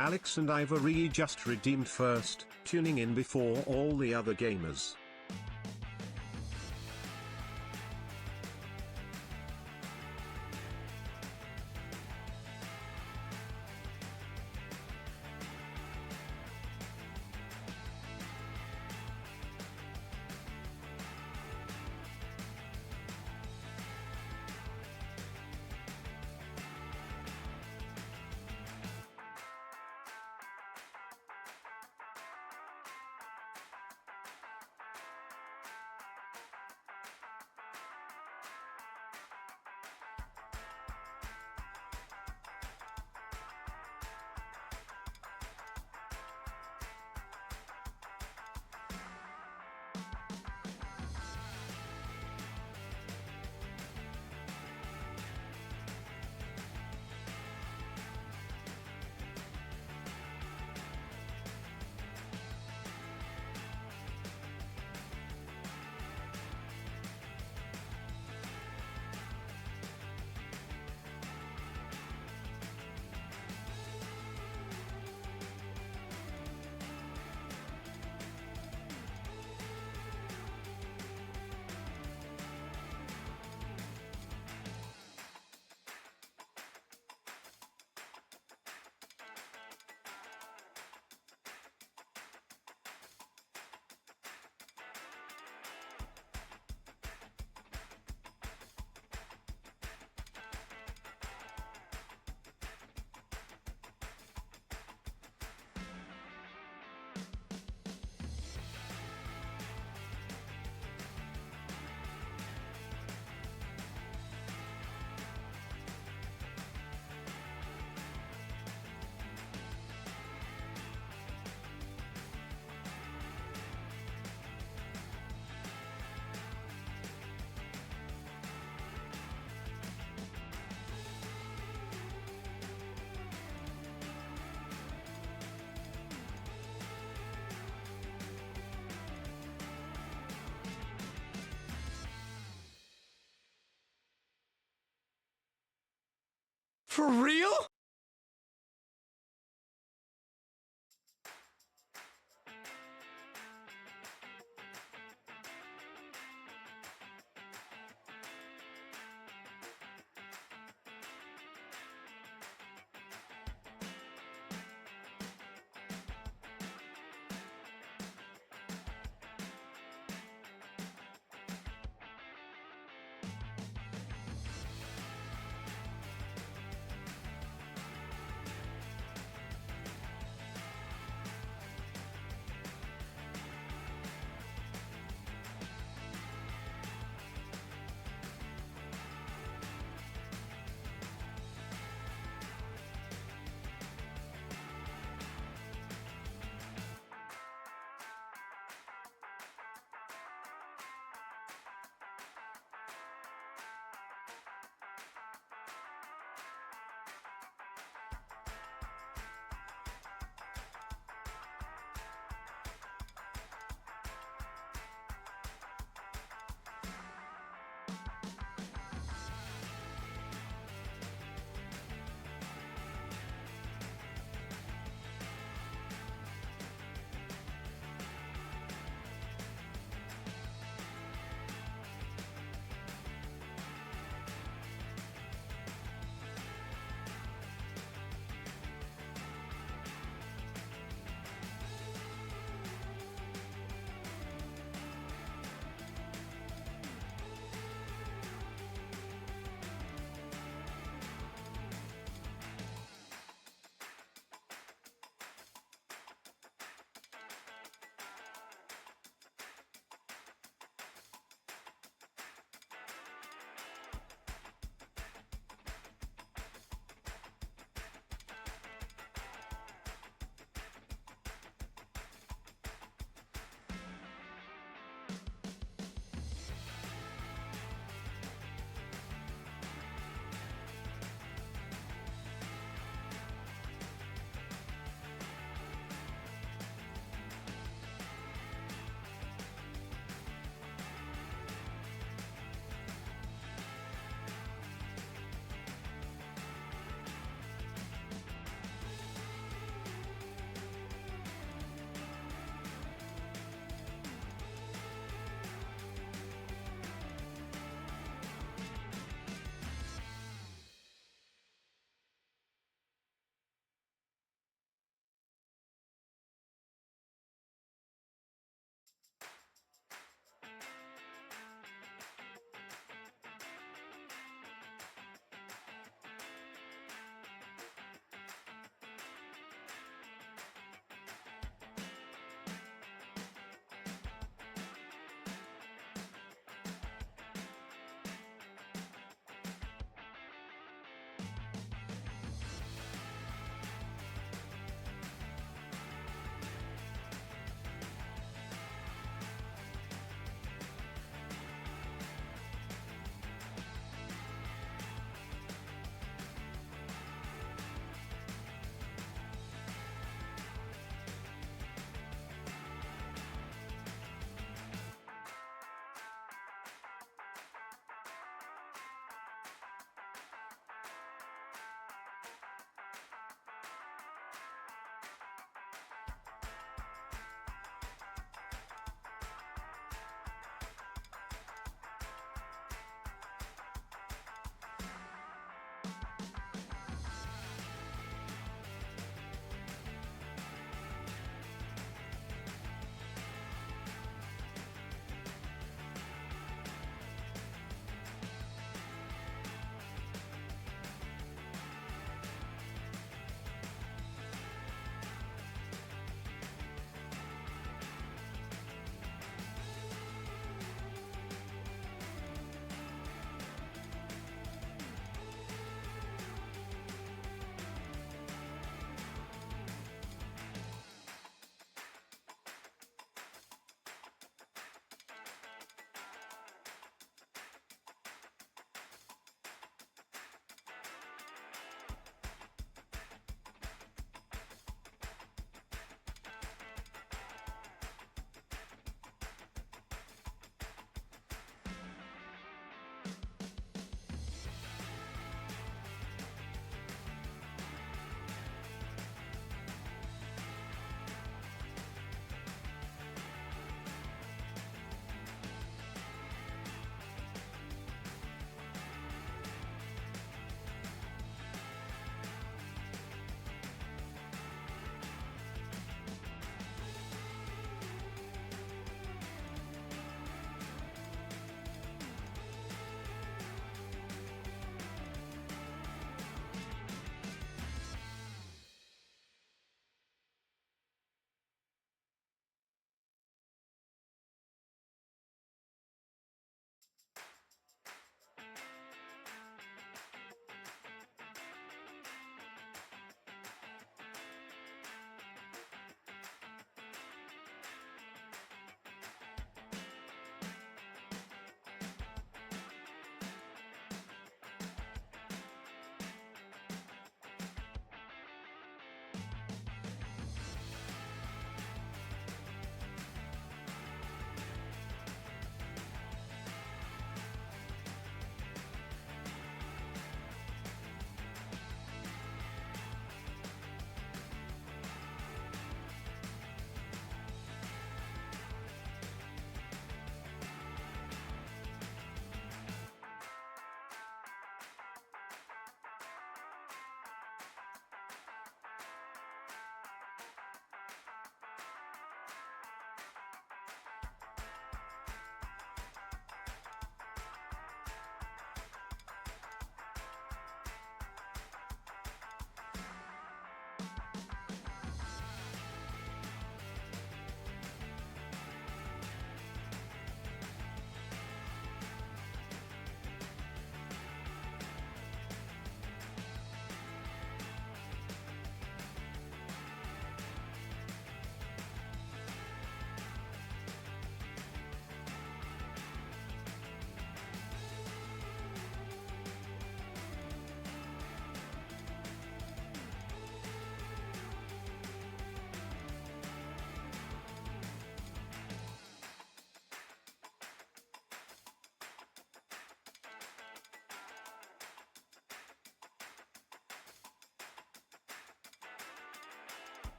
Alex and Ivory just redeemed first, tuning in before all the other gamers. For real?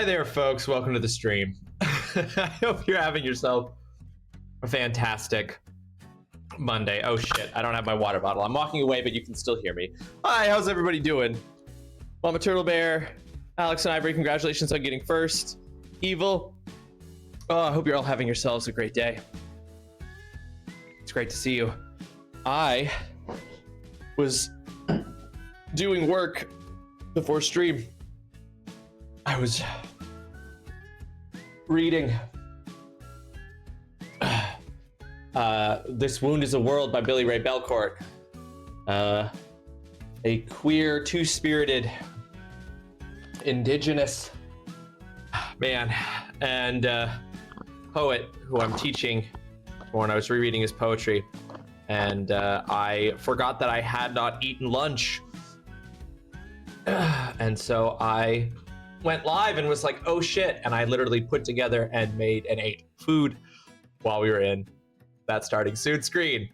Hi there, folks. Welcome to the stream. I hope you're having yourself a fantastic Monday. Oh shit, I don't have my water bottle. I'm walking away, but you can still hear me. Hi, how's everybody doing? Mama Turtle Bear, Alex and Ivory, congratulations on getting first. Evil. Oh, I hope you're all having yourselves a great day. It's great to see you. I was doing work before stream. I was reading This Wound is a World by Billy Ray Belcourt. A queer, two-spirited, indigenous man and poet who I'm teaching when I was rereading his poetry. And I forgot that I had not eaten lunch. And so I went live and was like, oh shit. And I literally put together and made and ate food while we were in that starting soon screen.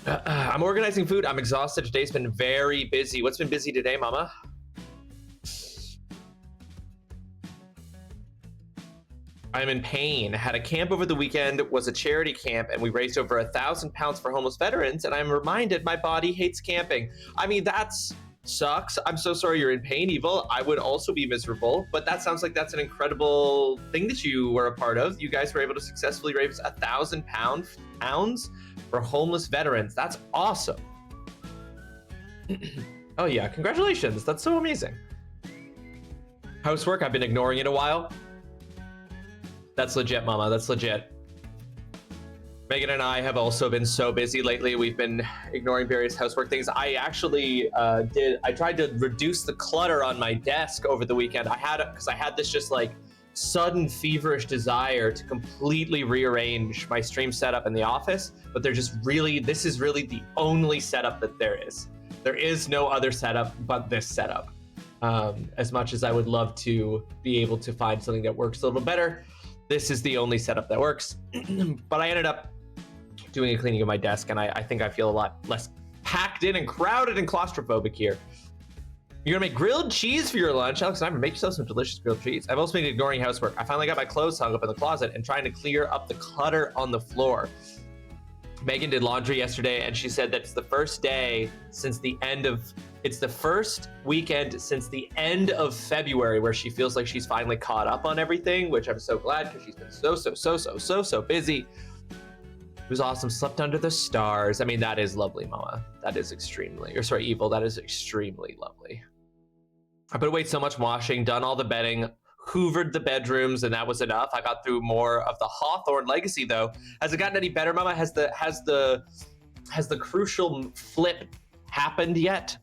I'm organizing food. I'm exhausted. Today's been very busy. What's been busy today, Mama? I'm in pain. Had a camp over the weekend, was a charity camp, and we raised over £1,000 for homeless veterans, and I'm reminded my body hates camping. I mean, that's sucks. I'm so sorry you're in pain, Evil. I would also be miserable, but that sounds like that's an incredible thing that you were a part of. You guys were able to successfully raise £1,000 for homeless veterans. That's awesome. Oh yeah, congratulations. That's so amazing. Housework, I've been ignoring it a while. That's legit, Mama. That's legit. Megan and I have also been so busy lately. We've been ignoring various housework things. I actually I tried to reduce the clutter on my desk over the weekend. Because I had this just like sudden feverish desire to completely rearrange my stream setup in the office. But this is really the only setup that there is. There is no other setup but this setup. As much as I would love to be able to find something that works a little better, this is the only setup that works. But I ended up doing a cleaning of my desk, and I think I feel a lot less packed in and crowded and claustrophobic here. You're gonna make grilled cheese for your lunch, Alex, and I'm gonna make yourself some delicious grilled cheese. I've also been ignoring housework. I finally got my clothes hung up in the closet and trying to clear up the clutter on the floor. Megan did laundry yesterday, and she said that it's the first weekend since the end of February where she feels like she's finally caught up on everything, which I'm so glad because she's been so busy. It was awesome. Slept under the stars. I mean, that is lovely, Mama. That is Evil. That is extremely lovely. I put away so much washing, done all the bedding, hoovered the bedrooms, and that was enough. I got through more of the Hawthorne legacy, though. Has it gotten any better, Mama? Has the crucial flip happened yet?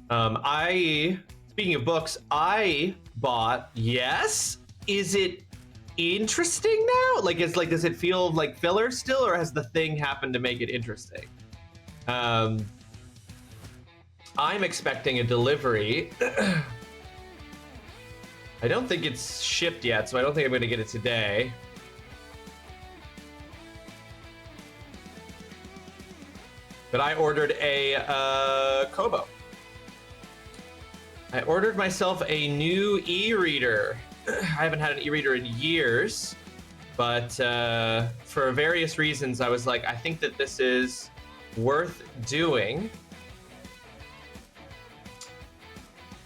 Speaking of books, I bought. Yes. Is it interesting now? Does it feel like filler still, or has the thing happened to make it interesting? I'm expecting a delivery. I don't think it's shipped yet, so I don't think I'm going to get it today. But I ordered a Kobo. I ordered myself a new e-reader. I haven't had an e-reader in years, but for various reasons, I was like, I think that this is worth doing.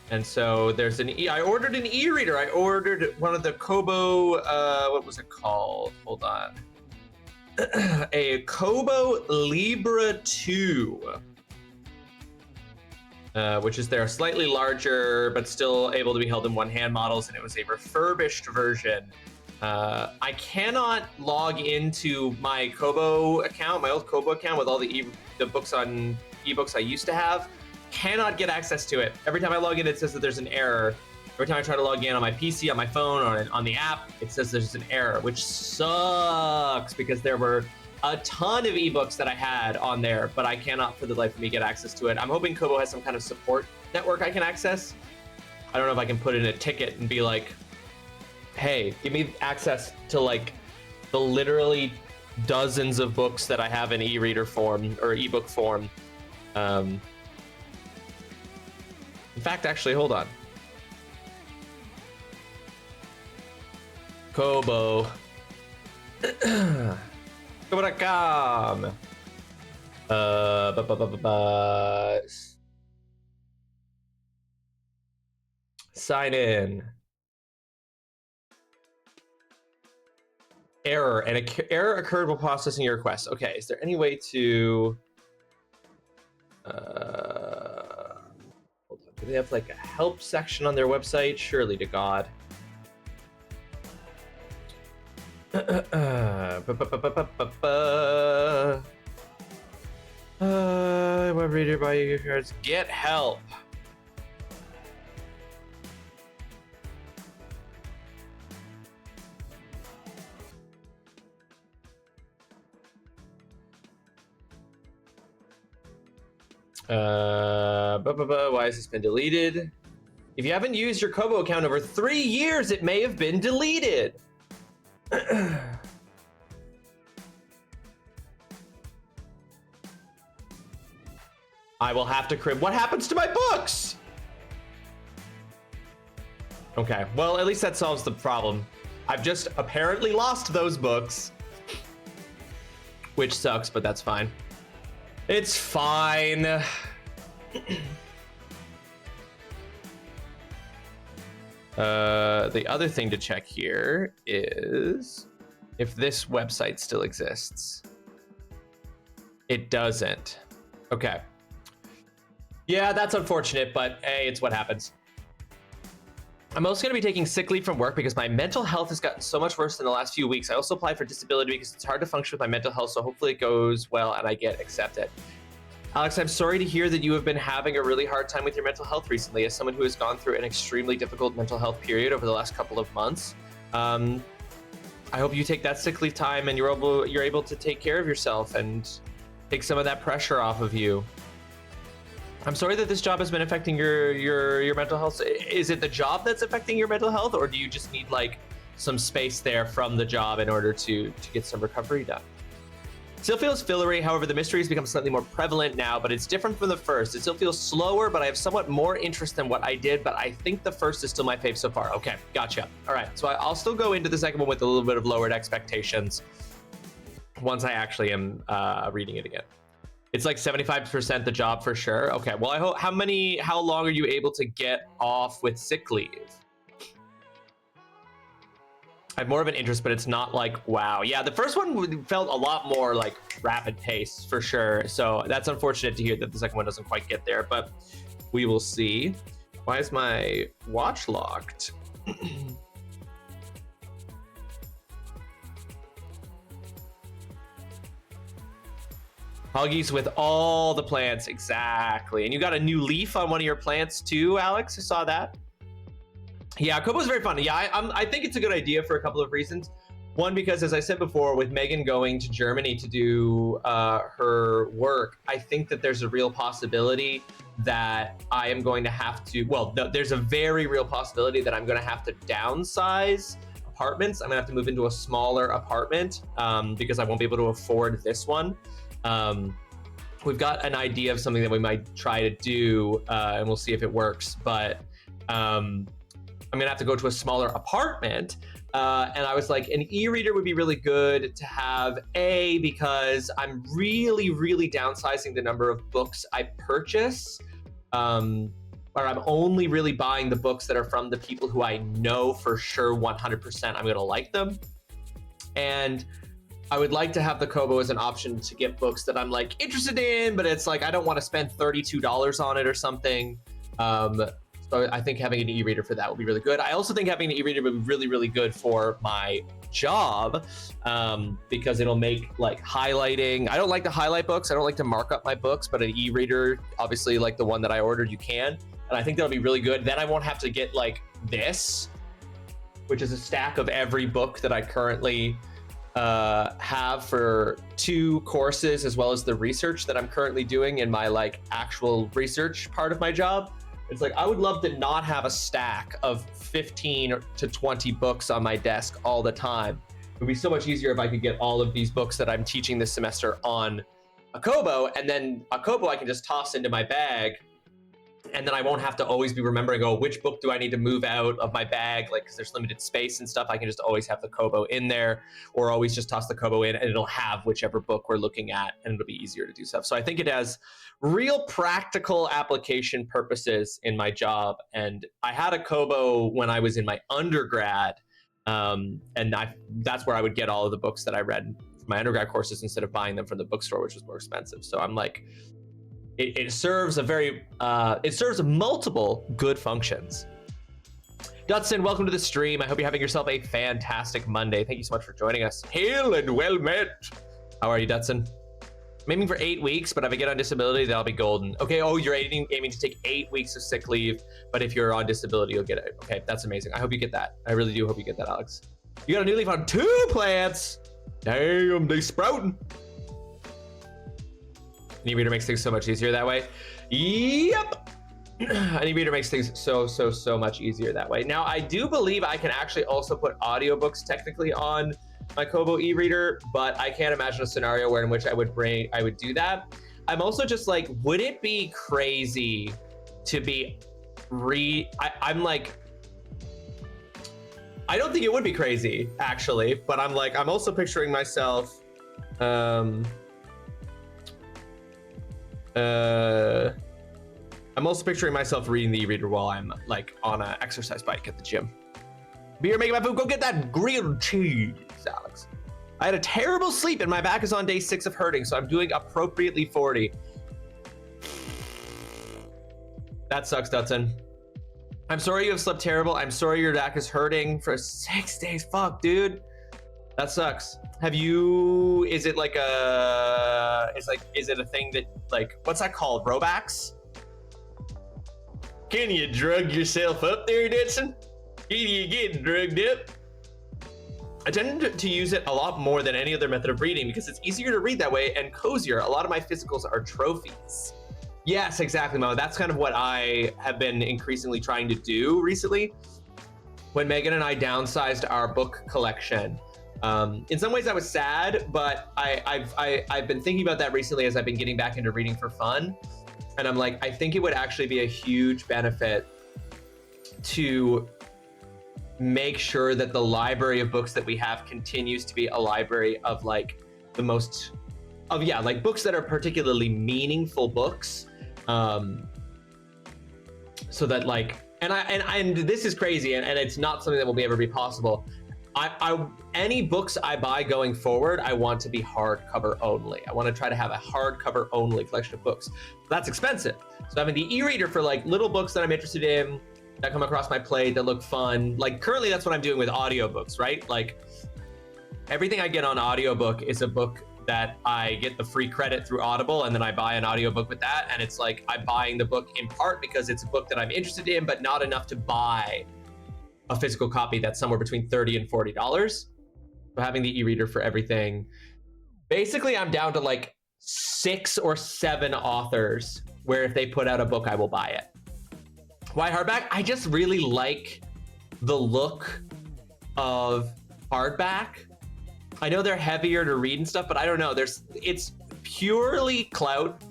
And so there's I ordered an e-reader. I ordered one of the Kobo, what was it called? Hold on. A Kobo Libra 2. Which is their slightly larger, but still able to be held in one hand models, and it was a refurbished version. I cannot log into my Kobo account, my old Kobo account with all the books on ebooks I used to have. Cannot get access to it. Every time I log in, it says that there's an error. Every time I try to log in on my PC, on my phone, or on the app, it says there's an error, which sucks because there were a ton of ebooks that I had on there, but I cannot for the life of me get access to it. I'm hoping Kobo has some kind of support network I can access. I don't know if I can put in a ticket and be like, hey, give me access to like the literally dozens of books that I have in e-reader form or ebook form. In fact, actually, hold on. Kobo. Kobo.com. Sign in. Error. An error occurred while processing your request. Okay, is there any way to... hold on. Do they have like a help section on their website? Surely to God. Web reader by your cards. Get help. Why has this been deleted? If you haven't used your Kobo account over 3 years, it may have been deleted. I will have to crib. What happens to my books? Okay, well, at least that solves the problem. I've just apparently lost those books, which sucks, but that's fine. It's fine. The other thing to check here is if this website still exists. It doesn't. Okay. Yeah, that's unfortunate, but hey, it's what happens. I'm also going to be taking sick leave from work because my mental health has gotten so much worse in the last few weeks. I also applied for disability because it's hard to function with my mental health, so hopefully it goes well and I get accepted. Alex, I'm sorry to hear that you have been having a really hard time with your mental health recently. As someone who has gone through an extremely difficult mental health period over the last couple of months, I hope you take that sick leave time and you're able to take care of yourself and take some of that pressure off of you. I'm sorry that this job has been affecting your mental health. Is it the job that's affecting your mental health, or do you just need like some space there from the job in order to get some recovery done? Still feels fillery, however, the mystery has become slightly more prevalent now, but it's different from the first. It still feels slower, but I have somewhat more interest than what I did, but I think the first is still my fave so far. Okay, gotcha. All right, so I'll still go into the second one with a little bit of lowered expectations once I actually am reading it again. It's like 75% the job for sure. Okay, well, I hope, how long are you able to get off with sick leave? I have more of an interest, but it's not like, wow. Yeah, the first one felt a lot more like rapid pace for sure. So that's unfortunate to hear that the second one doesn't quite get there, but we will see. Why is my watch locked? Huggies with all the plants, exactly. And you got a new leaf on one of your plants too, Alex, I saw that. Yeah, Kobo is very fun. Yeah, I think it's a good idea for a couple of reasons. One, because as I said before, with Megan going to Germany to do her work, I think that there's a real possibility that I am going to have to, well, there's a very real possibility that I'm going to have to downsize apartments. I'm going to have to move into a smaller apartment because I won't be able to afford this one. We've got an idea of something that we might try to do and we'll see if it works, but I'm gonna have to go to a smaller apartment and I was like, an e-reader would be really good to have, because I'm really downsizing the number of books I purchase, or I'm only really buying the books that are from the people who I know for sure 100% I'm gonna like them. And I would like to have the Kobo as an option to get books that I'm like interested in, but it's like I don't want to spend $32 on it or something. So I think having an e-reader for that would be really good. I also think having an e-reader would be really good for my job because it'll make like highlighting. I don't like to highlight books. I don't like to mark up my books, but an e-reader, obviously like the one that I ordered, you can. And I think that'll be really good. Then I won't have to get like this, which is a stack of every book that I currently have for 2 courses, as well as the research that I'm currently doing in my like actual research part of my job. It's like, I would love to not have a stack of 15 to 20 books on my desk all the time. It would be so much easier if I could get all of these books that I'm teaching this semester on a Kobo, and then a Kobo I can just toss into my bag And then I won't have to always be remembering, oh, which book do I need to move out of my bag? Like, because there's limited space and stuff. I can just always have the Kobo in there, or always just toss the Kobo in and it'll have whichever book we're looking at, and it'll be easier to do stuff. So I think it has real practical application purposes in my job. And I had a Kobo when I was in my undergrad. And that's where I would get all of the books that I read for my undergrad courses instead of buying them from the bookstore, which was more expensive. So I'm like, it serves it serves multiple good functions. Dutson, welcome to the stream. I hope you're having yourself a fantastic Monday. Thank you so much for joining us. Hail and well met. How are you, Dutson? I'm aiming for 8 weeks, but if I get on disability, that'll be golden. Okay, oh, you're aiming to take 8 weeks of sick leave, but if you're on disability, you'll get it. Okay, that's amazing. I hope you get that. I really do hope you get that, Alex. You got a new leaf on 2 plants. Damn, they sprouting. An e-reader makes things so much easier that way. Yep. An e-reader makes things so much easier that way. Now, I do believe I can actually also put audiobooks technically on my Kobo e-reader, but I can't imagine a scenario where in which I would do that. I'm also just like, would it be crazy to be I'm like, I don't think it would be crazy actually, but I'm like, I'm also picturing myself I'm also picturing myself reading the e-reader while I'm like on an exercise bike at the gym. Beer making my food, go get that grilled cheese, Alex. I had a terrible sleep and my back is on day 6 of hurting, so I'm doing appropriately 40. That sucks, Dutton. I'm sorry you have slept terrible. I'm sorry your back is hurting for 6 days. Fuck, dude. That sucks. Is it like is it a thing that, like, what's that called? Robax? Can you drug yourself up there, Dutson? Can you get drugged up? I tend to use it a lot more than any other method of reading because it's easier to read that way and cozier. A lot of my physicals are trophies. Yes, exactly, Mo. That's kind of what I have been increasingly trying to do recently. When Megan and I downsized our book collection, in some ways I was sad, but I've been thinking about that recently as I've been getting back into reading for fun. And I'm like, I think it would actually be a huge benefit to make sure that the library of books that we have continues to be a library of like the most of, yeah, like books that are particularly meaningful books. So that like, and this is crazy, and it's not something that will ever be possible. Any books I buy going forward, I want to be hardcover only. I want to try to have a hardcover only collection of books. That's expensive. So having the e-reader for like little books that I'm interested in, that come across my plate, that look fun. Like currently that's what I'm doing with audiobooks, right? Like everything I get on audiobook is a book that I get the free credit through Audible, and then I buy an audiobook with that. And it's like I'm buying the book in part because it's a book that I'm interested in, but not enough to buy a physical copy that's somewhere between $30 and $40. So having the e-reader for everything. Basically, I'm down to like 6 or 7 authors where if they put out a book, I will buy it. Why hardback? I just really like the look of hardback. I know they're heavier to read and stuff, but I don't know. It's purely clout.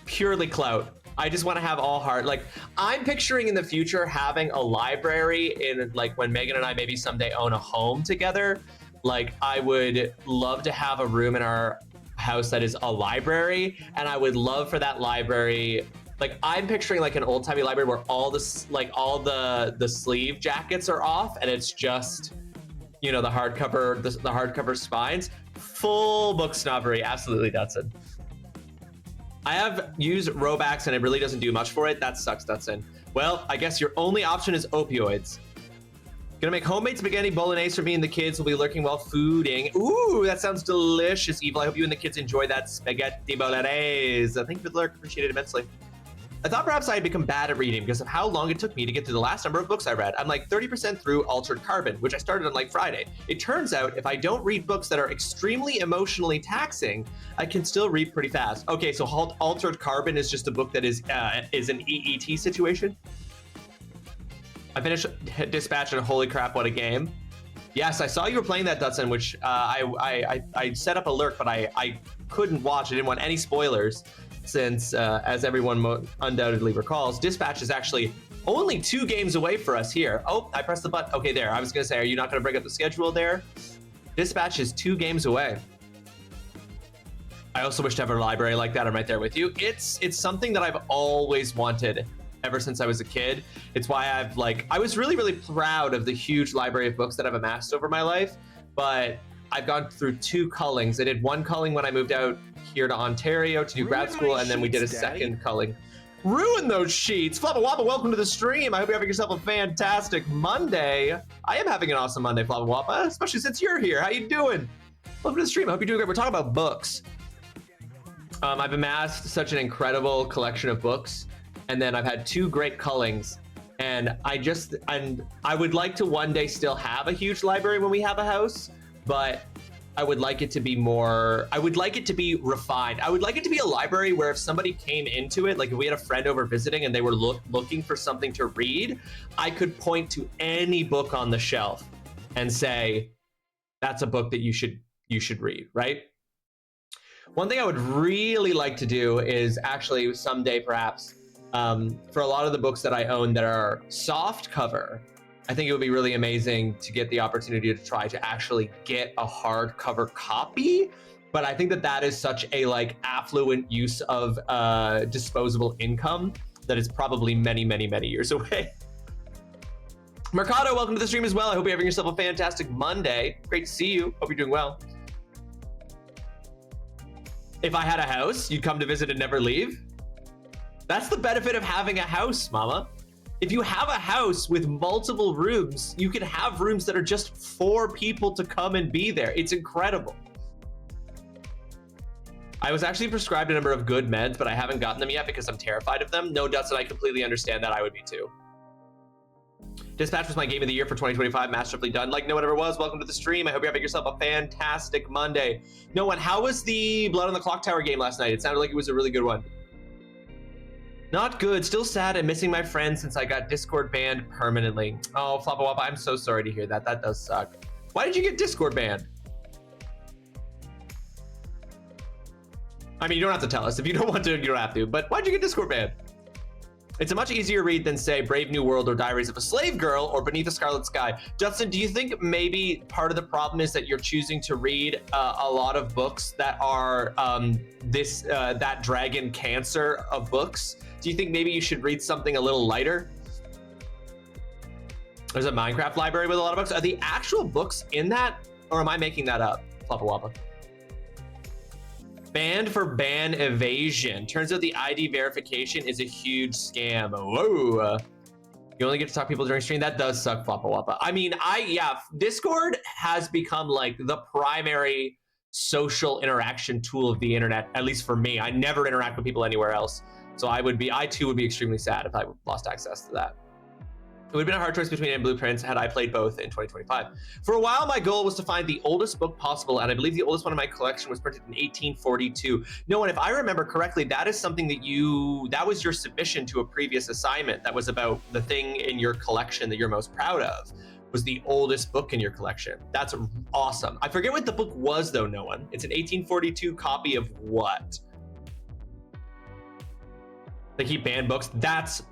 Purely clout. I just want to have all hard. Like I'm picturing in the future having a library in like when Megan and I maybe someday own a home together. Like I would love to have a room in our house that is a library, and I would love for that library. Like I'm picturing like an old timey library where all the sleeve jackets are off, and it's just, you know, the hardcover spines. Full book snobbery, absolutely, Dutson. I have used Robax and it really doesn't do much for it. That sucks, Dutson. Well, I guess your only option is opioids. Gonna make homemade spaghetti bolognese for me and the kids. Will be lurking while fooding. Ooh, that sounds delicious, Evil. I hope you and the kids enjoy that spaghetti bolognese. Thank you for the lurk. Appreciate it immensely. I thought perhaps I had become bad at reading because of how long it took me to get through the last number of books I read. I'm like 30% through Altered Carbon, which I started on like Friday. It turns out if I don't read books that are extremely emotionally taxing, I can still read pretty fast. Okay, so Altered Carbon is just a book that is an EET situation. I finished Dispatch and holy crap, what a game. Yes, I saw you were playing that, Dutson, which I set up a lurk, but I couldn't watch. I didn't want any spoilers. since, as everyone undoubtedly recalls, Dispatch is actually only 2 games away for us here. Oh, I pressed the button. Okay, there. I was going to say, are you not going to bring up the schedule there? Dispatch is 2 games away. I also wish to have a library like that. I'm right there with you. It's something that I've always wanted ever since I was a kid. It's why I was really, really proud of the huge library of books that I've amassed over my life, but I've gone through 2 cullings. I did 1 culling when I moved out here to Ontario to do grad school, and then we did a second culling. Ruin those sheets. Flabba Wappa, welcome to the stream. I hope you're having yourself a fantastic Monday. I am having an awesome Monday, Flabba Wappa, especially since you're here. How you doing? Welcome to the stream. I hope you're doing great. We're talking about books. I've amassed such an incredible collection of books, and then I've had 2 great cullings, and I would like to one day still have a huge library when we have a house, but I would like it to be more, I would like it to be refined. I would like it to be a library where if somebody came into it, like if we had a friend over visiting and they were looking for something to read, I could point to any book on the shelf and say, that's a book that you should read, right? One thing I would really like to do is actually someday perhaps, for a lot of the books that I own that are soft cover, I think it would be really amazing to get the opportunity to try to actually get a hardcover copy. But I think that is such a affluent use of disposable income that it's probably many, many, many years away. Mercado, welcome to the stream as well. I hope you're having yourself a fantastic Monday. Great to see you. Hope you're doing well. If I had a house, you'd come to visit and never leave. That's the benefit of having a house, mama. If you have a house with multiple rooms, you can have rooms that are just for people to come and be there. It's incredible. I was actually prescribed a number of good meds, but I haven't gotten them yet because I'm terrified of them. No, Dustin, I completely understand that. I would be too. Dispatch was my game of the year for 2025, masterfully done. Like no one ever was. Welcome to the stream. I hope you're having yourself a fantastic Monday. No one, how was the Blood on the Clock Tower game last night? It sounded like it was a really good one. Not good. Still sad and missing my friends since I got Discord banned permanently. Oh, Floppa Wappa, I'm so sorry to hear that. That does suck. Why did you get Discord banned? I mean, you don't have to tell us. If you don't want to, you don't have to. But why'd you get Discord banned? It's a much easier read than, say, Brave New World or Diaries of a Slave Girl or Beneath the Scarlet Sky. Justin, do you think maybe part of the problem is that you're choosing to read a lot of books that are that dragon cancer of books? Do you think maybe you should read something a little lighter? There's a Minecraft library with a lot of books. Are the actual books in that, or am I making that up? Floppa Wappa. Banned for ban evasion. Turns out the ID verification is a huge scam. Whoa. You only get to talk to people during stream. That does suck, Floppa Wappa. I mean, Discord has become like the primary social interaction tool of the internet, at least for me. I never interact with people anywhere else. So I too would be extremely sad if I lost access to that. It would have been a hard choice between and Blueprints had I played both in 2025. For a while, my goal was to find the oldest book possible, and I believe the oldest one in my collection was printed in 1842. No, and if I remember correctly, that is something that was your submission to a previous assignment that was about the thing in your collection that you're most proud of, was the oldest book in your collection. That's awesome. I forget what the book was though, no one. It's an 1842 copy of what? They keep banned books. That's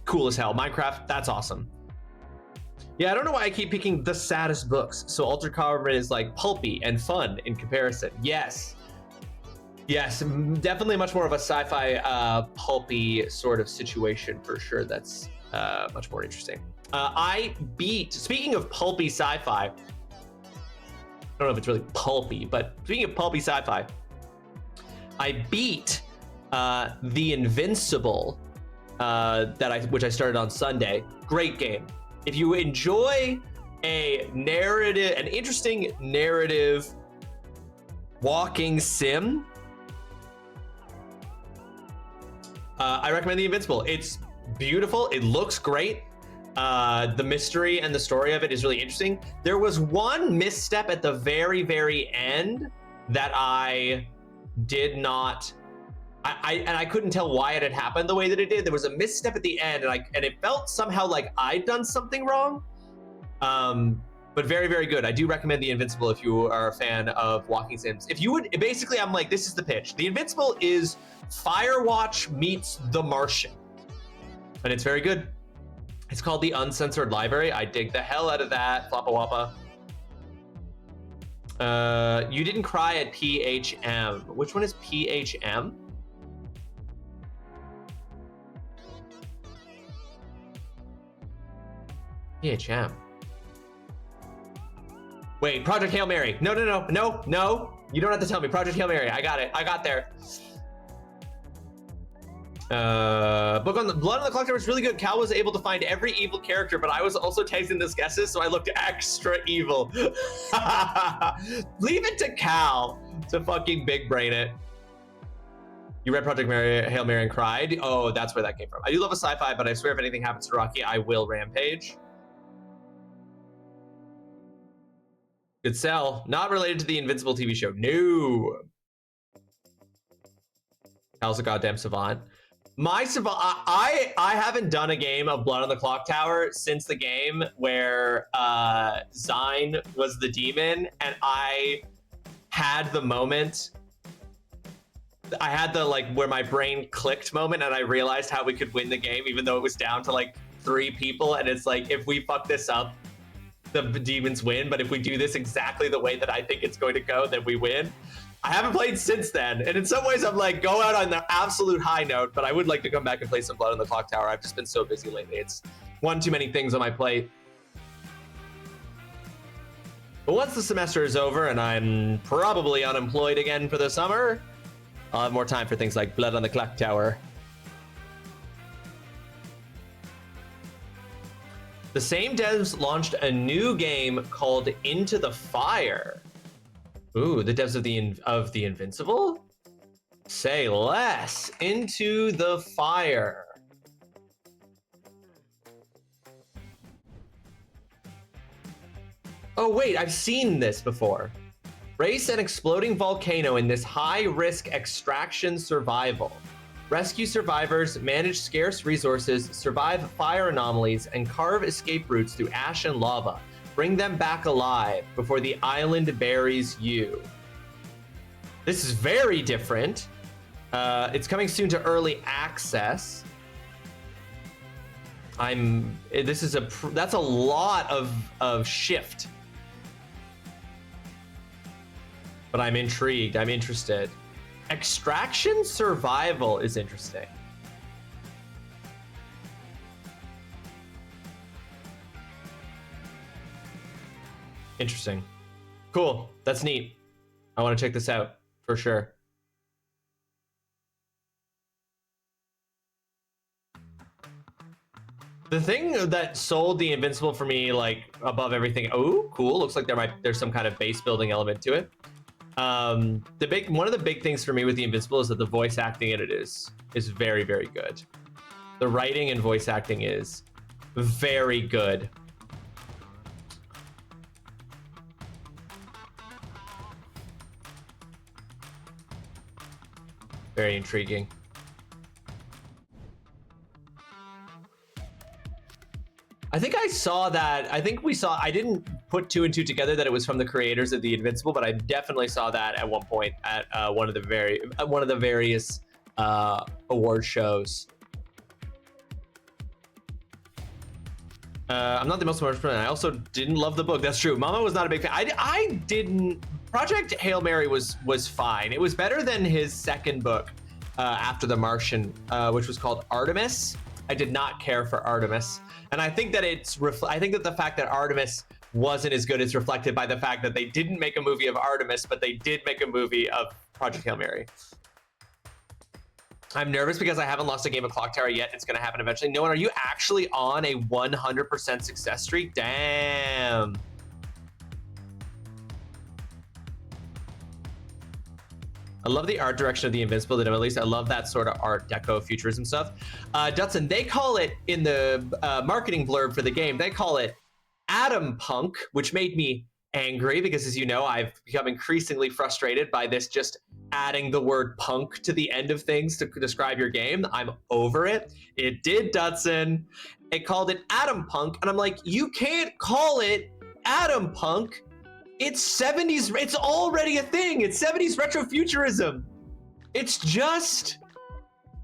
cool as hell. Minecraft, that's awesome. Yeah, I don't know why I keep picking the saddest books. So Altered Carbon is like pulpy and fun in comparison. Yes, definitely much more of a sci-fi pulpy sort of situation for sure. That's much more interesting. Speaking of pulpy sci-fi, I don't know if it's really pulpy, but speaking of pulpy sci-fi, I beat The Invincible, which I started on Sunday. Great game. If you enjoy an interesting narrative walking sim, I recommend The Invincible. It's beautiful. It looks great. The mystery and the story of it is really interesting. There was one misstep at the very, very end that I did not. I couldn't tell why it had happened the way that it did. There was a misstep at the end, and it felt somehow like I'd done something wrong. but very, very good. I do recommend The Invincible if you are a fan of walking sims. If you would, basically, I'm like, this is the pitch. The Invincible is Firewatch meets The Martian, and it's very good. It's called The Uncensored Library. I dig the hell out of that. Floppa Wappa. You didn't cry at PHM. Which one is PHM? PHM. Wait, Project Hail Mary. No. You don't have to tell me. Project Hail Mary. I got it. I got there. Book on the Blood on the Clock Tower is really good. Cal was able to find every evil character, but I was also tasting those guesses, so I looked extra evil. Leave it to Cal to fucking big brain it. You read Project Hail Mary and cried? Oh, that's where that came from. I do love a sci-fi, but I swear if anything happens to Rocky, I will rampage. Good sell. Not related to the Invincible TV show. No. Cal's a goddamn savant. My savant. I haven't done a game of Blood on the Clock Tower since the game where Zine was the demon, and I had the moment. I had the like where my brain clicked moment, and I realized how we could win the game, even though it was down to like 3 people. And it's like, if we fuck this up, the demons win, but if we do this exactly the way that I think it's going to go, then we win. I haven't played since then, and in some ways I'm like, go out on the absolute high note, but I would like to come back and play some Blood on the Clock Tower. I've just been so busy lately. It's one too many things on my plate. But once the semester is over and I'm probably unemployed again for the summer, I'll have more time for things like Blood on the Clock Tower. The same devs launched a new game called Into the Fire. Ooh, the devs of the Invincible? Say less. Into the Fire. Oh wait, I've seen this before. Race an exploding volcano in this high-risk extraction survival. Rescue survivors, manage scarce resources, survive fire anomalies, and carve escape routes through ash and lava. Bring them back alive before the island buries you. This is very different. It's coming soon to early access. That's a lot of shift. But I'm intrigued. I'm interested. Extraction survival is interesting. Interesting. Cool. That's neat. I want to check this out for sure. The thing that sold the Invincible for me, like above everything. Oh, cool. Looks like there's some kind of base building element to it. One of the big things for me with the Invincible is that the voice acting in it is very, very good. The writing and voice acting is very good. Very intriguing. I think I saw that. I didn't put 2 and 2 together that it was from the creators of the Invincible, but I definitely saw that at one point at one of the various award shows. I'm not the most emotional person. I also didn't love the book. That's true. Mama was not a big fan. I didn't. Project Hail Mary was fine. It was better than his second book after The Martian, which was called Artemis. I did not care for Artemis. And I think that I think that the fact that Artemis wasn't as good is reflected by the fact that they didn't make a movie of Artemis, but they did make a movie of Project Hail Mary. I'm nervous because I haven't lost a game of Clock Tower yet. It's going to happen eventually. No one, are you actually on a 100% success streak? Damn. I love the art direction of the Invincible, at least. I love that sort of art deco futurism stuff. Dutson, they call it, in the marketing blurb for the game, they call it Atom Punk, which made me angry because, as you know, I've become increasingly frustrated by this just adding the word punk to the end of things to describe your game. I'm over it. It did, Dutson. It called it Atom Punk, and I'm like, you can't call it atom punk. It's 70s. It's already a thing. It's 70s retrofuturism. It's just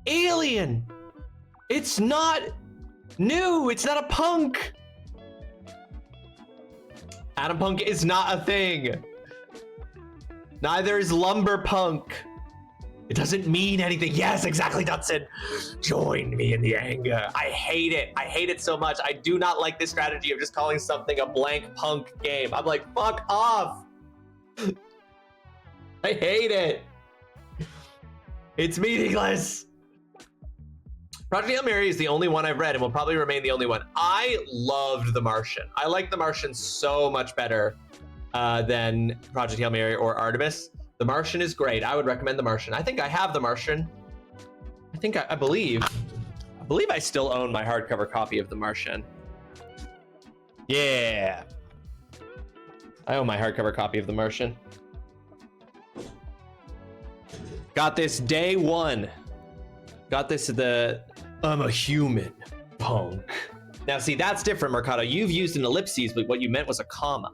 alien. It's not new. It's not a punk. Atom punk is not a thing. Neither is lumber punk. It doesn't mean anything. Yes, exactly, Dutson. Join me in the anger. I hate it. I hate it so much. I do not like this strategy of just calling something a blank punk game. I'm like, fuck off. I hate it. It's meaningless. Project Hail Mary is the only one I've read and will probably remain the only one. I loved The Martian. I like The Martian so much better than Project Hail Mary or Artemis. The Martian is great. I would recommend The Martian. I think I have The Martian. I believe I still own my hardcover copy of The Martian. Yeah. I own my hardcover copy of The Martian. Got this day one. Got this I'm a human punk. Now see, that's different, Mercado. You've used an ellipses, but what you meant was a comma.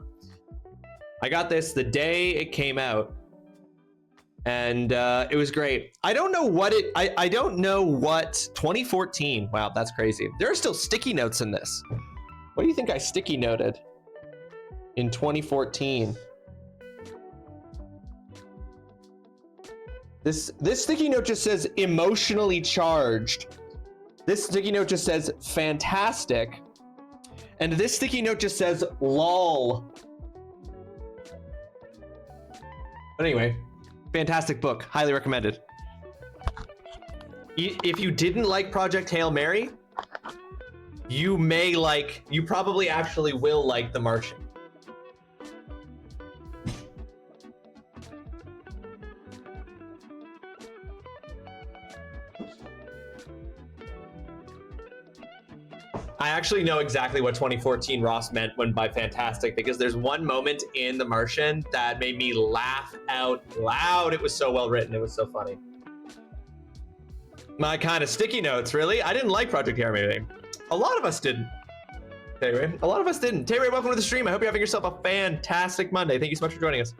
I got this the day it came out. And it was great. I don't know what I don't know what 2014. Wow, that's crazy. There are still sticky notes in this. What do you think I sticky noted in 2014? This sticky note just says emotionally charged. This sticky note just says fantastic. And this sticky note just says lol. But anyway. Fantastic book, highly recommended. If you didn't like Project Hail Mary, you probably actually will like The Martian. I actually know exactly what 2014 Ross meant when by fantastic, because there's one moment in The Martian that made me laugh out loud. It was so well written. It was so funny. My kind of sticky notes, really? I didn't like Project Hail Mary. A lot of us didn't. Tay-Ray, a lot of us didn't. Tay-Ray, welcome to the stream. I hope you're having yourself a fantastic Monday. Thank you so much for joining us.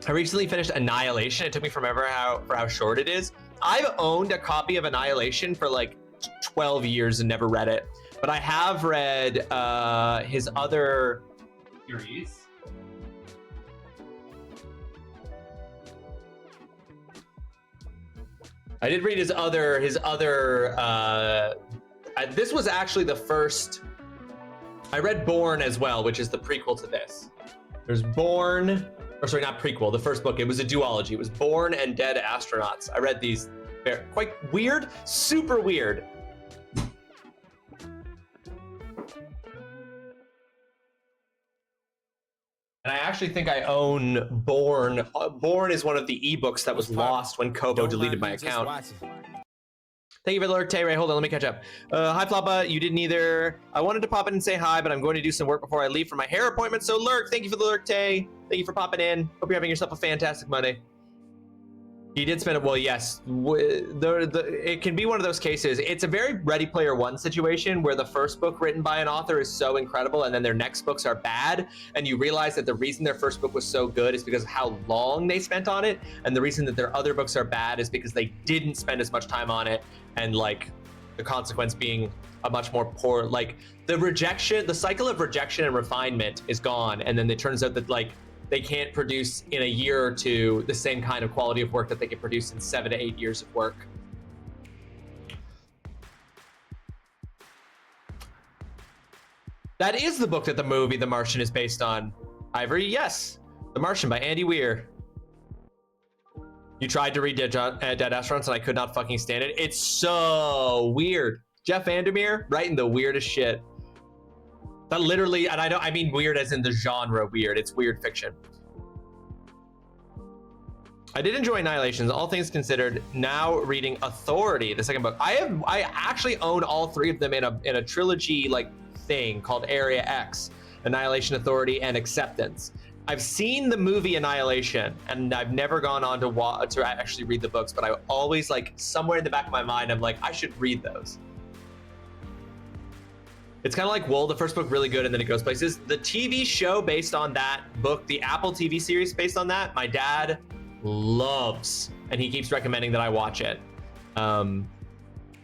I recently finished Annihilation. It took me forever for how short it is. I've owned a copy of Annihilation for like 12 years and never read it, but I have read his other series. I did read his other this was actually the first. I read Born as well, which is the prequel to this. There's Born, or sorry, not prequel, the first book. It was a duology. It was Born and Dead Astronauts. I read these. They're quite weird, super weird. And I actually think I own Born. Born is one of the ebooks that was lost when Kobo deleted my account. Thank you for the lurk, Tay-Ray. Hold on, let me catch up. Hi, Floppa. You didn't either. I wanted to pop in and say hi, but I'm going to do some work before I leave for my hair appointment. So, lurk, thank you for the lurk, Tay. Thank you for popping in. Hope you're having yourself a fantastic Monday. He did spend it. Well, yes. It can be one of those cases. It's a very Ready Player One situation where the first book written by an author is so incredible and then their next books are bad. And you realize that the reason their first book was so good is because of how long they spent on it. And the reason that their other books are bad is because they didn't spend as much time on it. And like the consequence being a much more poor, like the cycle of rejection and refinement is gone. And then it turns out that like, they can't produce in a year or two the same kind of quality of work that they can produce in 7 to 8 years of work. That is the book that the movie The Martian is based on. Ivory, yes. The Martian by Andy Weir. You tried to read Dead Astronauts and I could not fucking stand it. It's so weird. Jeff Vandermeer writing the weirdest shit. That literally, and I mean weird as in the genre weird. It's weird fiction. I did enjoy Annihilations, all things considered. Now reading Authority, the second book. I actually own all three of them in a trilogy like thing called Area X, Annihilation, Authority, and Acceptance. I've seen the movie Annihilation, and I've never gone on to actually read the books, but I always like somewhere in the back of my mind, I'm like, I should read those. It's kind of like Wool, the first book really good and then it goes places. The TV show based on that book, the Apple TV series based on that, my dad loves, and he keeps recommending that I watch it,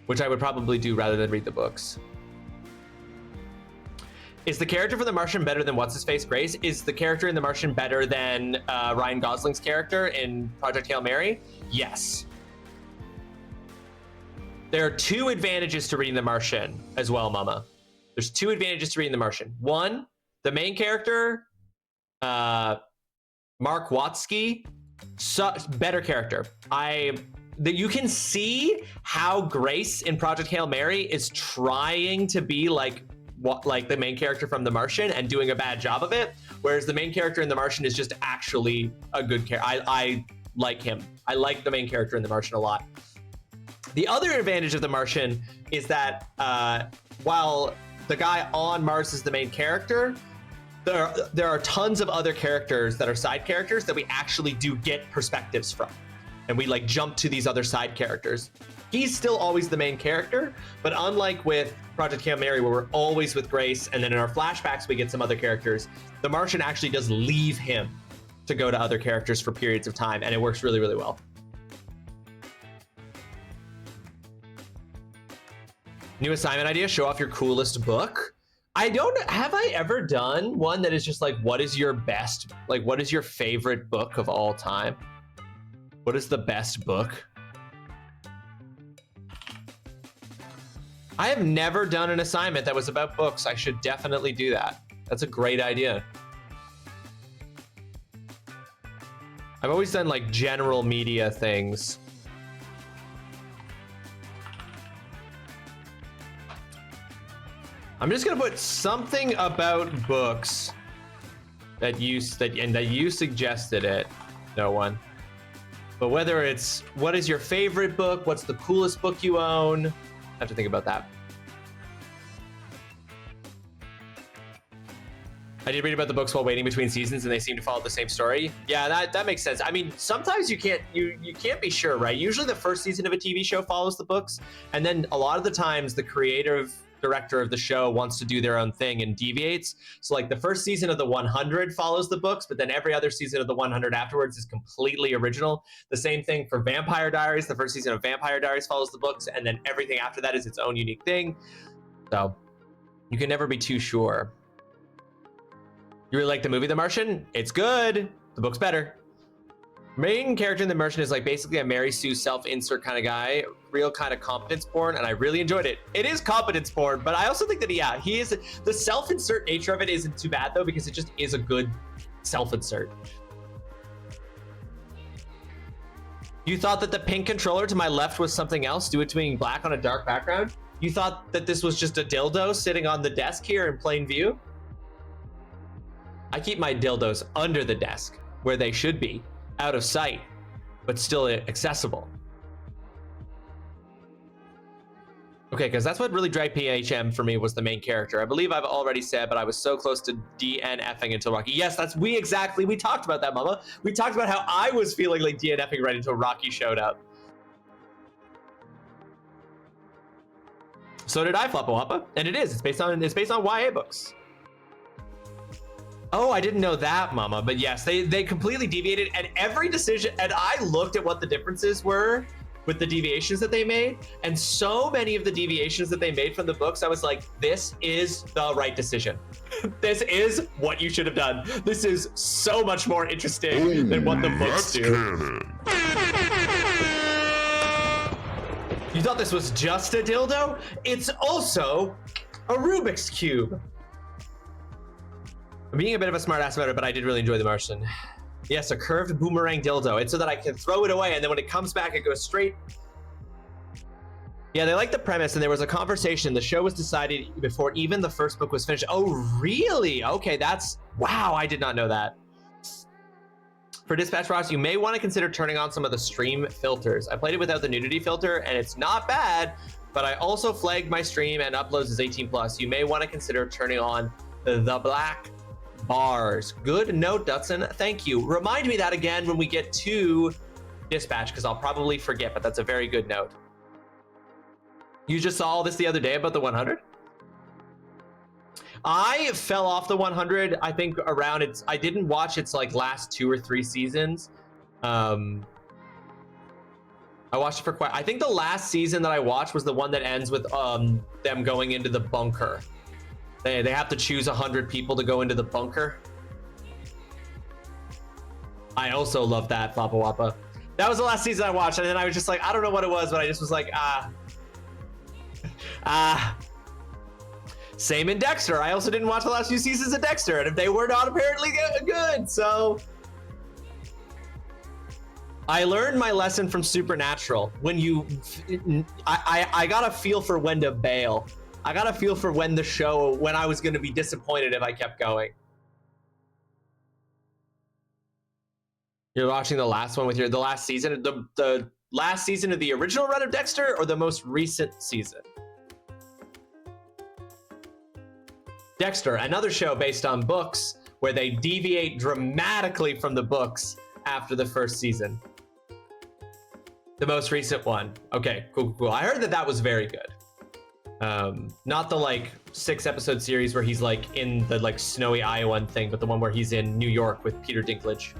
which I would probably do rather than read the books. Is the character from The Martian better than What's-His-Face Grace? Is the character in The Martian better than Ryan Gosling's character in Project Hail Mary? Yes. There are 2 advantages to reading The Martian as well, Mama. There's 2 advantages to reading The Martian. One, the main character, Mark Watsky, better character. You can see how Grace in Project Hail Mary is trying to be like the main character from The Martian and doing a bad job of it, whereas the main character in The Martian is just actually a good character. I like him. I like the main character in The Martian a lot. The other advantage of The Martian is that while the guy on Mars is the main character, there are tons of other characters that are side characters that we actually do get perspectives from. And we like jump to these other side characters. He's still always the main character, but unlike with Project Hail Mary, where we're always with Grace, and then in our flashbacks we get some other characters, The Martian actually does leave him to go to other characters for periods of time, and it works really, really well. New assignment idea, show off your coolest book. Have I ever done one that is just like, what is your best, like what is your favorite book of all time? What is the best book? I have never done an assignment that was about books. I should definitely do that. That's a great idea. I've always done like general media things. I'm just gonna put something about books that you suggested it. No one. But whether it's what is your favorite book, what's the coolest book you own, I have to think about that. I did read about the books while waiting between seasons, and they seem to follow the same story. Yeah, that makes sense. I mean, sometimes you can't be sure, right? Usually the first season of a TV show follows the books, and then a lot of the times the creative director of the show wants to do their own thing and deviates. So like the first season of the 100 follows the books, but then every other season of the 100 afterwards is completely original. The same thing for Vampire Diaries. The first season of Vampire Diaries follows the books, and then everything after that is its own unique thing. So you can never be too sure. You really like the movie The Martian? It's good. The book's better. Main character in The Martian is like basically a Mary Sue self-insert kind of guy, real kind of competence porn, and I really enjoyed it. It is competence porn, but I also think that, yeah, he is, the self-insert nature of it isn't too bad though, because it just is a good self-insert. You thought that the pink controller to my left was something else due to being black on a dark background? You thought that this was just a dildo sitting on the desk here in plain view? I keep my dildos under the desk, where they should be, out of sight, but still accessible. Okay, because that's what really dragged PHM for me, was the main character. I believe I've already said, but I was so close to DNFing until Rocky. Yes, we talked about that, Mama. We talked about how I was feeling like DNFing right until Rocky showed up. So did I, Floppa Wappa, and it is. It's based on YA books. Oh, I didn't know that, Mama, but yes, they completely deviated, and every decision, and I looked at what the differences were with the deviations that they made, and so many of the deviations that they made from the books, I was like, this is the right decision. This is what you should have done. This is so much more interesting than what the books do. You thought this was just a dildo? It's also a Rubik's Cube. I'm being a bit of a smartass about it, but I did really enjoy The Martian. Yes, a curved boomerang dildo. It's so that I can throw it away, and then when it comes back, it goes straight. Yeah, they like the premise, and there was a conversation. The show was decided before even the first book was finished. Oh, really? Okay, wow, I did not know that. For Dispatch Ross, you may want to consider turning on some of the stream filters. I played it without the nudity filter, and it's not bad, but I also flagged my stream and uploads as 18+. You may want to consider turning on the black bars. Good note, Dutson. Thank you. Remind me that again when we get to Dispatch, because I'll probably forget, but that's a very good note. You just saw all this the other day about the 100? I fell off the 100. I think around its. I didn't watch its like last 2 or 3 seasons. I watched it for quite. I think the last season that I watched was the one that ends with them going into the bunker. They have to choose 100 people to go into the bunker. I also love that Papa Wappa. That was the last season I watched, and then I was just like, I don't know what it was, but I just was like, Same in Dexter. I also didn't watch the last few seasons of Dexter, and if they were not apparently good, so. I learned my lesson from Supernatural. When you, I got a feel for when to bail. I got a feel for when I was going to be disappointed if I kept going. You're watching the last one with the last season, the last season of the original run of Dexter, or the most recent season? Dexter, another show based on books where they deviate dramatically from the books after the first season. The most recent one. Okay, cool. I heard that was very good. Not the like 6-episode series where he's like in the like snowy Iowa thing, but the one where he's in New York with Peter Dinklage.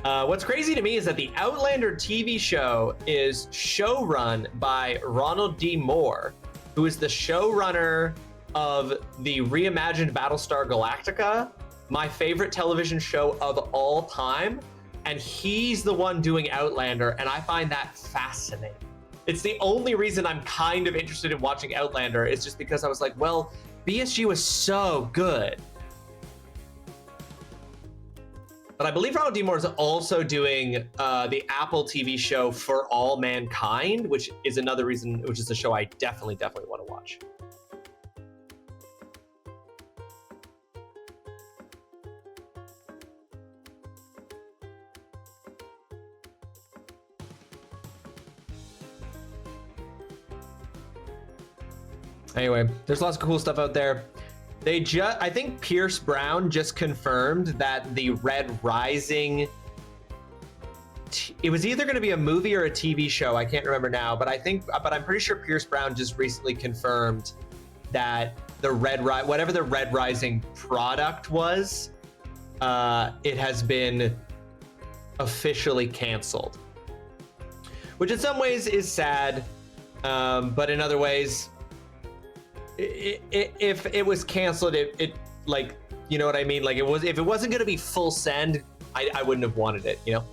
What's crazy to me is that the Outlander TV show is showrun by Ronald D. Moore, who is the showrunner of the reimagined Battlestar Galactica, my favorite television show of all time, and he's the one doing Outlander, and I find that fascinating. It's the only reason I'm kind of interested in watching Outlander, is just because I was like, well, BSG was so good. But I believe Ronald D. Moore is also doing the Apple TV show For All Mankind, which is another reason, which is a show I definitely want to watch. Anyway, there's lots of cool stuff out there. I think Pierce Brown just confirmed that the Red Rising, it was either going to be a movie or a TV show. I can't remember now, but I'm pretty sure Pierce Brown just recently confirmed that whatever the Red Rising product was, it has been officially canceled. Which in some ways is sad, but in other ways, if it was canceled, it like, you know what I mean? Like if it wasn't going to be full send, I wouldn't have wanted it, you know?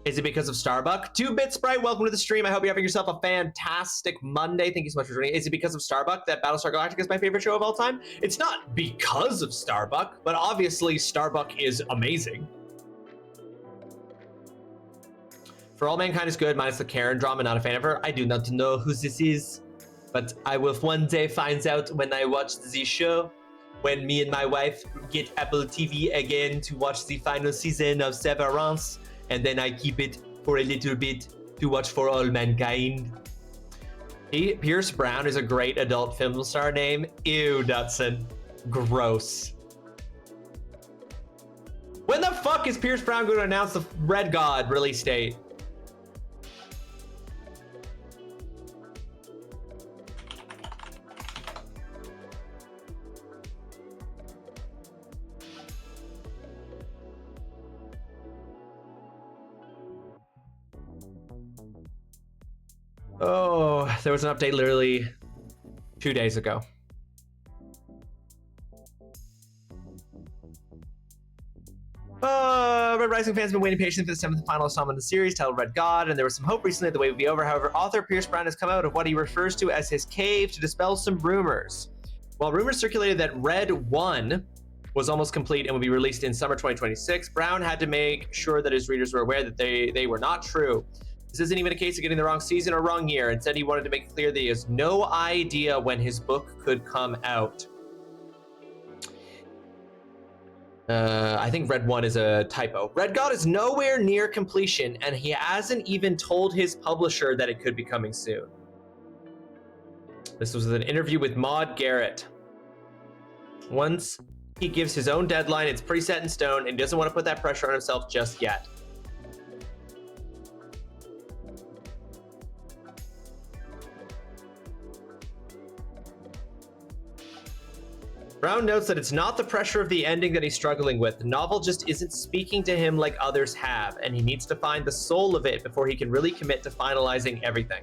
Is it because of Starbuck? 2-Bit Sprite, welcome to the stream. I hope you're having yourself a fantastic Monday. Thank you so much for joining. Is it because of Starbuck that Battlestar Galactica is my favorite show of all time? It's not because of Starbuck, but obviously Starbuck is amazing. For All Mankind is good, minus the Karen drama, not a fan of her. I do not know who this is, but I will one day find out when I watch the show, when me and my wife get Apple TV again to watch the final season of Severance, and then I keep it for a little bit to watch For All Mankind. Pierce Brown is a great adult film star name. Ew, Dutson. Gross. When the fuck is Pierce Brown going to announce the Red God release date? Oh, there was an update literally 2 days ago. Red Rising fans have been waiting patiently for the 7th and final installment of the series, titled Red God, and there was some hope recently that the wait would be over. However, author Pierce Brown has come out of what he refers to as his cave to dispel some rumors. While rumors circulated that Red 1 was almost complete and would be released in summer 2026, Brown had to make sure that his readers were aware that they were not true. This isn't even a case of getting the wrong season or wrong year. Instead, he wanted to make it clear that he has no idea when his book could come out. I think Red 1 is a typo. Red God is nowhere near completion, and he hasn't even told his publisher that it could be coming soon. This was an interview with Maude Garrett. Once he gives his own deadline, it's pretty set in stone, and doesn't want to put that pressure on himself just yet. Brown notes that it's not the pressure of the ending that he's struggling with. The novel just isn't speaking to him like others have, and he needs to find the soul of it before he can really commit to finalizing everything.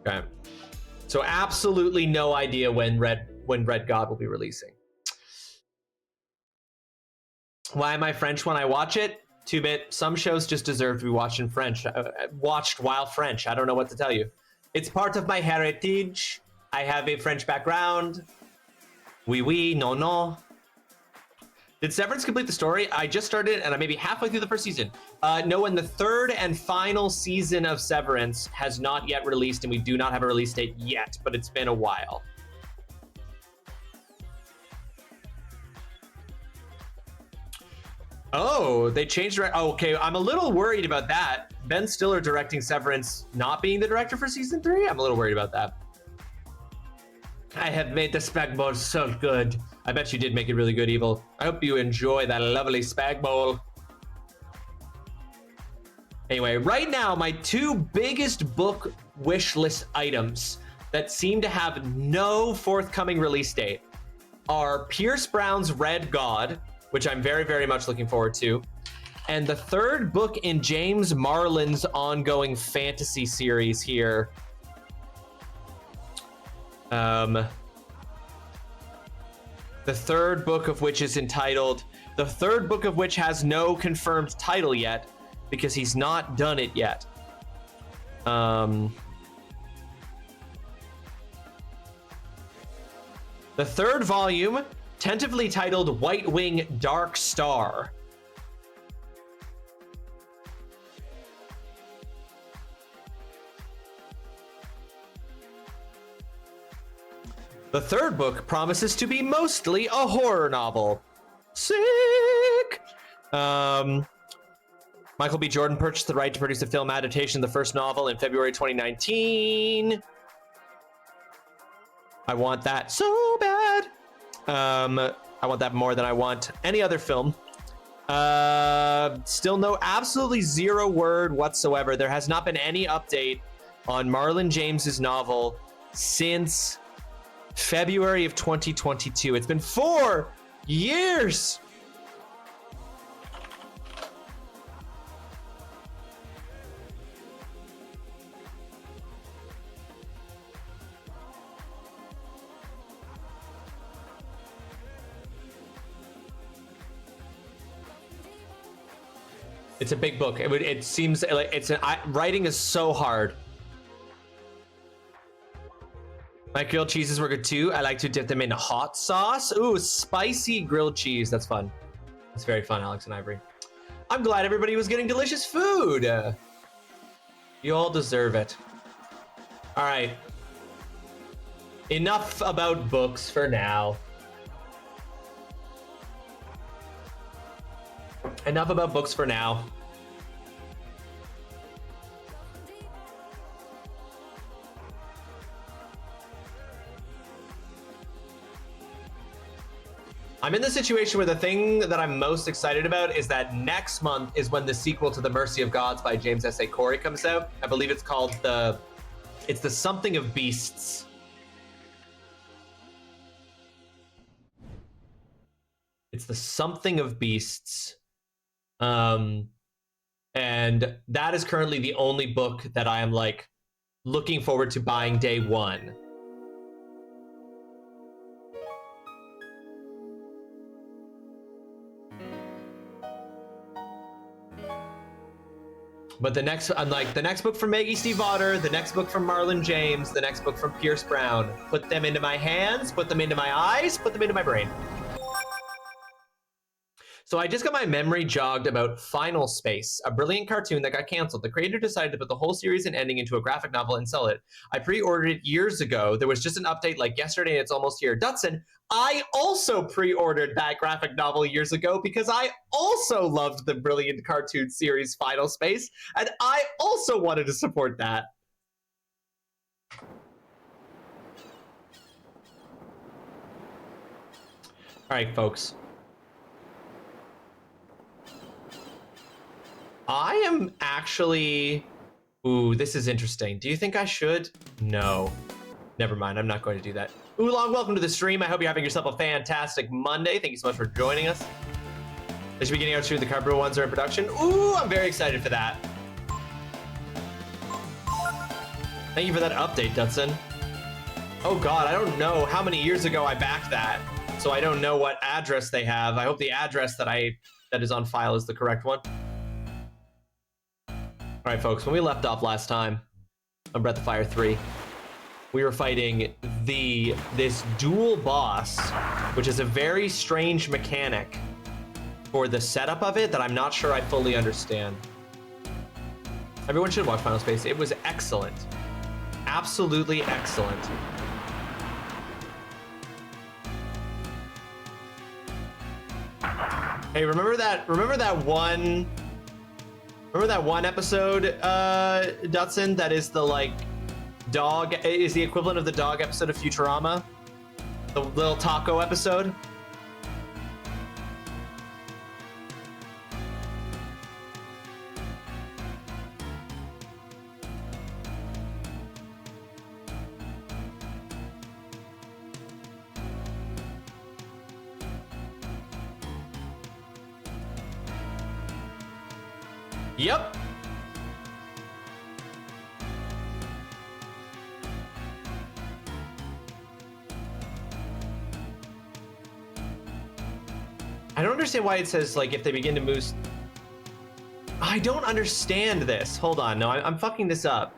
Okay. So absolutely no idea when Red God will be releasing. Why am I French when I watch it? 2-bit. Some shows just deserve to be watched in French. Watched while French. I don't know what to tell you. It's part of my heritage. I have a French background. Oui, oui, non, non. Did Severance complete the story? I just started and I'm maybe halfway through the first season. No, and the third and final season of Severance has not yet released, and we do not have a release date yet, but it's been a while. Oh, they changed. Oh, okay, I'm a little worried about that. Ben Stiller directing Severance, not being the director for season 3. I'm a little worried about that. I have made the spag bowl so good. I bet you did make it really good, Evil. I hope you enjoy that lovely spag bowl. Anyway, right now, my 2 biggest book wish list items that seem to have no forthcoming release date are Pierce Brown's Red God, which I'm very, very much looking forward to, and the 3rd book in James Marlin's ongoing fantasy series here. The 3rd book of which is entitled, the 3rd book of which has no confirmed title yet because he's not done it yet. The 3rd volume, tentatively titled White Wing Dark Star. The 3rd book promises to be mostly a horror novel. Sick! Michael B. Jordan purchased the right to produce a film adaptation of the first novel in February 2019. I want that so bad. I want that more than I want any other film. Still no, absolutely zero word whatsoever. There has not been any update on Marlon James's novel since February of 2022. It's been 4 years. It's a big book. It seems like writing is so hard. My grilled cheeses were good too. I like to dip them in hot sauce. Ooh, spicy grilled cheese. That's fun. That's very fun, Alex and Ivory. I'm glad everybody was getting delicious food. You all deserve it. All right. Enough about books for now. Enough about books for now. I'm in the situation where the thing that I'm most excited about is that next month is when the sequel to The Mercy of Gods by James S.A. Corey comes out. I believe it's called the Something of Beasts. It's the Something of Beasts. And that is currently the only book that I am like looking forward to buying day one. But the next, unlike the next book from Maggie Steve Otter, the next book from Marlon James, the next book from Pierce Brown, put them into my hands, put them into my eyes, put them into my brain. So I just got my memory jogged about Final Space, a brilliant cartoon that got canceled. The creator decided to put the whole series and ending into a graphic novel and sell it. I pre-ordered it years ago. There was just an update like yesterday and it's almost here. Dutson, I also pre-ordered that graphic novel years ago because I also loved the brilliant cartoon series Final Space, and I also wanted to support that. All right, folks. I am actually Ooh, this is interesting. Do you think I should? No. Never mind, I'm not going to do that. Oolong, welcome to the stream. I hope you're having yourself a fantastic Monday. Thank you so much for joining us. They should be getting out soon. The Carpenter ones are in production. Ooh, I'm very excited for that. Thank you for that update, Dutson. Oh God, I don't know how many years ago I backed that, so I don't know what address they have. I hope the address that is on file is the correct one. All right, folks, when we left off last time on Breath of Fire 3, we were fighting this dual boss, which is a very strange mechanic for the setup of it that I'm not sure I fully understand. Everyone should watch Final Space. It was excellent. Absolutely excellent. Hey, remember that one episode, Dutson, that is the like dog, is the equivalent of the dog episode of Futurama? The little taco episode? Yep. I don't understand why it says, like, if they begin to move... I don't understand this. Hold on. No, I'm fucking this up.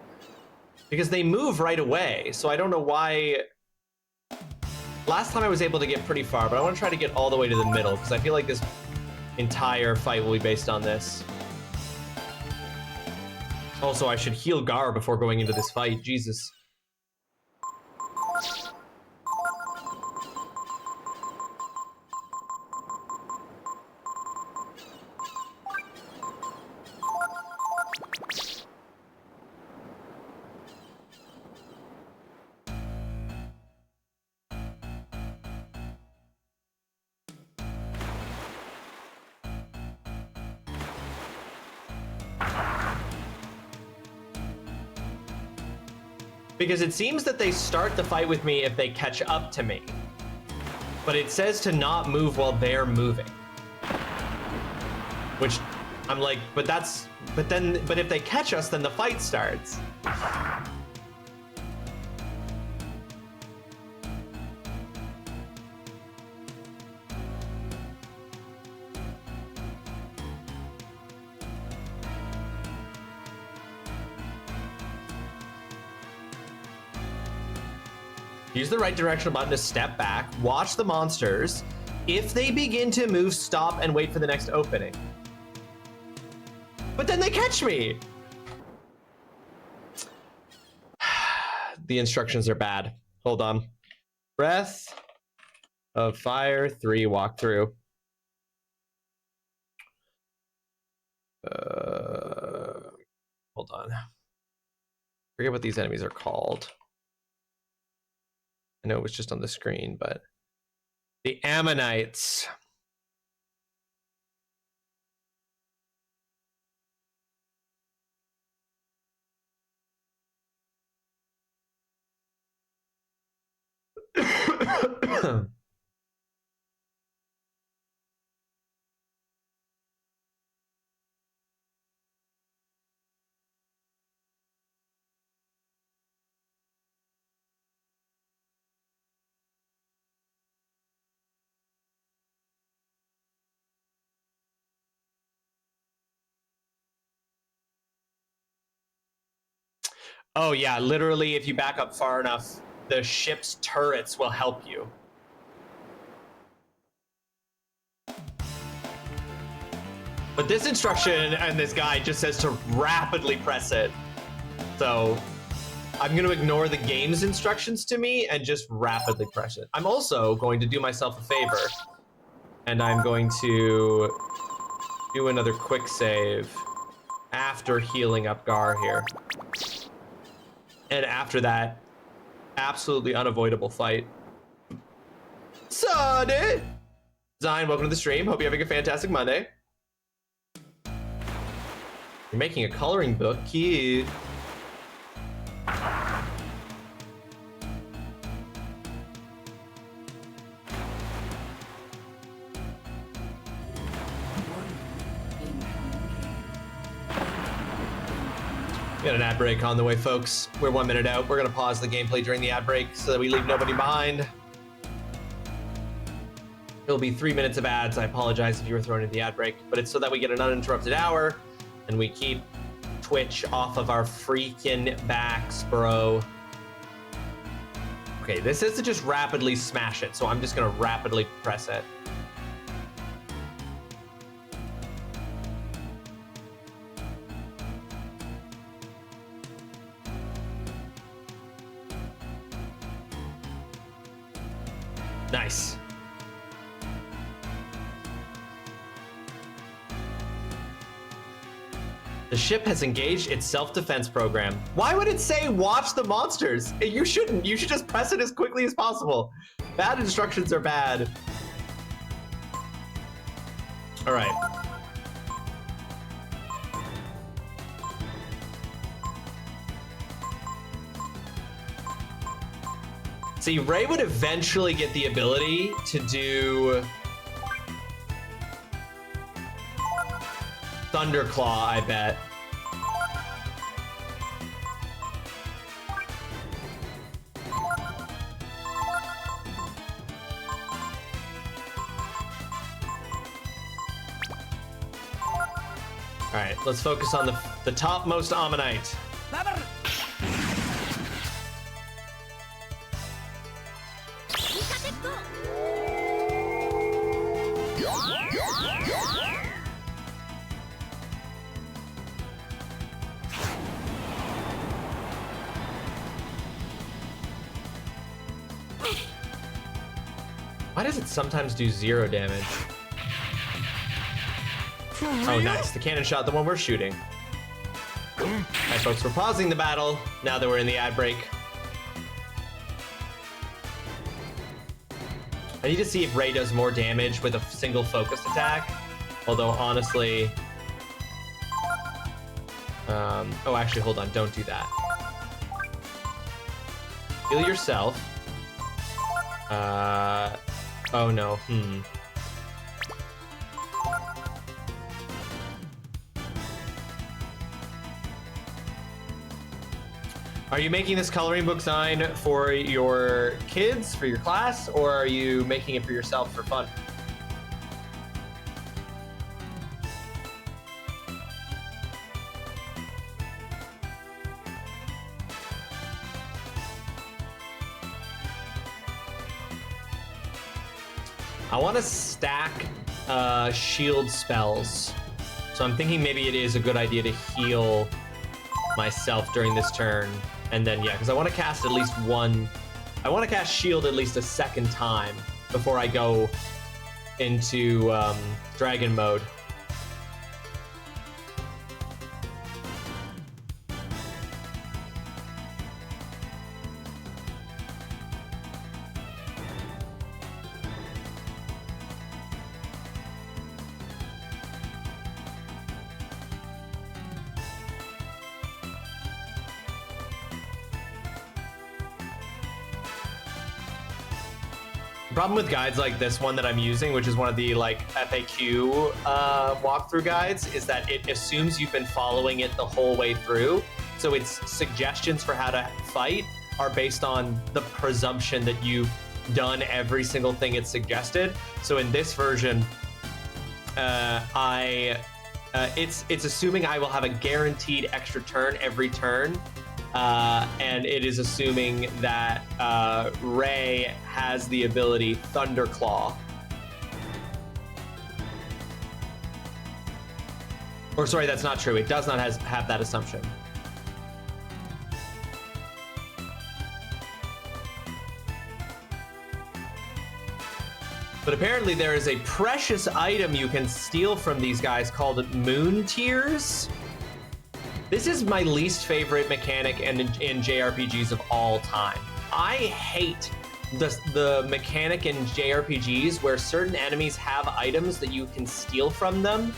Because they move right away, so I don't know why... Last time I was able to get pretty far, but I want to try to get all the way to the middle, because I feel like this entire fight will be based on this. Also, I should heal Gar before going into this fight. Jesus. Because it seems that they start the fight with me if they catch up to me. But it says to not move while they're moving. Which, I'm like, but if they catch us, then the fight starts. Use the right directional button to step back, watch the monsters. If they begin to move, stop and wait for the next opening. But then they catch me! The instructions are bad. Hold on. Breath of Fire 3 walkthrough. Hold on. Forget what these enemies are called. I know it was just on the screen, but the Ammonites. Oh yeah, literally if you back up far enough, the ship's turrets will help you. But this instruction and this guide just says to rapidly press it. So I'm going to ignore the game's instructions to me and just rapidly press it. I'm also going to do myself a favor. And I'm going to do another quick save after healing up Gar here. And after that, absolutely unavoidable fight. Sunday! Zion, welcome to the stream. Hope you're having a fantastic Monday. You're making a coloring book. Cute. We got an ad break on the way, folks. We're 1 minute out. We're gonna pause the gameplay during the ad break so that we leave nobody behind. It'll be 3 minutes of ads. I apologize if you were thrown into the ad break, but it's so that we get an uninterrupted hour and we keep Twitch off of our freaking backs, bro. Okay, this is to just rapidly smash it, so I'm just gonna rapidly press it. Nice. The ship has engaged its self-defense program. Why would it say watch the monsters? You shouldn't. You should just press it as quickly as possible. Bad instructions are bad. All right. See, Ray would eventually get the ability to do Thunderclaw, I bet. All right, let's focus on the topmost Ammonite. Why does it sometimes do 0 damage? Oh, nice. The cannon shot, the one we're shooting. All right, folks, we're pausing the battle now that we're in the ad break. I need to see if Ray does more damage with a single focused attack. Although, honestly... oh, actually, hold on. Don't do that. Heal yourself. Oh, no. Are you making this coloring book sign for your kids, for your class, or are you making it for yourself for fun? I want to stack shield spells. So I'm thinking maybe it is a good idea to heal myself during this turn. And then, yeah, because I want to cast at least one. I want to cast shield at least a second time before I go into dragon mode. The problem with guides like this one that I'm using, which is one of the like FAQ walkthrough guides, is that it assumes you've been following it the whole way through. So its suggestions for how to fight are based on the presumption that you've done every single thing it suggested. So in this version, it's assuming I will have a guaranteed extra turn every turn. And it is assuming that Ray has the ability Thunderclaw. Or sorry, that's not true. It does not have that assumption. But apparently there is a precious item you can steal from these guys called Moon Tears. This is my least favorite mechanic in JRPGs of all time. I hate the mechanic in JRPGs where certain enemies have items that you can steal from them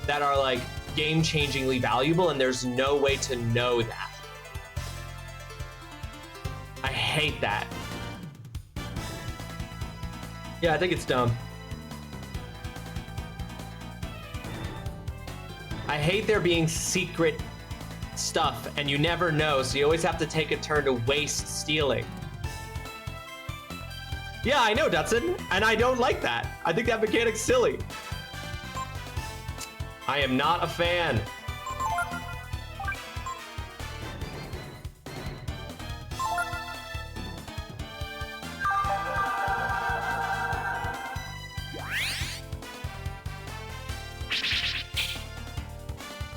that are like game-changingly valuable, and there's no way to know that. I hate that. Yeah, I think it's dumb. I hate there being secret stuff, and you never know, so you always have to take a turn to waste stealing. Yeah, I know, Dutson, and I don't like that. I think that mechanic's silly. I am not a fan.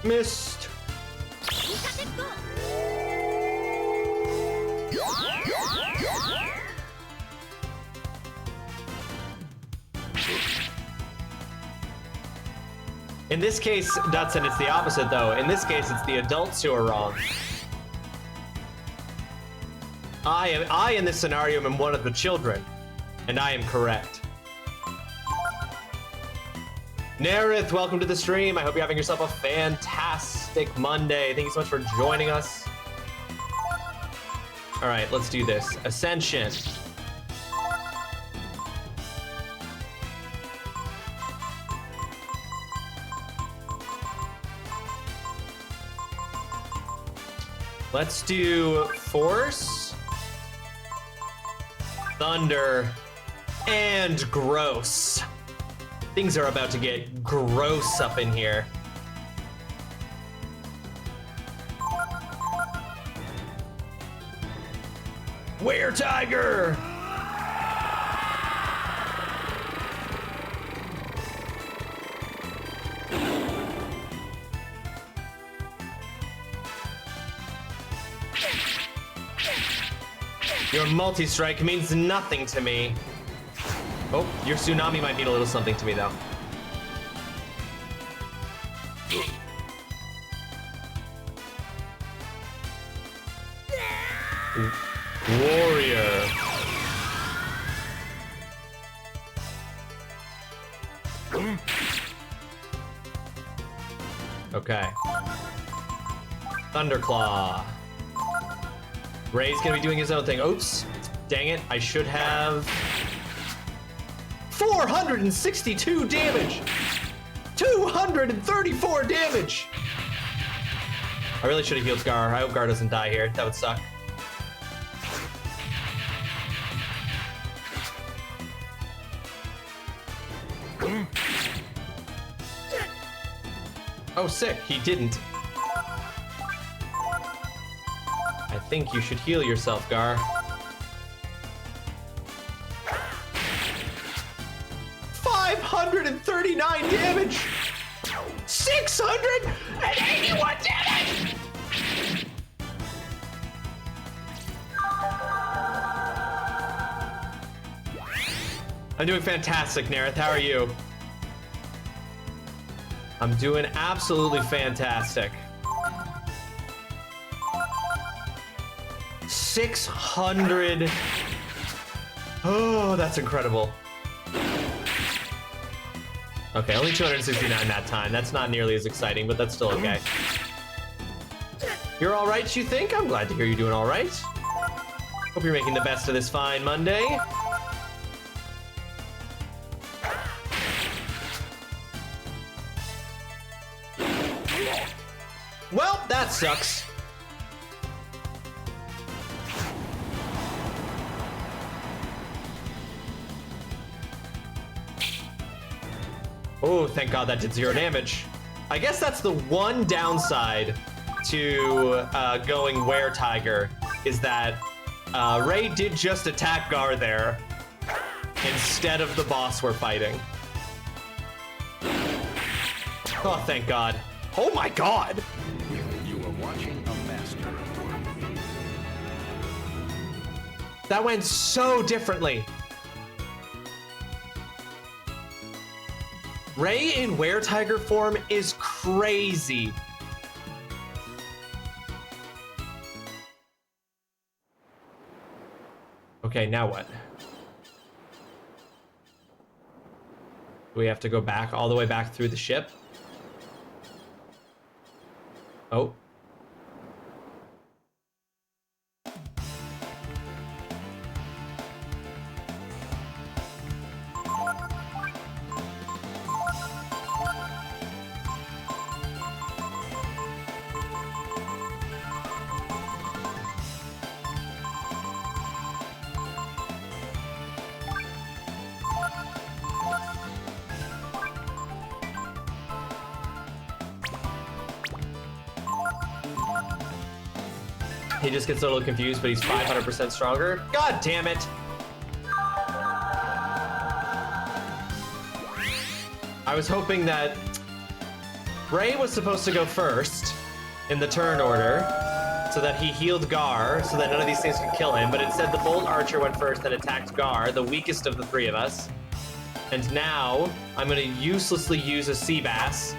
Missed. In this case, Dutson, it's the opposite though. In this case, it's the adults who are wrong. I in this scenario am one of the children, and I am correct. Nerith, welcome to the stream. I hope you're having yourself a fantastic Monday. Thank you so much for joining us. All right, let's do this. Ascension. Let's do Force, Thunder, and Gross. Things are about to get gross up in here. Were Tiger! Your multi-strike means nothing to me. Oh, your tsunami might mean a little something to me, though. Warrior. Okay. Thunderclaw. Ray's gonna be doing his own thing. Oops. Dang it. I should have... 462 damage! 234 damage! I really should have healed Gar. I hope Gar doesn't die here. That would suck. Oh, sick. He didn't. I think you should heal yourself, Gar. 539 damage! 681 damage! I'm doing fantastic, Nerith. How are you? I'm doing absolutely fantastic. 600. Oh, that's incredible. Okay, only 269 that time. That's not nearly as exciting, but that's still okay. You're all right, you think? I'm glad to hear you're doing all right. Hope you're making the best of this fine Monday. Well, that sucks. Oh, thank God that did 0 damage. I guess that's the one downside to going Were Tiger, is that Ray did just attack Gar there instead of the boss we're fighting. Oh, thank God. Oh my God! You are watching a master. That went so differently. Ray in Were Tiger form is crazy. Okay, now what? Do we have to go back all the way back through the ship? Oh. He just gets a little confused, but he's 500% stronger. God damn it! I was hoping that Ray was supposed to go first in the turn order so that he healed Gar so that none of these things could kill him, but instead the Bolt Archer went first and attacked Gar, the weakest of the three of us. And now I'm going to uselessly use a Sea Bass.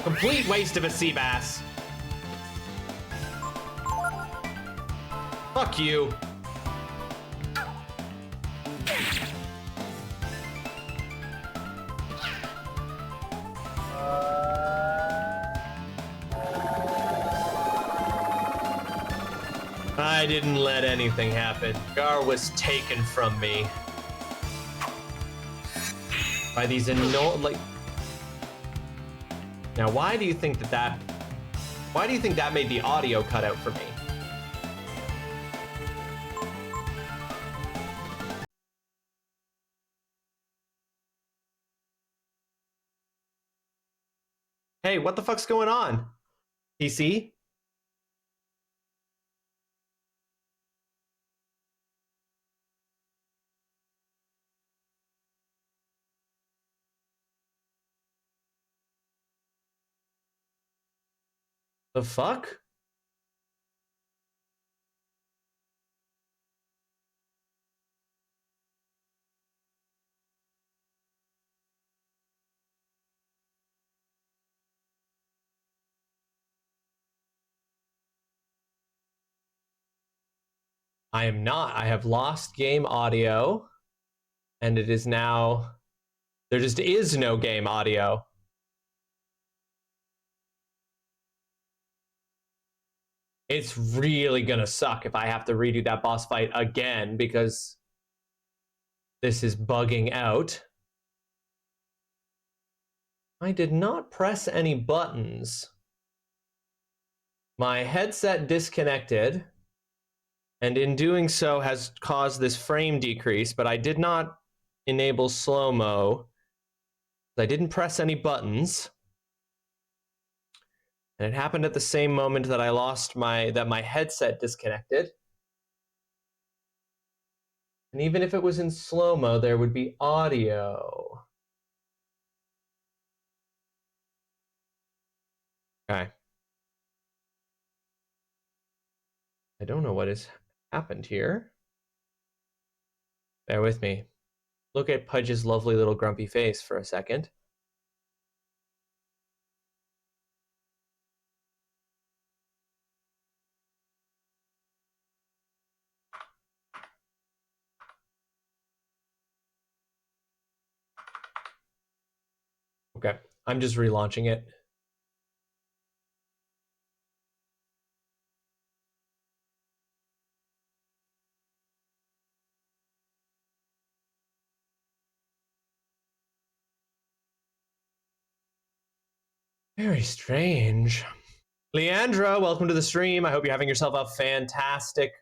Complete waste of a Sea Bass. Fuck you. I didn't let anything happen. Gar was taken from me by these like. Now, why do you think that made the audio cut out for me? Hey, what the fuck's going on? PC? The fuck? I am not. I have lost game audio, and it is now. There just is no game audio. It's really gonna suck if I have to redo that boss fight again because this is bugging out. I did not press any buttons. My headset disconnected, and in doing so has caused this frame decrease, but I did not enable slow-mo. I didn't press any buttons. And it happened at the same moment that I lost my headset disconnected. And even if it was in slow-mo, there would be audio. Okay. I don't know what has happened here. Bear with me. Look at Pudge's lovely little grumpy face for a second. Okay, I'm just relaunching it. Very strange. Leandra, welcome to the stream. I hope you're having yourself a fantastic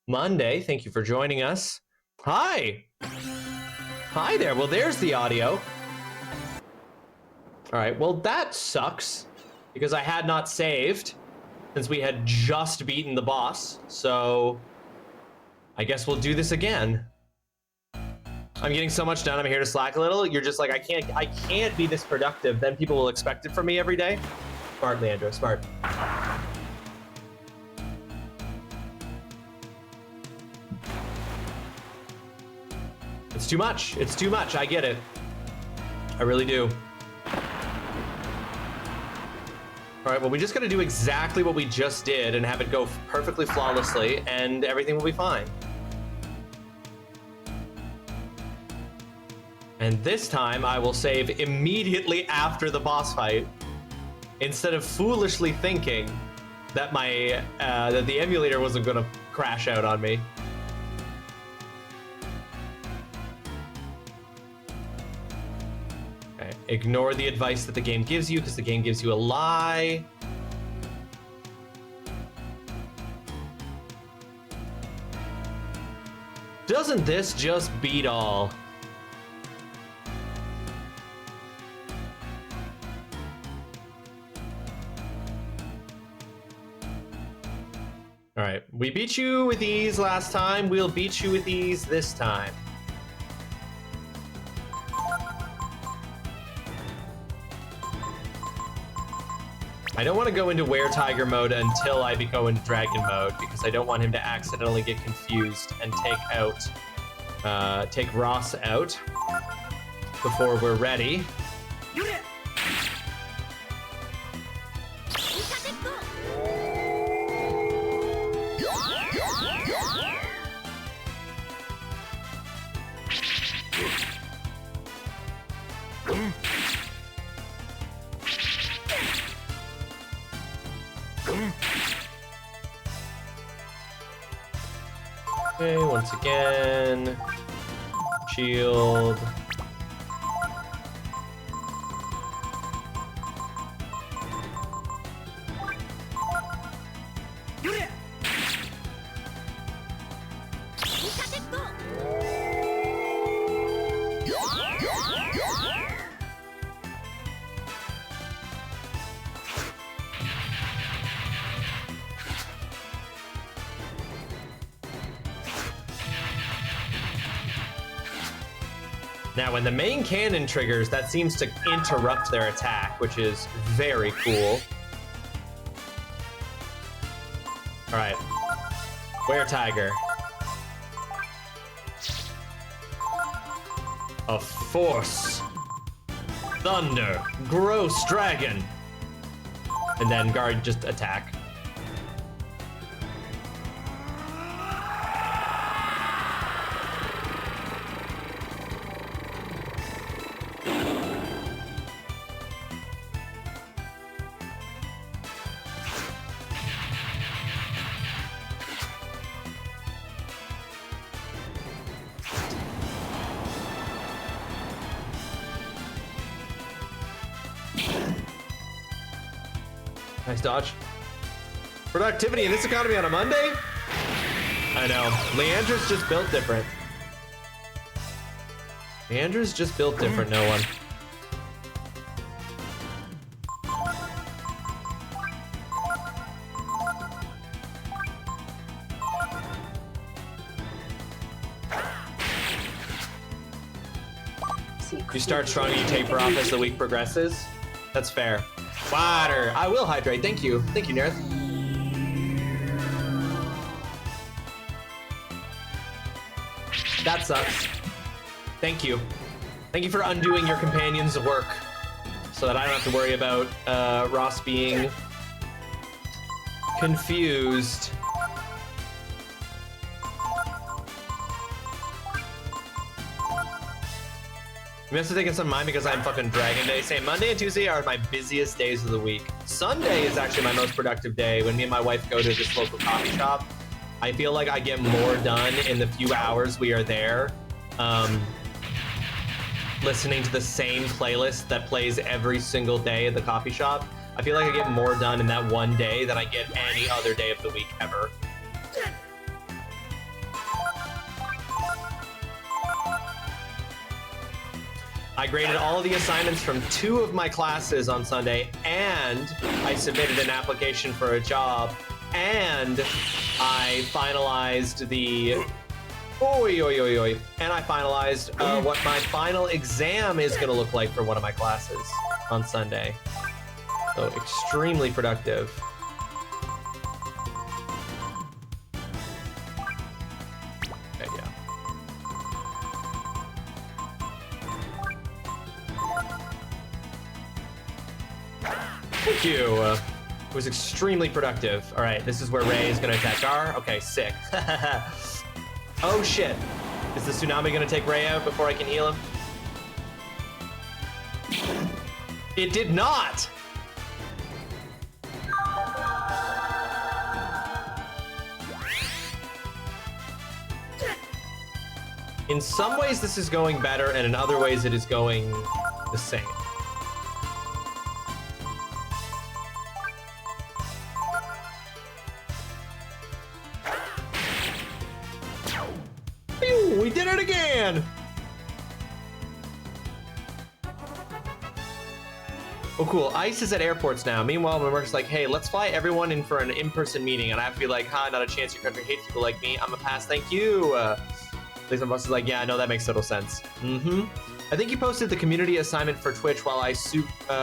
Monday. Thank you for joining us. Hi. Hi there. Well, there's the audio. All right, well, that sucks because I had not saved since we had just beaten the boss. So I guess we'll do this again. I'm getting so much done. I'm here to slack a little. You're just like, I can't be this productive. Then people will expect it from me every day. Smart, Leandro, smart. It's too much. It's too much. I get it. I really do. All right, well, we just got to do exactly what we just did and have it go perfectly flawlessly, and everything will be fine. And this time, I will save immediately after the boss fight, instead of foolishly thinking that that the emulator wasn't going to crash out on me. Ignore the advice that the game gives you, because the game gives you a lie. Doesn't this just beat all? All right, we beat you with ease last time. We'll beat you with ease this time. I don't want to go into Were-Tiger mode until I go into Dragon mode because I don't want him to accidentally get confused and take Ross out before we're ready. Okay, once again, shield. Now, when the main cannon triggers, that seems to interrupt their attack, which is very cool. All right, Were-Tiger. A force. Thunder. Gross dragon. And then guard just attack. Nice dodge. Productivity in this economy on a Monday? I know. Leandra's just built different. Leandra's just built different, no one. You start strong and you taper off as the week progresses. That's fair. Water. I will hydrate. Thank you. Thank you, Nerth. That sucks. Thank you. Thank you for undoing your companion's work so that I don't have to worry about Ross being confused. You must have taken some of mine because I'm fucking Dragon Day. Say Monday and Tuesday are my busiest days of the week. Sunday is actually my most productive day. When me and my wife go to this local coffee shop, I feel like I get more done in the few hours we are there. Listening to the same playlist that plays every single day at the coffee shop. I feel like I get more done in that one day than I get any other day of the week ever. I graded all of the assignments from 2 of my classes on Sunday, and I submitted an application for a job, and I finalized the... And I finalized what my final exam is going to look like for one of my classes on Sunday. So extremely productive. Okay, yeah. Thank you. It was extremely productive. All right, this is where Ray is going to attack Gar. Okay, sick. Oh shit. Is the tsunami gonna take Ray out before I can heal him? It did not! In some ways this is going better, and in other ways it is going the same. We did it again! Oh, cool. ICE is at airports now. Meanwhile, my work's like, hey, let's fly everyone in for an in-person meeting. And I have to be like, not a chance. Your country hates people like me. I'm a pass. Thank you. At least my boss is like, yeah, no, that makes total sense. I think you posted the community assignment for Twitch while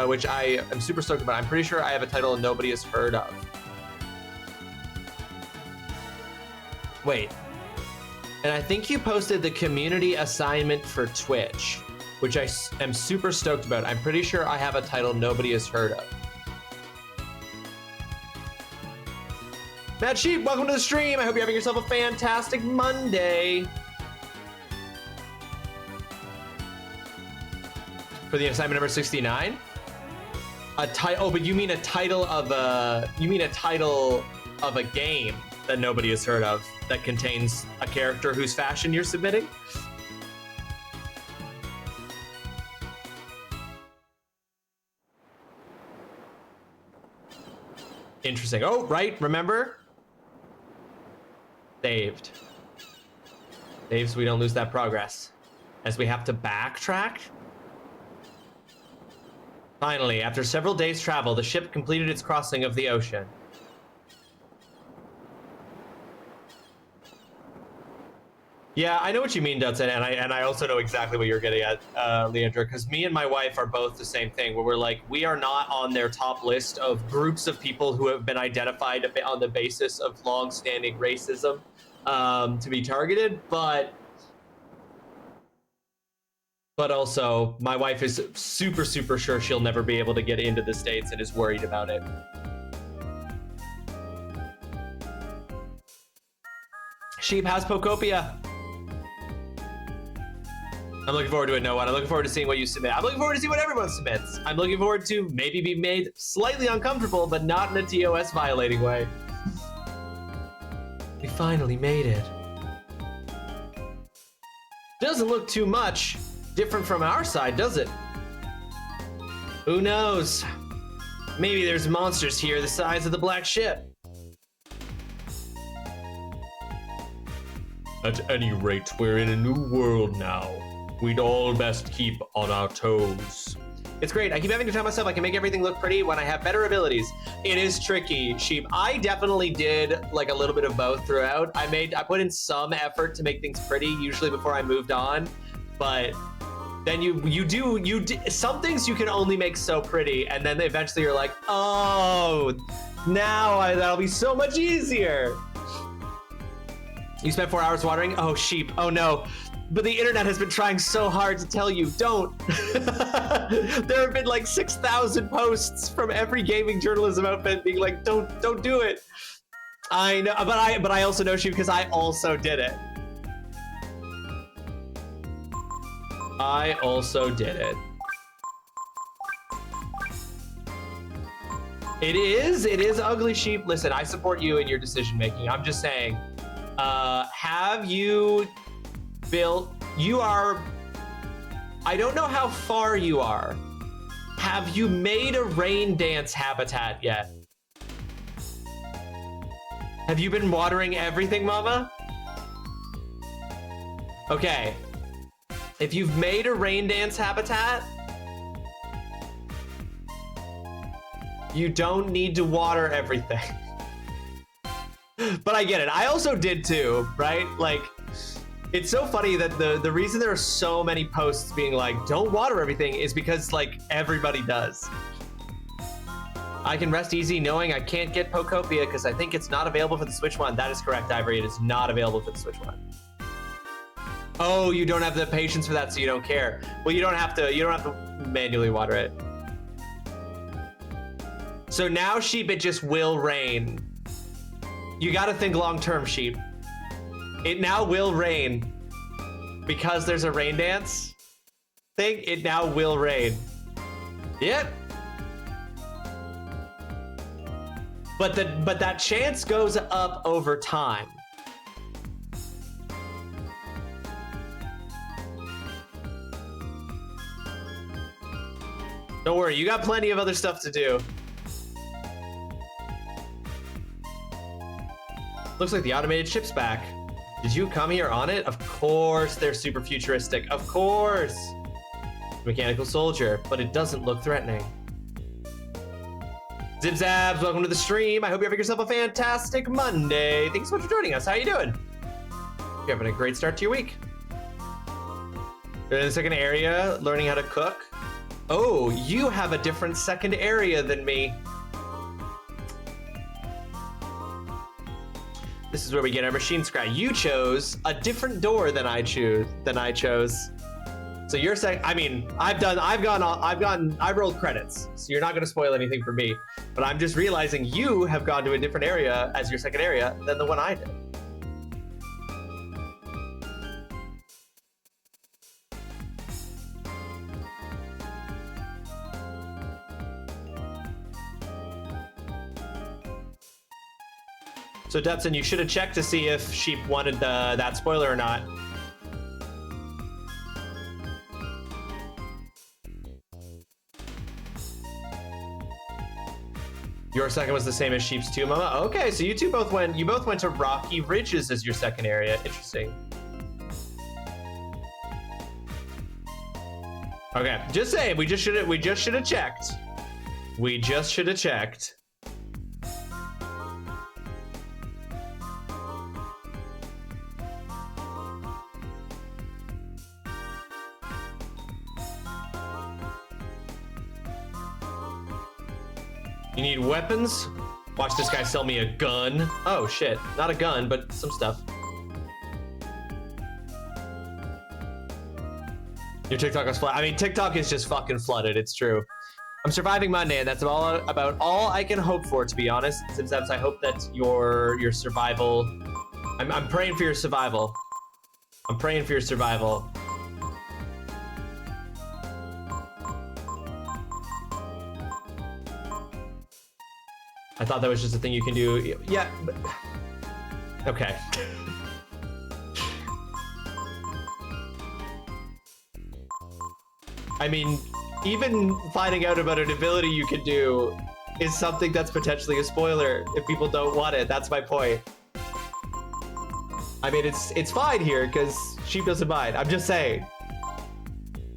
which I am super stoked about. I'm pretty sure I have a title nobody has heard of. Wait. And I think you posted the community assignment for Twitch, which I am super stoked about. I'm pretty sure I have a title nobody has heard of. Mad Sheep, welcome to the stream. I hope you're having yourself a fantastic Monday. For the assignment number 69? Oh, but you mean a title of a game that nobody has heard of that contains a character whose fashion you're submitting? Interesting. Oh, right, remember? Saved. Saved so we don't lose that progress. As we have to backtrack? Finally, after several days' travel, the ship completed its crossing of the ocean. Yeah, I know what you mean, Dutton, and I also know exactly what you're getting at, Leandra, because me and my wife are both the same thing, where we're like, we are not on their top list of groups of people who have been identified on the basis of long-standing racism to be targeted, but also my wife is super, super sure she'll never be able to get into the States and is worried about it. Sheep, how's Pocopia? I'm looking forward to it, no one. I'm looking forward to seeing what you submit. I'm looking forward to see what everyone submits. I'm looking forward to maybe be made slightly uncomfortable, but not in a TOS violating way. We finally made it. Doesn't look too much different from our side, does it? Who knows? Maybe there's monsters here the size of the black ship. At any rate, we're in a new world now. We'd all best keep on our toes. It's great. I keep having to tell myself I can make everything look pretty when I have better abilities. It is tricky, Sheep. I definitely did like a little bit of both throughout. I put in some effort to make things pretty, usually before I moved on, but then you do some things you can only make so pretty, and then eventually you're like, oh, now that'll be so much easier. You spent 4 hours watering? Oh, Sheep. Oh no. But the internet has been trying so hard to tell you, don't. There have been like 6,000 posts from every gaming journalism outfit being like, don't do it. I know, but I also know, Sheep, because I also did it. I also did it. It is ugly, Sheep. Listen, I support you in your decision making. I'm just saying, have you built, I don't know how far you are. Have you made a rain dance habitat yet? Have you been watering everything, Mama? Okay. If you've made a rain dance habitat, you don't need to water everything. But I get it. I also did too, right? Like, it's so funny that the reason there are so many posts being like, don't water everything, is because like everybody does. I can rest easy knowing I can't get Pocopia because I think it's not available for the Switch One. That is correct, Ivory. It is not available for the Switch One. Oh, you don't have the patience for that, so you don't care. Well, you don't have to manually water it. So now, Sheep, it just will rain. You gotta think long-term, Sheep. It now will rain. Because there's a rain dance thing, it now will rain. Yep. But that chance goes up over time. Don't worry, you got plenty of other stuff to do. Looks like the automated ship's back. Did you come here on it? Of course they're super futuristic. Of course. Mechanical soldier, but it doesn't look threatening. Zib Zabs, welcome to the stream. I hope you're having yourself a fantastic Monday. Thanks so much for joining us. How you doing? You're having a great start to your week. You're in the second area, learning how to cook. Oh, you have a different second area than me. This is where we get our machine scrap. You chose a different door than I chose. So you're saying, I mean, I rolled credits, so you're not gonna spoil anything for me, but I'm just realizing you have gone to a different area as your second area than the one I did. So Dutson, you should have checked to see if Sheep wanted that spoiler or not. Your second was the same as Sheep's too, Mama. Okay, so you both went to Rocky Ridges as your second area. Interesting. Okay, just saying, we just should have checked. We just should have checked. You need weapons? Watch this guy sell me a gun. Oh shit, not a gun, but some stuff. Your TikTok is flooded. I mean, TikTok is just fucking flooded, it's true. I'm surviving Monday, and that's about all I can hope for, to be honest. Zibzabs, I hope that your survival... I'm praying for your survival. I'm praying for your survival. I thought that was just a thing you can do. Yeah, but... Okay. I mean, even finding out about an ability you can do is something that's potentially a spoiler if people don't want it. That's my point. I mean, it's fine here because Sheep doesn't mind. I'm just saying.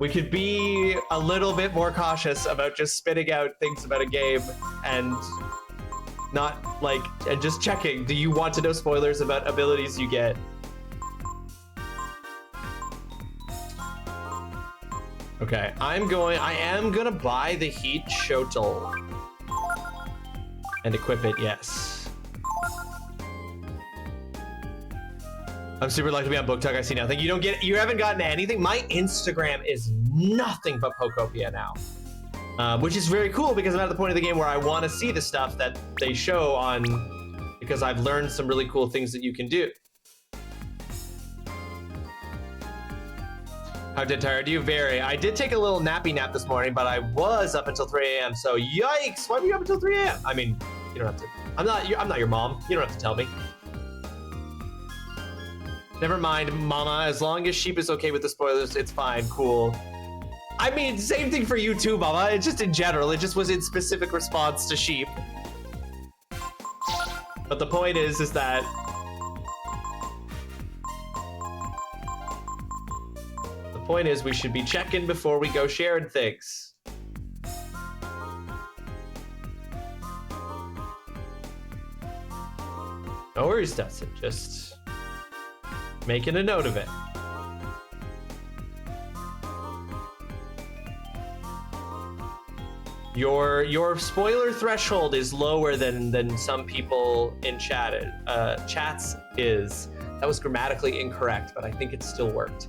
We could be a little bit more cautious about just spitting out things about a game and not like, and just checking. Do you want to know spoilers about abilities you get? Okay, I am gonna buy the heat shuttle and equip it, yes. I'm super lucky to be on BookTok. I see nothing. You haven't gotten anything. My Instagram is nothing but Pokopia now. Which is very cool because I'm at the point of the game where I want to see the stuff that they show on, because I've learned some really cool things that you can do. How dead tired do you? Very. I did take a little nappy nap this morning, but I was up until 3 a.m. So yikes! Why were you up until 3 a.m.? I mean, you don't have to. I'm not your mom. You don't have to tell me. Never mind, Mama. As long as Sheep is okay with the spoilers, it's fine. Cool. I mean, same thing for you too, Mama. It's just in general. It just was in specific response to Sheep. But the point is that we should be checking before we go sharing things. No worries, Dustin. Just making a note of it. Your spoiler threshold is lower than some people in chats is. That was grammatically incorrect, but I think it still worked.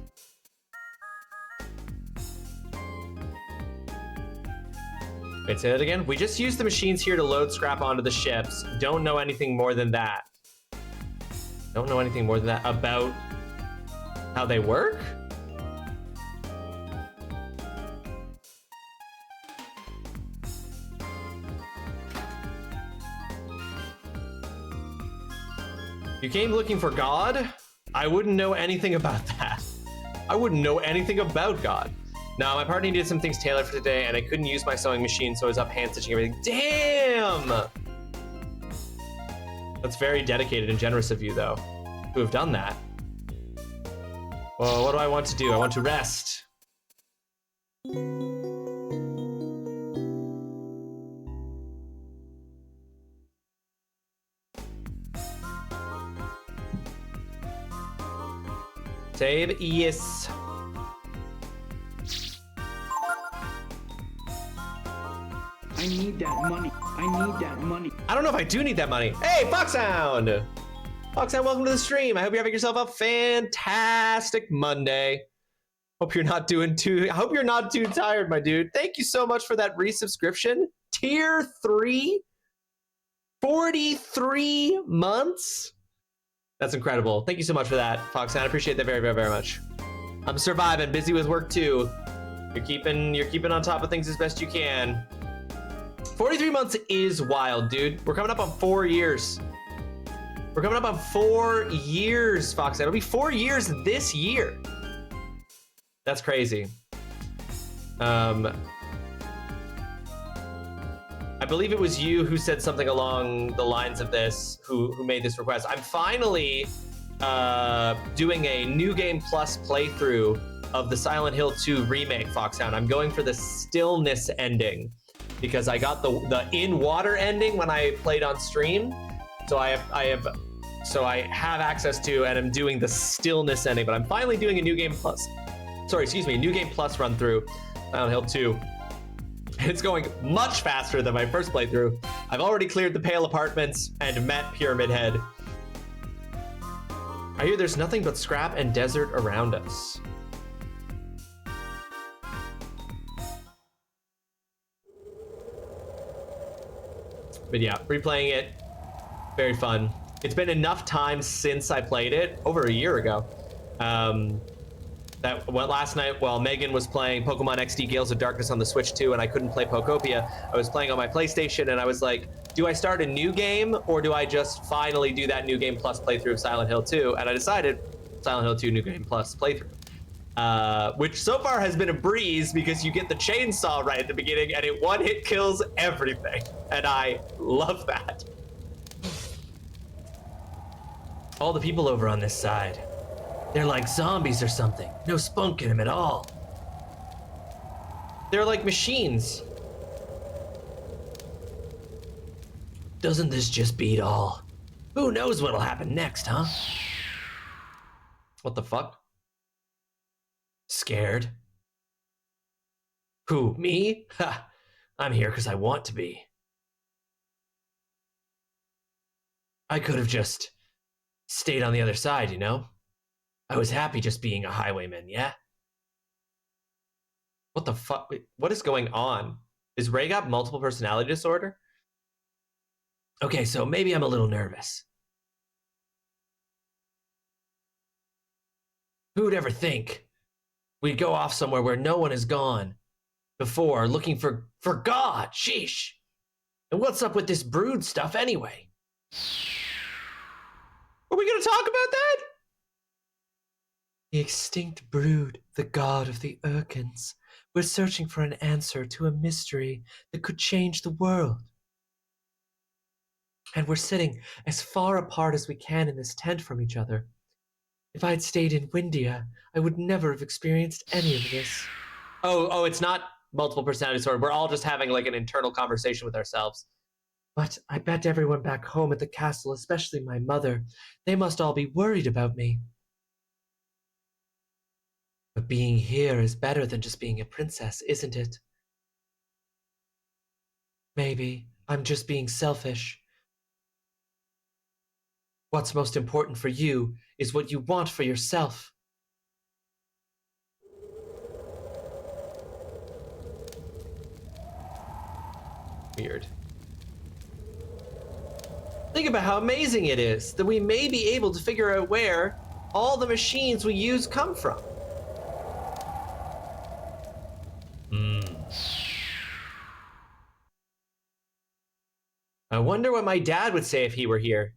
Wait, say that again? We just use the machines here to load scrap onto the ships. Don't know anything more than that. Don't know anything more than that about how they work? You came looking for God? I wouldn't know anything about that. I wouldn't know anything about God. No, my partner needed some things tailored for today, and I couldn't use my sewing machine, so I was up hand stitching everything. Damn! That's very dedicated and generous of you, though, to have done that. Well, what do I want to do? I want to rest. Save, yes. I need that money. I need that money. I don't know if I do need that money. Hey, Foxhound! Foxhound, welcome to the stream. I hope you're having yourself a fantastic Monday. I hope you're not too tired, my dude. Thank you so much for that resubscription. Tier 3, 43 months. That's incredible. Thank you so much for that, Foxhound. I appreciate that very, very, very much. I'm surviving, busy with work too. You're keeping on top of things as best you can. 43 months is wild, dude. We're coming up on 4 years. We're coming up on 4 years, Foxhound. It'll be 4 years this year. That's crazy. I believe it was you who said something along the lines of this, who made this request. I'm finally doing a New Game Plus playthrough of the Silent Hill 2 remake, Foxhound. I'm going for the stillness ending because I got the in-water ending when I played on stream. So I have access to, and I'm doing the stillness ending, but I'm finally doing a New Game Plus. New Game Plus run through Silent Hill 2. It's going much faster than my first playthrough. I've already cleared the Pale Apartments and met Pyramid Head. I hear there's nothing but scrap and desert around us. But yeah, replaying it, very fun. It's been enough time since I played it, over a year ago. Last night while Megan was playing Pokemon XD Gales of Darkness on the Switch 2 and I couldn't play Pokopia, I was playing on my PlayStation and I was like, do I start a new game or do I just finally do that New Game Plus playthrough of Silent Hill 2? And I decided Silent Hill 2 New Game Plus playthrough. Which so far has been a breeze because you get the chainsaw right at the beginning and it one-hit kills everything. And I love that. All the people over on this side, they're like zombies or something. No spunk in them at all. They're like machines. Doesn't this just beat all? Who knows what'll happen next, huh? What the fuck? Scared? Who, me? Ha! I'm here because I want to be. I could have just stayed on the other side, you know? I was happy just being a highwayman, yeah? What the fuck? What is going on? Is Ray got multiple personality disorder? Okay, so maybe I'm a little nervous. Who'd ever think we'd go off somewhere where no one has gone before, looking for God? Sheesh. And what's up with this brood stuff anyway? Are we gonna talk about that? The extinct brood, the god of the Urkins. We're searching for an answer to a mystery that could change the world. And we're sitting as far apart as we can in this tent from each other. If I'd stayed in Windia, I would never have experienced any of this. Oh, it's not multiple personality disorder. We're all just having like an internal conversation with ourselves. But I bet everyone back home at the castle, especially my mother, they must all be worried about me. But being here is better than just being a princess, isn't it? Maybe I'm just being selfish. What's most important for you is what you want for yourself. Weird. Think about how amazing it is that we may be able to figure out where all the machines we use come from. I wonder what my dad would say if he were here.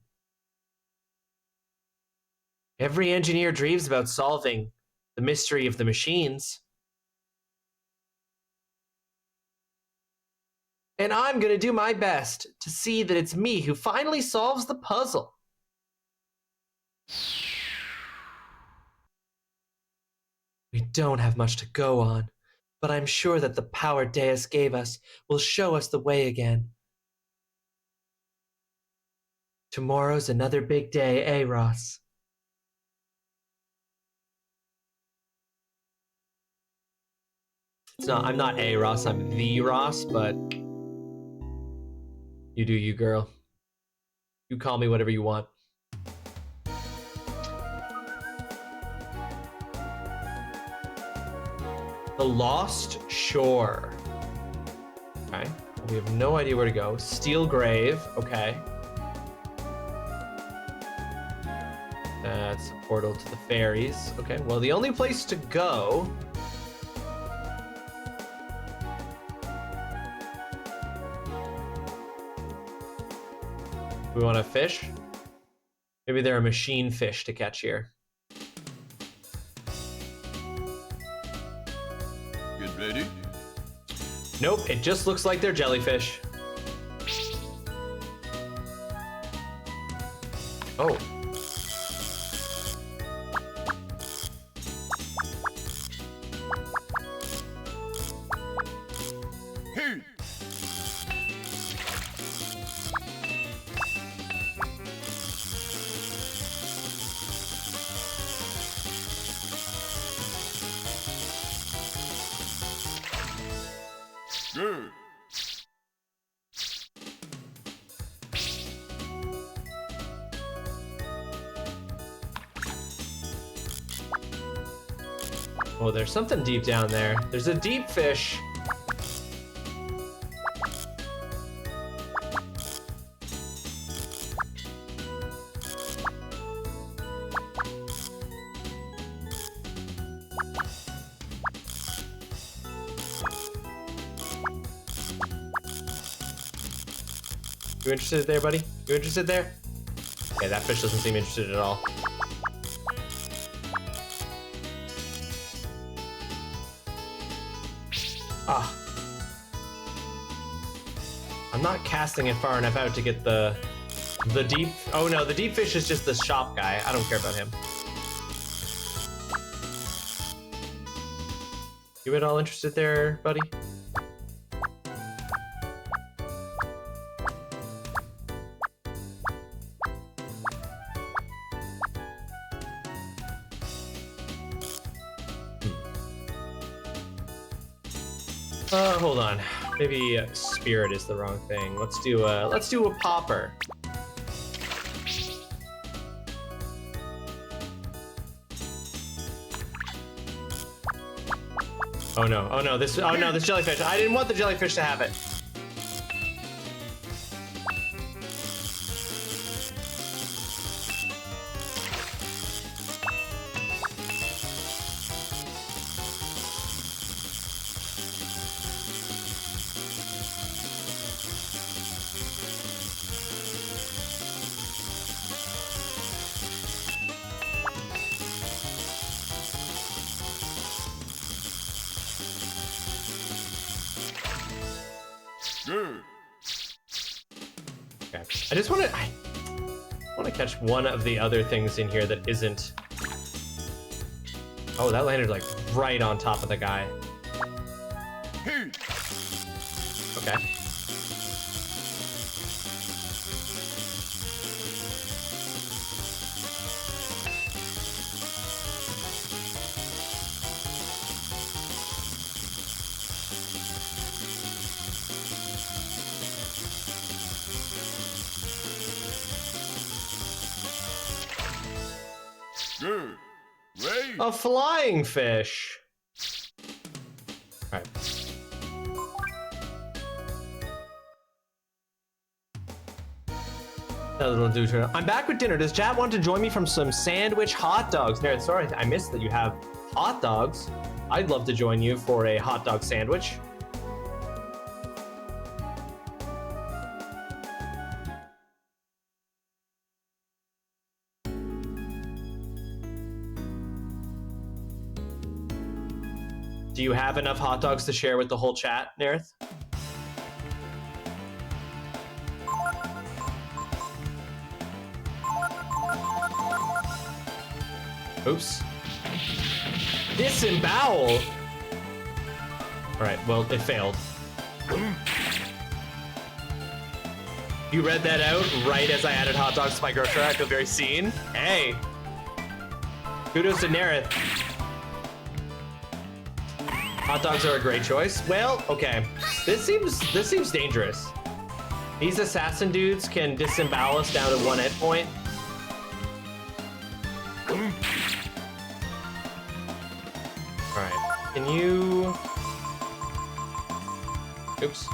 Every engineer dreams about solving the mystery of the machines. And I'm gonna do my best to see that it's me who finally solves the puzzle. We don't have much to go on, but I'm sure that the power Deus gave us will show us the way again. Tomorrow's another big day, eh, Ross? It's not. I'm not a Ross. I'm the Ross. But you do you, girl. You call me whatever you want. The Lost Shore. Okay. We have no idea where to go. Steel Grave. Okay. That's a portal to the fairies. Okay. Well, the only place to go. We want to fish? Maybe there are machine fish to catch here. Get ready. Nope, it just looks like they're jellyfish. Oh. Hey. Good. Oh, there's something deep down there. There's a deep fish. You interested there, buddy? You interested there? Okay, that fish doesn't seem interested at all. Ah. I'm not casting it far enough out to get the deep... Oh no, the deep fish is just the shop guy. I don't care about him. You at all interested there, buddy? Hold on. Maybe spirit is the wrong thing. Let's do a popper. Oh no, this jellyfish. I didn't want the jellyfish to have it. Good. Okay. I just want to catch one of the other things in here that isn't. Oh, that landed like right on top of the guy. Hey. Okay. Good. Ray. A flying fish. All right. That little dude. I'm back with dinner. Does chat want to join me from some sandwich hot dogs? Nerd, sorry, I missed that you have hot dogs. I'd love to join you for a hot dog sandwich. Do you have enough hot dogs to share with the whole chat, Nerith? Oops. Disembowel? Alright, well, it failed. You read that out right as I added hot dogs to my grocery. I feel very seen. Hey! Kudos to Nerith. Hot dogs are a great choice. Well, okay. This seems dangerous. These assassin dudes can disembowel us down to 1 hit point. All right. Can you? Oops.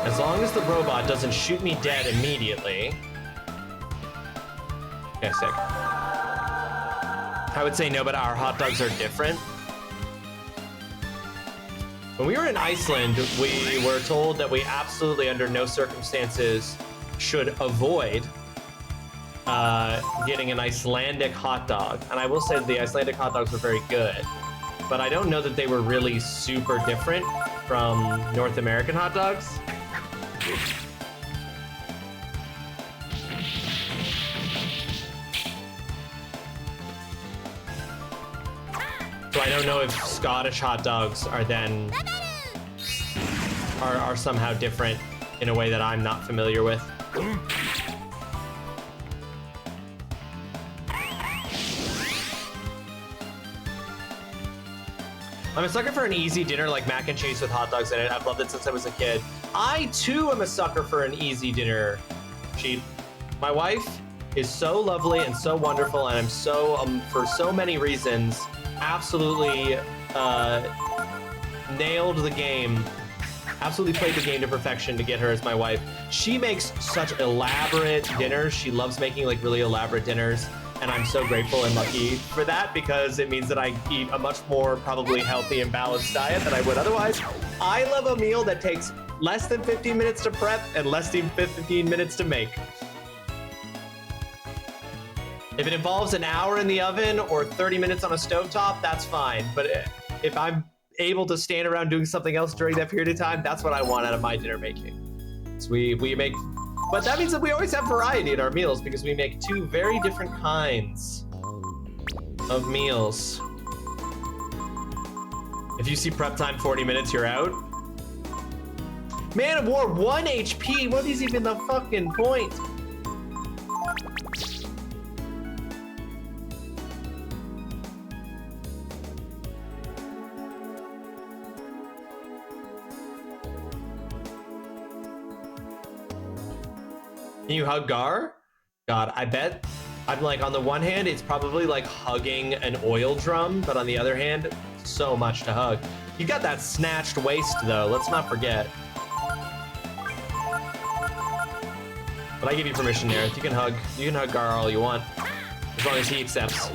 As long as the robot doesn't shoot me dead immediately. Okay, sick. I would say no, but our hot dogs are different. When we were in Iceland, we were told that we absolutely, under no circumstances, should avoid getting an Icelandic hot dog. And I will say that the Icelandic hot dogs were very good, but I don't know that they were really super different from North American hot dogs. So I don't know if Scottish hot dogs are then are somehow different in a way that I'm not familiar with. I'm a sucker for an easy dinner like mac and cheese with hot dogs in it. I've loved it since I was a kid. I too am a sucker for an easy dinner. My wife is so lovely and so wonderful, and I'm so, for so many reasons, absolutely nailed the game. Absolutely played the game to perfection to get her as my wife. She makes such elaborate dinners. She loves making like really elaborate dinners. And I'm so grateful and lucky for that because it means that I eat a much more probably healthy and balanced diet than I would otherwise. I love a meal that takes less than 15 minutes to prep and less than 15 minutes to make. If it involves an hour in the oven or 30 minutes on a stovetop, that's fine. But if I'm able to stand around doing something else during that period of time, that's what I want out of my dinner making. So we make... But that means that we always have variety in our meals because we make two very different kinds of meals. If you see prep time 40 minutes, you're out. Man of War, 1 HP. What is even the fucking point? Can you hug Gar? God, I bet I'm like, on the one hand, it's probably like hugging an oil drum, but on the other hand, so much to hug. You got that snatched waist though, let's not forget. But I give you permission, Nerith. You can hug Gar all you want, as long as he accepts.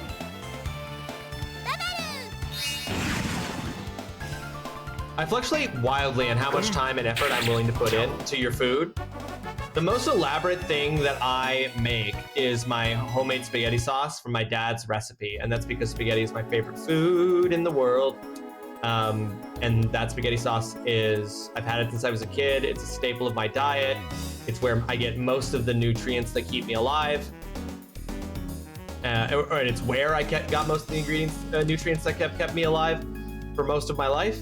I fluctuate wildly on how much time and effort I'm willing to put in to your food. The most elaborate thing that I make is my homemade spaghetti sauce from my dad's recipe. And that's because spaghetti is my favorite food in the world. And that spaghetti sauce I've had it since I was a kid. It's a staple of my diet. It's where I get most of the nutrients that keep me alive. And it's where I got most of the nutrients that kept me alive for most of my life.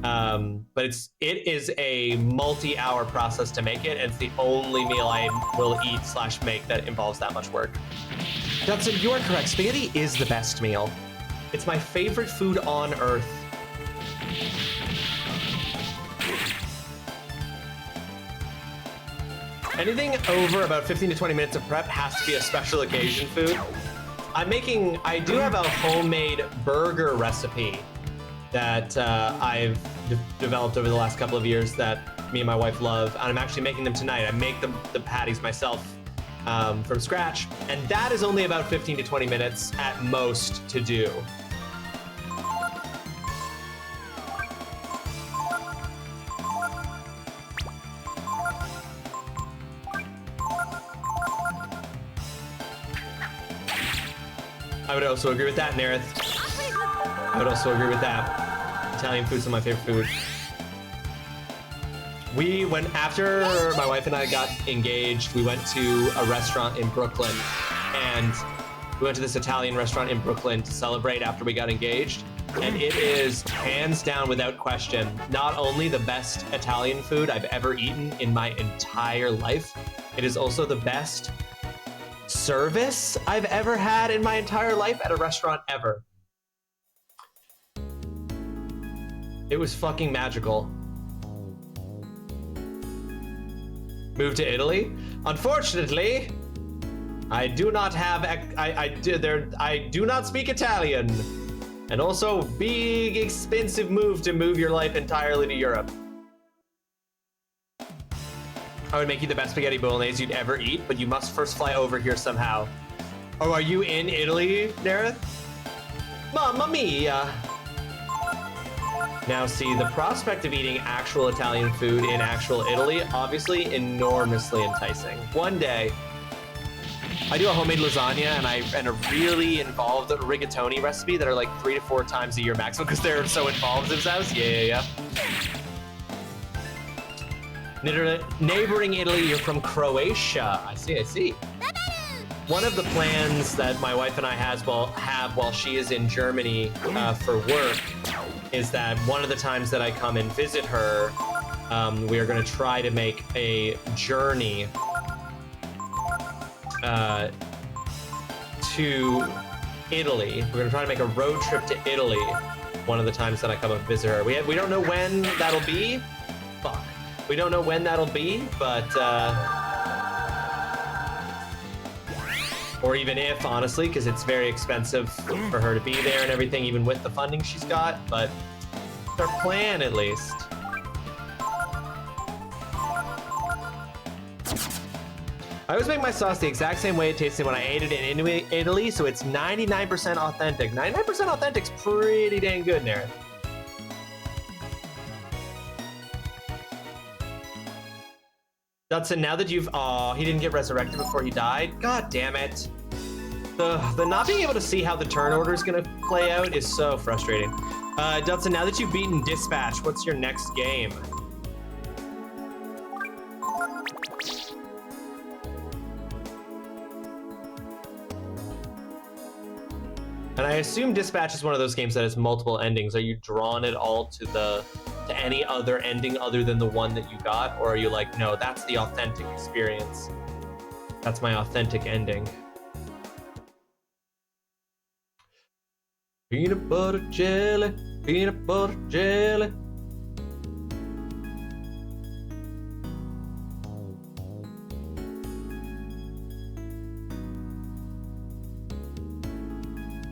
But it is a multi-hour process to make it, and it's the only meal I will eat/make that involves that much work. Judson, you are correct. Spaghetti is the best meal. It's my favorite food on earth. Anything over about 15 to 20 minutes of prep has to be a special occasion food. I do have a homemade burger recipe that I've developed over the last couple of years that me and my wife love, and I'm actually making them tonight. I make the patties myself from scratch, and that is only about 15 to 20 minutes at most to do. I would also agree with that, Nerith. I would also agree with that. Italian food's my favorite food. We went, after my wife and I got engaged, we went to a restaurant in Brooklyn, and we went to this Italian restaurant in Brooklyn to celebrate after we got engaged. And it is hands down, without question, not only the best Italian food I've ever eaten in my entire life, it is also the best service I've ever had in my entire life at a restaurant ever. It was fucking magical. Moved to Italy? Unfortunately, I do not have, I do not speak Italian. And also, big expensive move to move your life entirely to Europe. I would make you the best spaghetti bolognese you'd ever eat, but you must first fly over here somehow. Oh, are you in Italy, Dareth? Mamma mia! Now see, the prospect of eating actual Italian food in actual Italy, obviously enormously enticing. One day, I do a homemade lasagna and a really involved rigatoni recipe that are like 3 to 4 times a year maximum because they're so involved in this house. Yeah. Neighboring Italy, you're from Croatia. I see. One of the plans that my wife and I have while she is in Germany for work is that one of the times that I come and visit her, we are going to try to make a journey to Italy. We're gonna try to make a road trip to Italy one of the times that I come and visit her. We don't know when that'll be. Fuck. We don't know when that'll be, but or even if, honestly, because it's very expensive for her to be there and everything, even with the funding she's got, but it's our plan at least. I always make my sauce the exact same way it tasted when I ate it in Italy, so it's 99% authentic. 99% authentic's pretty dang good, Naren. Dudson, now that you've... Oh, he didn't get resurrected before he died? God damn it. The not being able to see how the turn order is going to play out is so frustrating. Dudson, now that you've beaten Dispatch, what's your next game? And I assume Dispatch is one of those games that has multiple endings. Are you drawn at all to any other ending other than the one that you got? Or are you like, no, that's the authentic experience. That's my authentic ending. Peanut butter jelly, peanut butter jelly.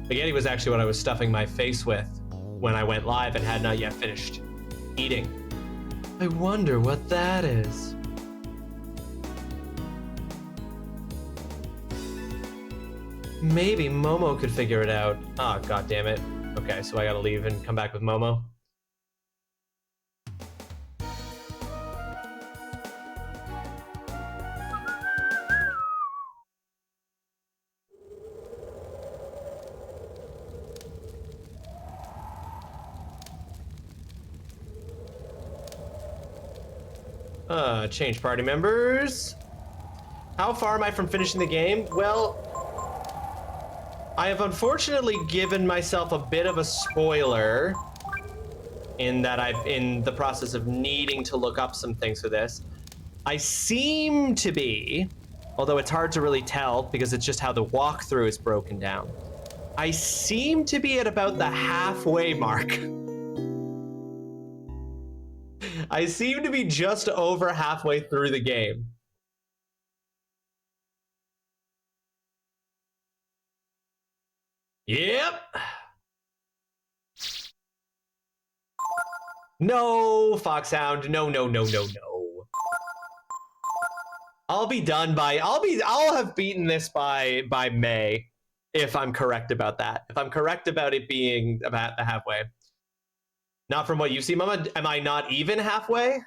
Spaghetti was actually what I was stuffing my face with when I went live and had not yet finished eating. I wonder what that is. Maybe Momo could figure it out. Oh, god damn it. Okay, so I gotta leave and come back with Momo. Change party members. How far am I from finishing the game? Well, I have unfortunately given myself a bit of a spoiler in that I'm in the process of needing to look up some things for this. I seem to be, although it's hard to really tell because it's just how the walkthrough is broken down. I seem to be at about the halfway mark. I seem to be just over halfway through the game. Yep. No, Foxhound. No. I'll be done by, I'll have beaten this by May, if I'm correct about that. If I'm correct about it being about the halfway. Not from what you see, Mama. Am I not even halfway?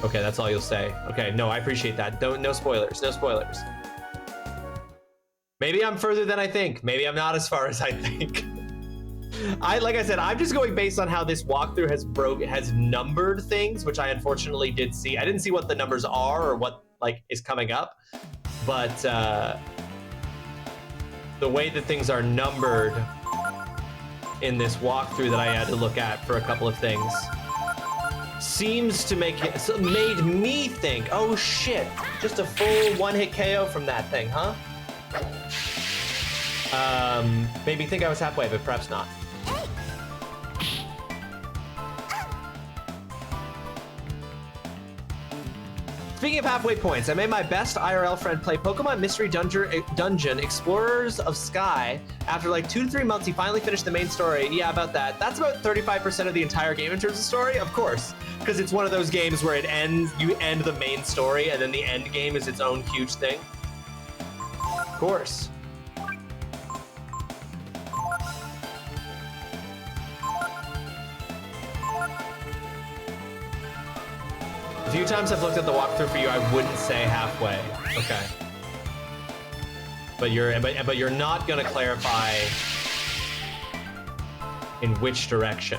Okay, that's all you'll say. Okay, no, I appreciate that. No spoilers, no spoilers. Maybe I'm further than I think. Maybe I'm not as far as I think. Like I said, I'm just going based on how this walkthrough has numbered things, which I unfortunately did see. I didn't see what the numbers are or what like is coming up, but the way that things are numbered in this walkthrough that I had to look at for a couple of things seems to made me think, oh shit, just a full one-hit KO from that thing, huh? Made me think I was halfway, but perhaps not. Speaking of halfway points, I made my best IRL friend play Pokemon Mystery Dungeon Explorers of Sky. After like 2 to 3 months, he finally finished the main story. Yeah, about that. That's about 35% of the entire game in terms of story, of course. Because it's one of those games where you end the main story, and then the end game is its own huge thing. Of course. A few times I've looked at the walkthrough for you, I wouldn't say halfway. Okay. But you're not gonna clarify in which direction,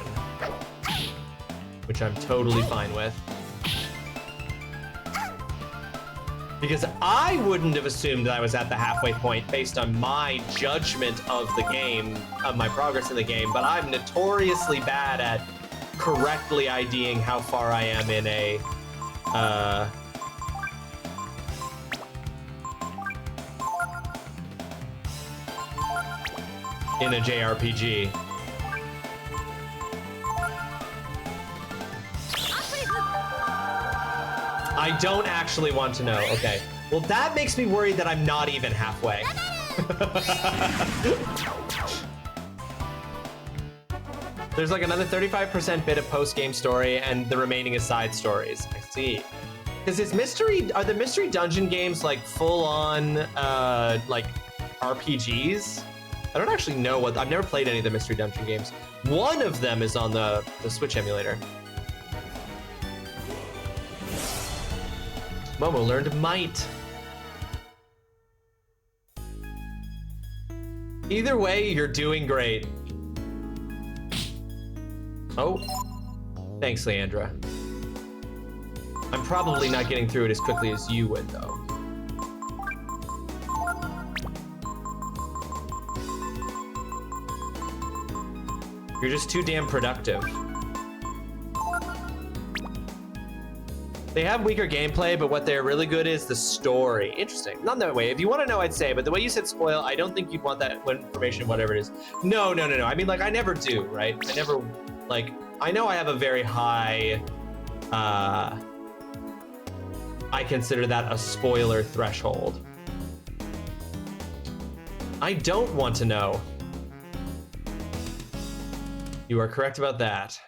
which I'm totally fine with. Because I wouldn't have assumed that I was at the halfway point based on my judgment of the game, of my progress in the game, but I'm notoriously bad at correctly IDing how far I am in a JRPG. I don't actually want to know. Okay. Well, that makes me worried that I'm not even halfway. There's like another 35% bit of post-game story, and the remaining is side stories. I see. Because are the mystery dungeon games like full-on like RPGs? I don't actually know I've never played any of the mystery dungeon games. One of them is on the Switch emulator. Momo learned Might. Either way, you're doing great. Oh, thanks, Leandra. I'm probably not getting through it as quickly as you would, though. You're just too damn productive. They have weaker gameplay, but what they're really good is the story. Interesting. Not that way. If you want to know, I'd say, but the way you said spoil, I don't think you'd want that information, whatever it is. No. I mean, like, I never do, right? I never, like, I know I have a very high, I consider that a spoiler threshold. I don't want to know. You are correct about that.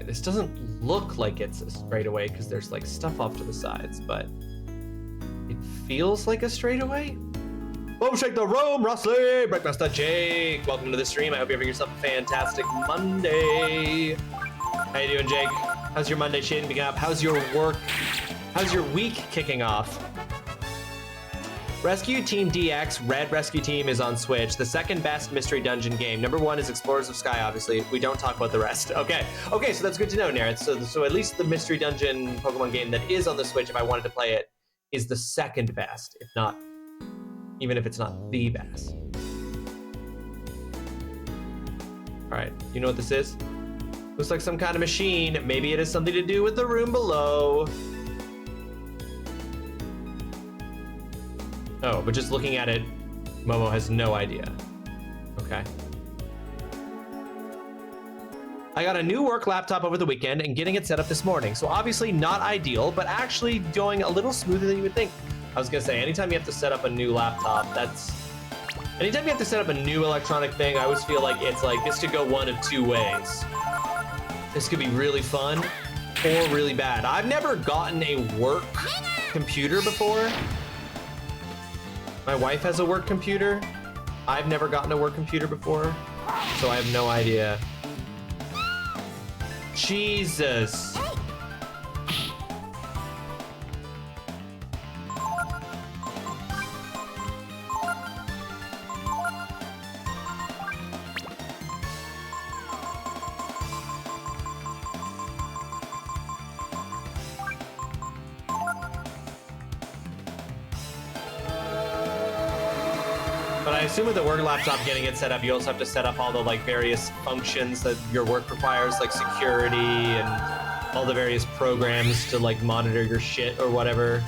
This doesn't look like it's a straightaway because there's like stuff off to the sides, but it feels like a straightaway. Boom, shake the room, Rossley, Breakmaster Jake. Welcome to the stream. I hope you're having yourself a fantastic Monday. How you doing, Jake? How's your Monday shaping up? How's your work? How's your week kicking off? Rescue Team DX, Red Rescue Team, is on Switch. The second best mystery dungeon game. Number 1 is Explorers of Sky, obviously. We don't talk about the rest. Okay, so that's good to know, Narrett. So at least the mystery dungeon Pokemon game that is on the Switch, if I wanted to play it, is the second best, if not, even if it's not the best. All right, you know what this is? Looks like some kind of machine. Maybe it has something to do with the room below. Oh, but just looking at it, Momo has no idea. Okay. I got a new work laptop over the weekend and getting it set up this morning. So obviously not ideal, but actually going a little smoother than you would think. I was gonna say, anytime you have to set up a new laptop, anytime you have to set up a new electronic thing, I always feel like it's like, this could go one of two ways. This could be really fun or really bad. I've never gotten a work computer before. My wife has a work computer. I've never gotten a work computer before, so I have no idea. Jesus. But I assume with the work laptop, getting it set up, you also have to set up all the like various functions that your work requires, like security and all the various programs to like monitor your shit or whatever.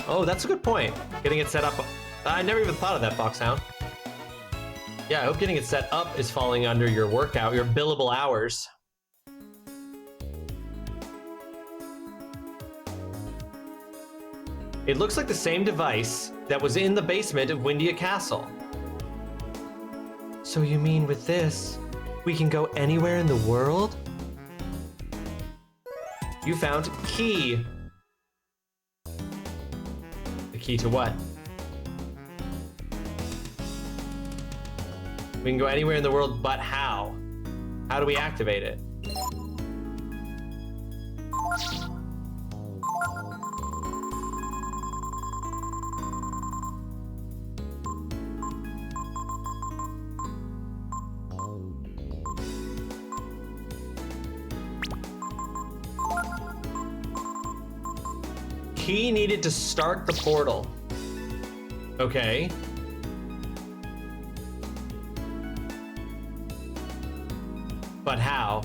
Oh, that's a good point. Getting it set up. I never even thought of that, Foxhound. Yeah, I hope getting it set up is falling under your workout, your billable hours. It looks like the same device that was in the basement of Windia Castle. So you mean with this, we can go anywhere in the world? You found key. The key to what? We can go anywhere in the world, but how? How do we activate it? Key needed to start the portal. Okay. But how?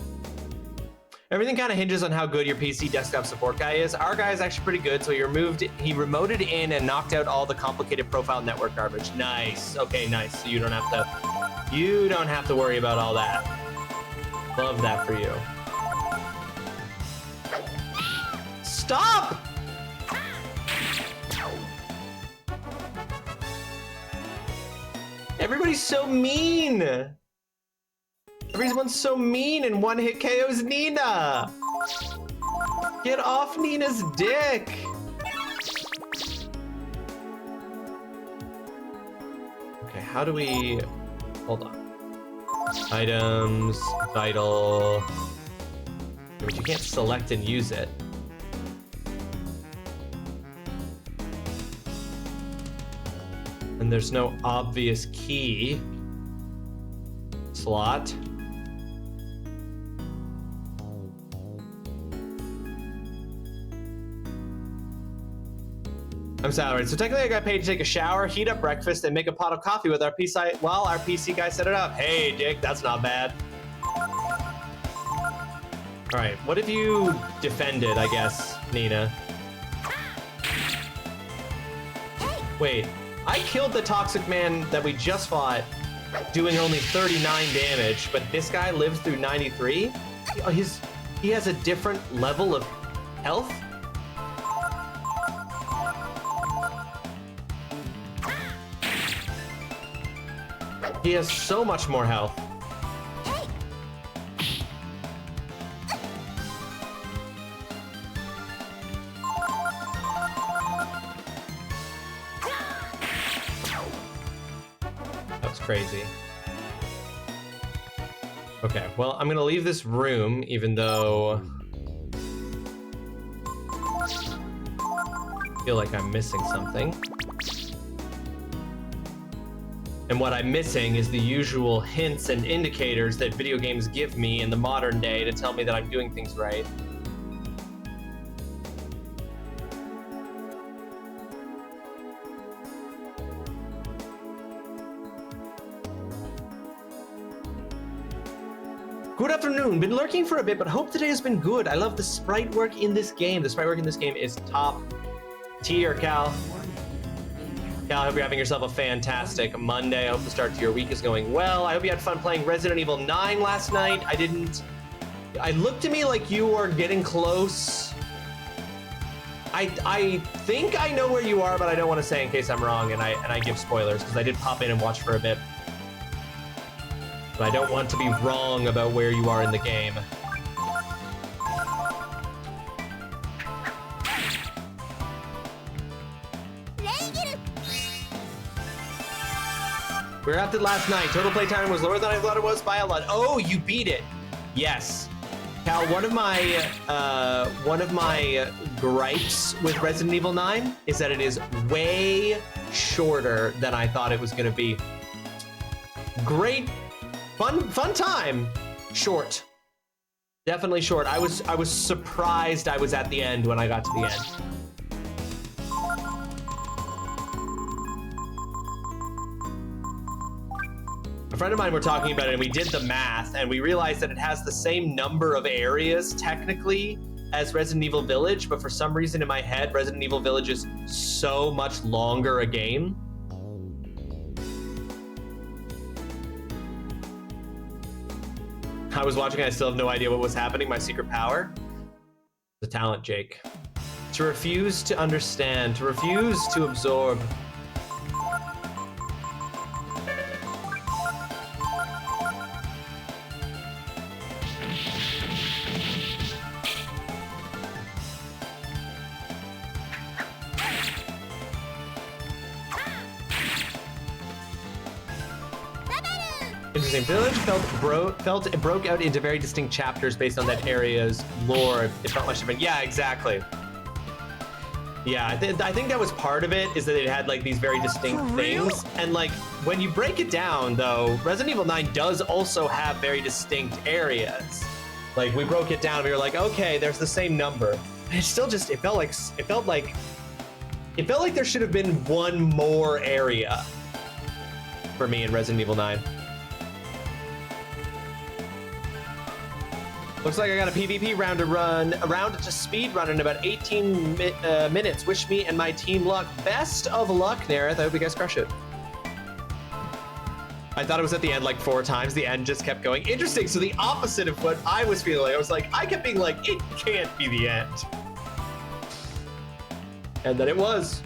Everything kind of hinges on how good your PC desktop support guy is. Our guy is actually pretty good, so he remoted in and knocked out all the complicated profile network garbage. Nice. Okay, nice. So you don't have to worry about all that. Love that for you. Stop! Everybody's so mean. Everyone's so mean, and one hit KO's Nina. Get off Nina's dick. Okay, how do we... Hold on. Items, vital. But you can't select and use it. And there's no obvious key slot. I'm salaried, so technically I got paid to take a shower, heat up breakfast, and make a pot of coffee with our PC while our PC guy set it up. Hey, Dick, that's not bad. All right, what have you defended, I guess, Nina? Wait, I killed the toxic man that we just fought, doing only 39 damage, but this guy lives through 93? He has a different level of health? He has so much more health. That was crazy. Okay, well, I'm gonna leave this room, even though I feel like I'm missing something. And what I'm missing is the usual hints and indicators that video games give me in the modern day to tell me that I'm doing things right. Good afternoon. Been lurking for a bit, but hope today has been good. I love the sprite work in this game. The sprite work in this game is top tier, Cal. Cal, I hope you're having yourself a fantastic Monday. I hope the start to your week is going well. I hope you had fun playing Resident Evil 9 last night. It looked to me like you were getting close. I think I know where you are, but I don't want to say in case I'm wrong and I give spoilers, because I did pop in and watch for a bit. But I don't want to be wrong about where you are in the game. We were at it last night. Total playtime was lower than I thought it was by a lot. Oh, you beat it. Yes. Cal, one of my gripes with Resident Evil 9 is that it is way shorter than I thought it was going to be. Great, fun time. Short, definitely short. I was surprised I was at the end when I got to the end. A friend of mine were talking about it, and we did the math, and we realized that it has the same number of areas technically as Resident Evil Village, but for some reason in my head, Resident Evil Village is so much longer a game. I was watching, I still have no idea what was happening. My secret power? The talent, Jake. To refuse to understand, to refuse to absorb. Interesting. Village it broke out into very distinct chapters based on that area's lore. It felt much different. Yeah, exactly. Yeah, I think that was part of it, is that it had like these very distinct things. And like when you break it down though, Resident Evil 9 does also have very distinct areas. Like we broke it down and we were like, okay, there's the same number. And it still just, it felt like there should have been one more area for me in Resident Evil 9. Looks like I got a PvP round to speed run in about 18 minutes. Wish me and my team luck. Best of luck, Nareth. I hope you guys crush it. I thought it was at the end like 4 times. The end just kept going. Interesting. So the opposite of what I was feeling. I kept being like, it can't be the end. And then it was.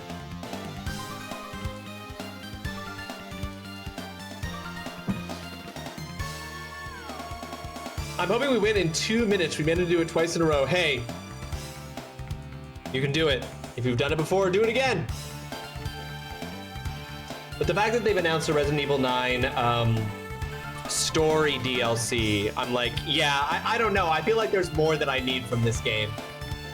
I'm hoping we win in 2 minutes. We managed to do it twice in a row. Hey, you can do it. If you've done it before, do it again. But the fact that they've announced a Resident Evil 9 story DLC, I'm like, yeah, I don't know. I feel like there's more that I need from this game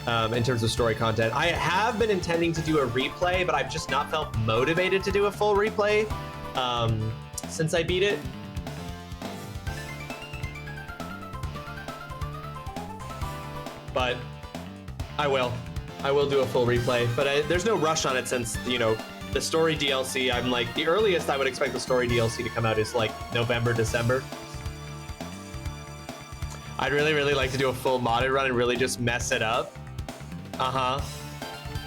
in terms of story content. I have been intending to do a replay, but I've just not felt motivated to do a full replay since I beat it. But I will do a full replay, but there's no rush on it since, you know, the story DLC, I'm like, the earliest I would expect the story DLC to come out is like November, December. I'd really like to do a full modded run and really just mess it up.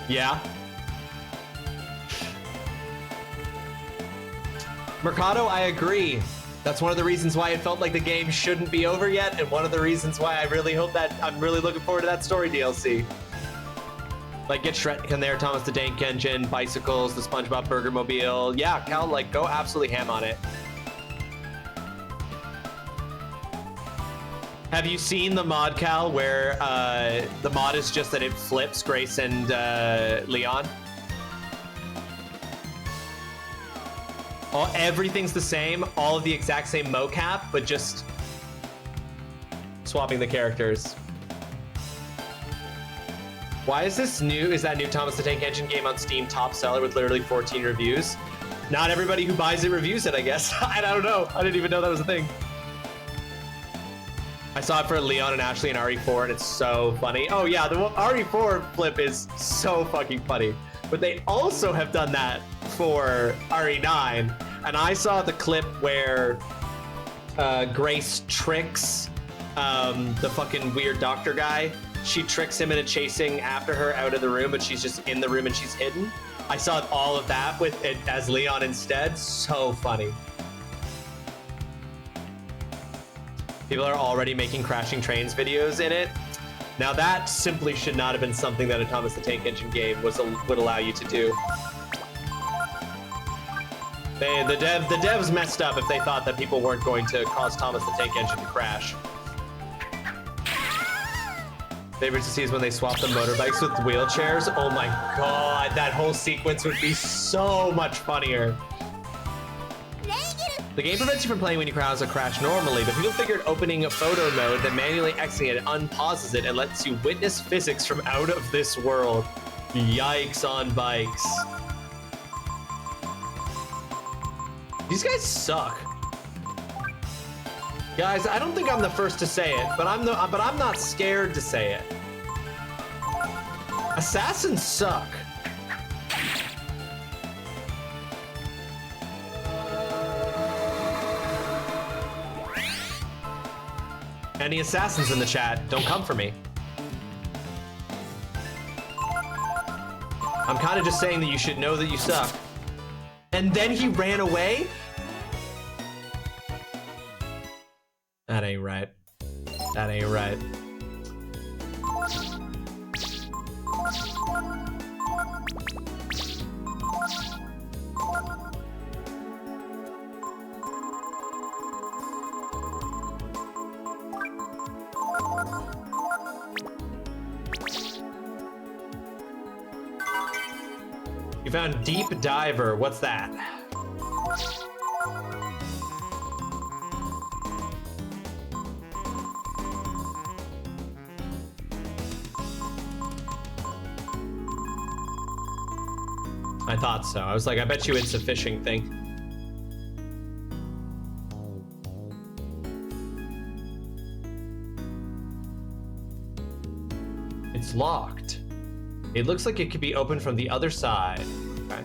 Yeah. Mercado, I agree. That's one of the reasons why it felt like the game shouldn't be over yet, and one of the reasons why I really hope that I'm really looking forward to that story DLC. Like, get Shrek in there, Thomas the Tank Engine, bicycles, the SpongeBob Burger Mobile. Yeah, Cal, like, go absolutely ham on it. Have you seen the mod, Cal, where the mod is just that it flips Grace and Leon? Everything's the same, all of the exact same mocap, but just swapping the characters. Why is this new? Is that new Thomas the Tank Engine game on Steam top seller with literally 14 reviews? Not everybody who buys it reviews it, I guess. I don't know. I didn't even know that was a thing. I saw it for Leon and Ashley and RE4, and it's so funny. Oh yeah, the RE4 flip is so fucking funny. But they also have done that for RE9, and I saw the clip where Grace tricks the fucking weird doctor guy. She tricks him into chasing after her out of the room, but she's just in the room and she's hidden. I saw all of that with it as Leon instead. So funny. People are already making Crashing Trains videos in it. Now that simply should not have been something that a Thomas the Tank Engine game would allow you to do. The devs messed up if they thought that people weren't going to cause Thomas the Tank Engine to crash. Favorite to see is when they swap the motorbikes with wheelchairs. Oh my god, that whole sequence would be so much funnier. The game prevents you from playing when you cause a crash normally, but people figured opening a photo mode, then manually exiting it unpauses it and lets you witness physics from out of this world. Yikes on bikes. These guys suck. Guys, I don't think I'm the first to say it, but I'm not scared to say it. Assassins suck. Any assassins in the chat, don't come for me. I'm kind of just saying that you should know that you suck. And then he ran away? That ain't right. That ain't right. You found Deep Diver. What's that? I thought so. I was like, I bet you it's a fishing thing. It's locked. It looks like it could be opened from the other side. Okay.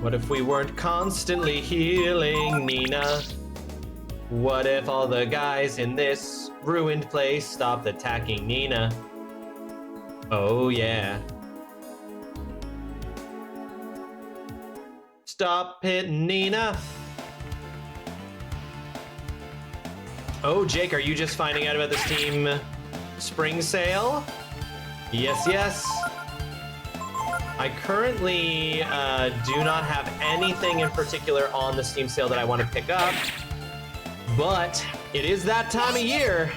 What if we weren't constantly healing Nina? What if all the guys in this ruined place stopped attacking Nina? Oh yeah. Stop hitting Nina. Oh, Jake, are you just finding out about the Steam spring sale? Yes, yes. I currently do not have anything in particular on the Steam sale that I want to pick up, but it is that time of year.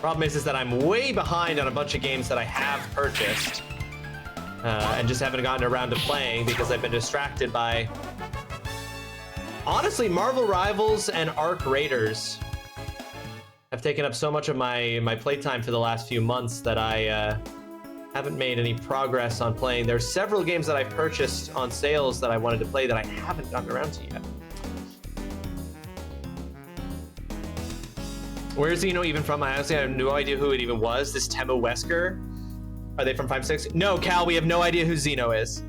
Problem is that I'm way behind on a bunch of games that I have purchased and just haven't gotten around to playing because I've been distracted by, honestly, Marvel Rivals and Arc Raiders have taken up so much of my playtime for the last few months that I haven't made any progress on playing. There's several games that I've purchased on sales that I wanted to play that I haven't gotten around to yet. Where's Xeno even from? I honestly have no idea who it even was. This Temo Wesker? Are they from 5.6? No, Cal, we have no idea who Xeno is.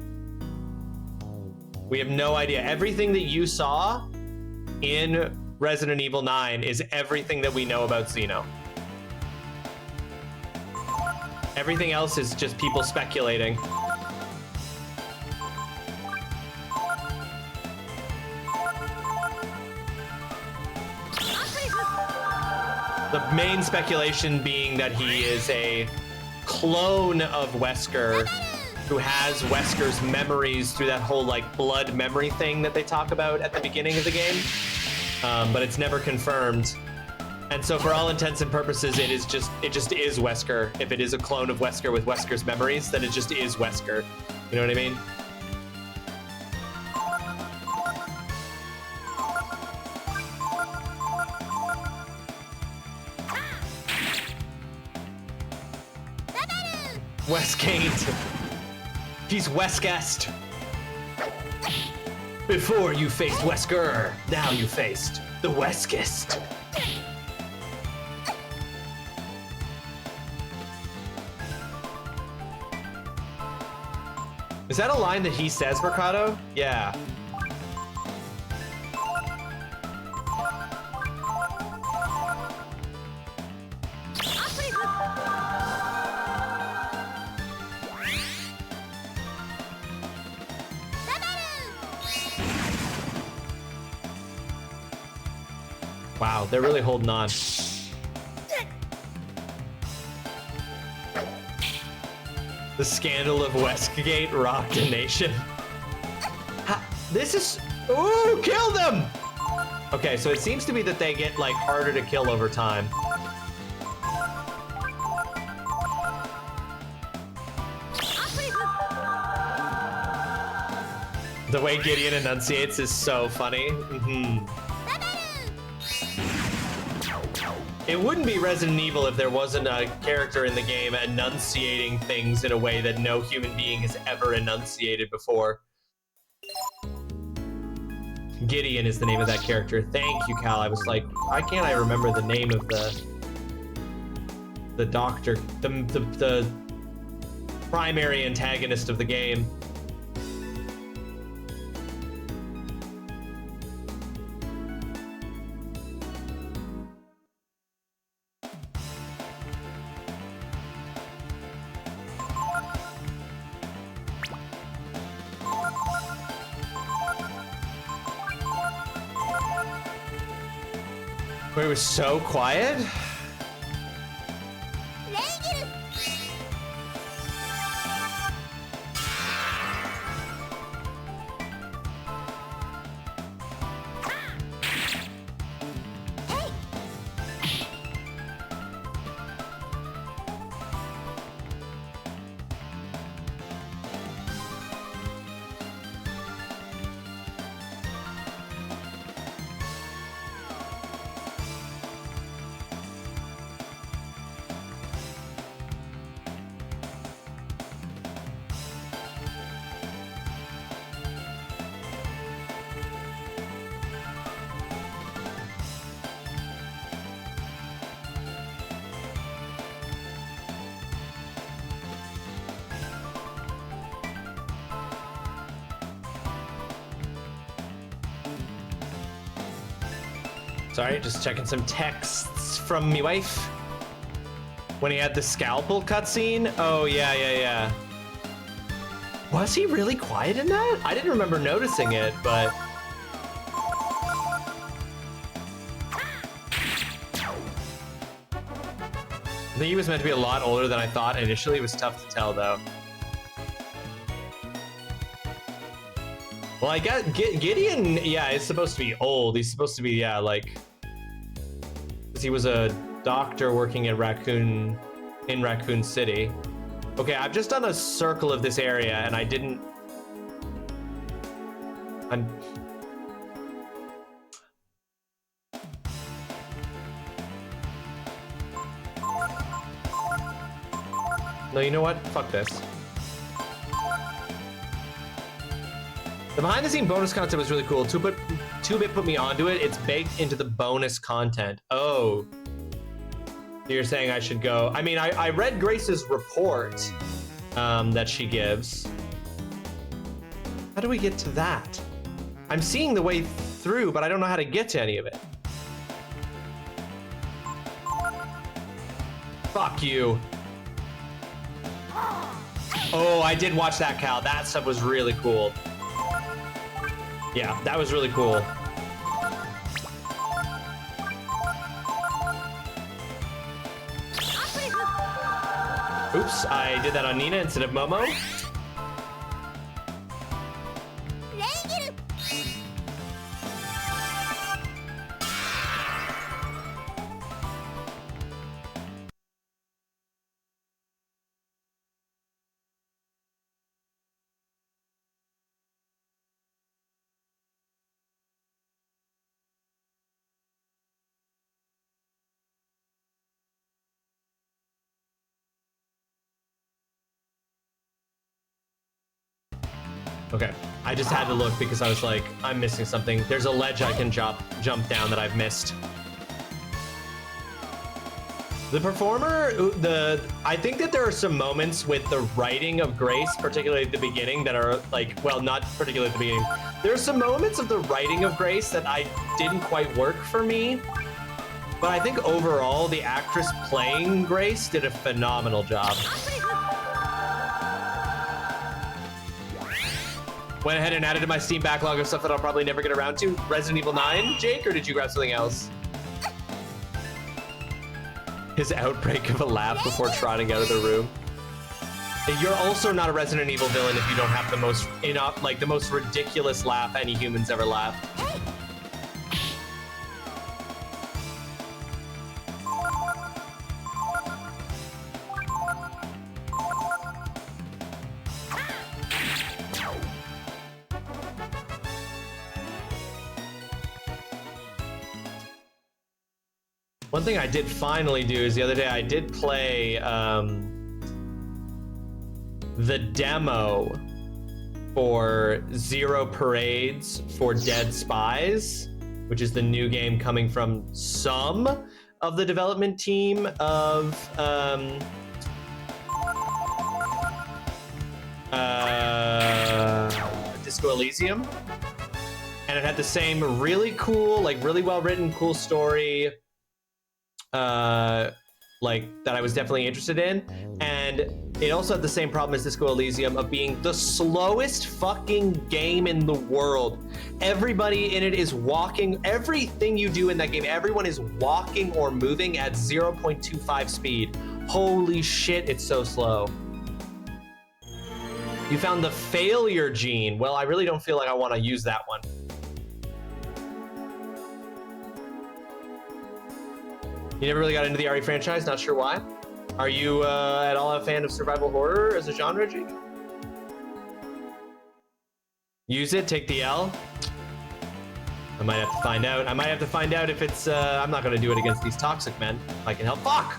We have no idea. Everything that you saw in Resident Evil 9 is everything that we know about Xeno. Everything else is just people speculating. The main speculation being that he is a clone of Wesker who has Wesker's memories through that whole like blood memory thing that they talk about at the beginning of the game. But it's never confirmed. And so for all intents and purposes, it just is Wesker. If it is a clone of Wesker with Wesker's memories, then it just is Wesker. You know what I mean? Westgate. He's Weskest. Before you faced Wesker, now you faced the Weskest. Is that a line that he says, Mercado? Yeah. Wow, they're really holding on. The scandal of Westgate rocked a nation. This is... Ooh, kill them! Okay, so it seems to be that they get, like, harder to kill over time. The way Gideon enunciates is so funny. It wouldn't be Resident Evil if there wasn't a character in the game enunciating things in a way that no human being has ever enunciated before. Gideon is the name of that character. Thank you, Cal. I was like, why can't I remember the name of the doctor, the primary antagonist of the game? It was so quiet. Sorry, just checking some texts from me wife. When he had the scalpel cutscene? Oh, yeah. Was he really quiet in that? I didn't remember noticing it, but... I think he was meant to be a lot older than I thought. Initially, it was tough to tell, though. Well, I guess Gideon, yeah, is supposed to be old. He's supposed to be, yeah, like... He was a doctor working in Raccoon City. Okay, I've just done a circle of this area, and I didn't... No, you know what? Fuck this. The behind-the-scene bonus content was really cool. 2-Bit put me onto it. It's baked into the bonus content. Oh. You're saying I should go. I mean, I read Grace's report that she gives. How do we get to that? I'm seeing the way through, but I don't know how to get to any of it. Fuck you. Oh, I did watch that, Cal. That stuff was really cool. Yeah, that was really cool. Oops, I did that on Nina instead of Momo. Okay, I just had to look because I was like, I'm missing something. There's a ledge I can jump down that I've missed. The performer, I think that there are some moments with the writing of Grace, particularly at the beginning, that are like, well, not particularly at the beginning. There are some moments of the writing of Grace that I didn't quite work for me. But I think overall, the actress playing Grace did a phenomenal job. Went ahead and added to my Steam backlog of stuff that I'll probably never get around to. Resident Evil 9, Jake, or did you grab something else? His outbreak of a laugh before trotting out of the room. You're also not a Resident Evil villain if you don't have the most, the most ridiculous laugh any humans ever laughed. One thing I did finally do is the other day I did play the demo for Zero Parades for Dead Spies, which is the new game coming from some of the development team of Disco Elysium. And it had the same really cool, like really well written, cool story, like that I was definitely interested in. And it also had the same problem as Disco Elysium of being the slowest fucking game in the world. Everybody in it is walking. Everything you do in that game, everyone is walking or moving at 0.25 speed. Holy shit, it's so slow. You found the failure gene. Well, I really don't feel like I want to use that one. You never really got into the RE franchise, not sure why. Are you at all a fan of survival horror as a genre, Jake? Use it, take the L. I might have to find out. I might have to find out if it's, I'm not gonna do it against these toxic men. If I can help, fuck!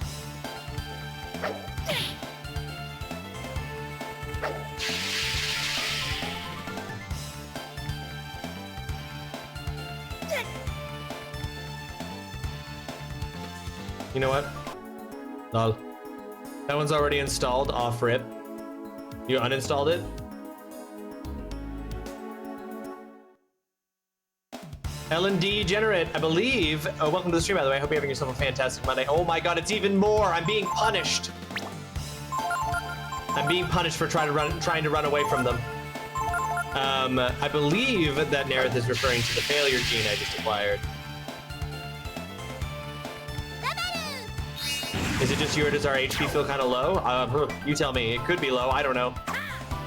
You know what? Lol. That one's already installed off rip. You uninstalled it? L&D Generate, I believe. Oh, welcome to the stream, by the way. I hope you're having yourself a fantastic Monday. Oh my god, it's even more. I'm being punished. I'm being punished for trying to run away from them. I believe that Nerith is referring to the failure gene I just acquired. Is it just you, or does our HP feel kind of low? You tell me. It could be low. I don't know.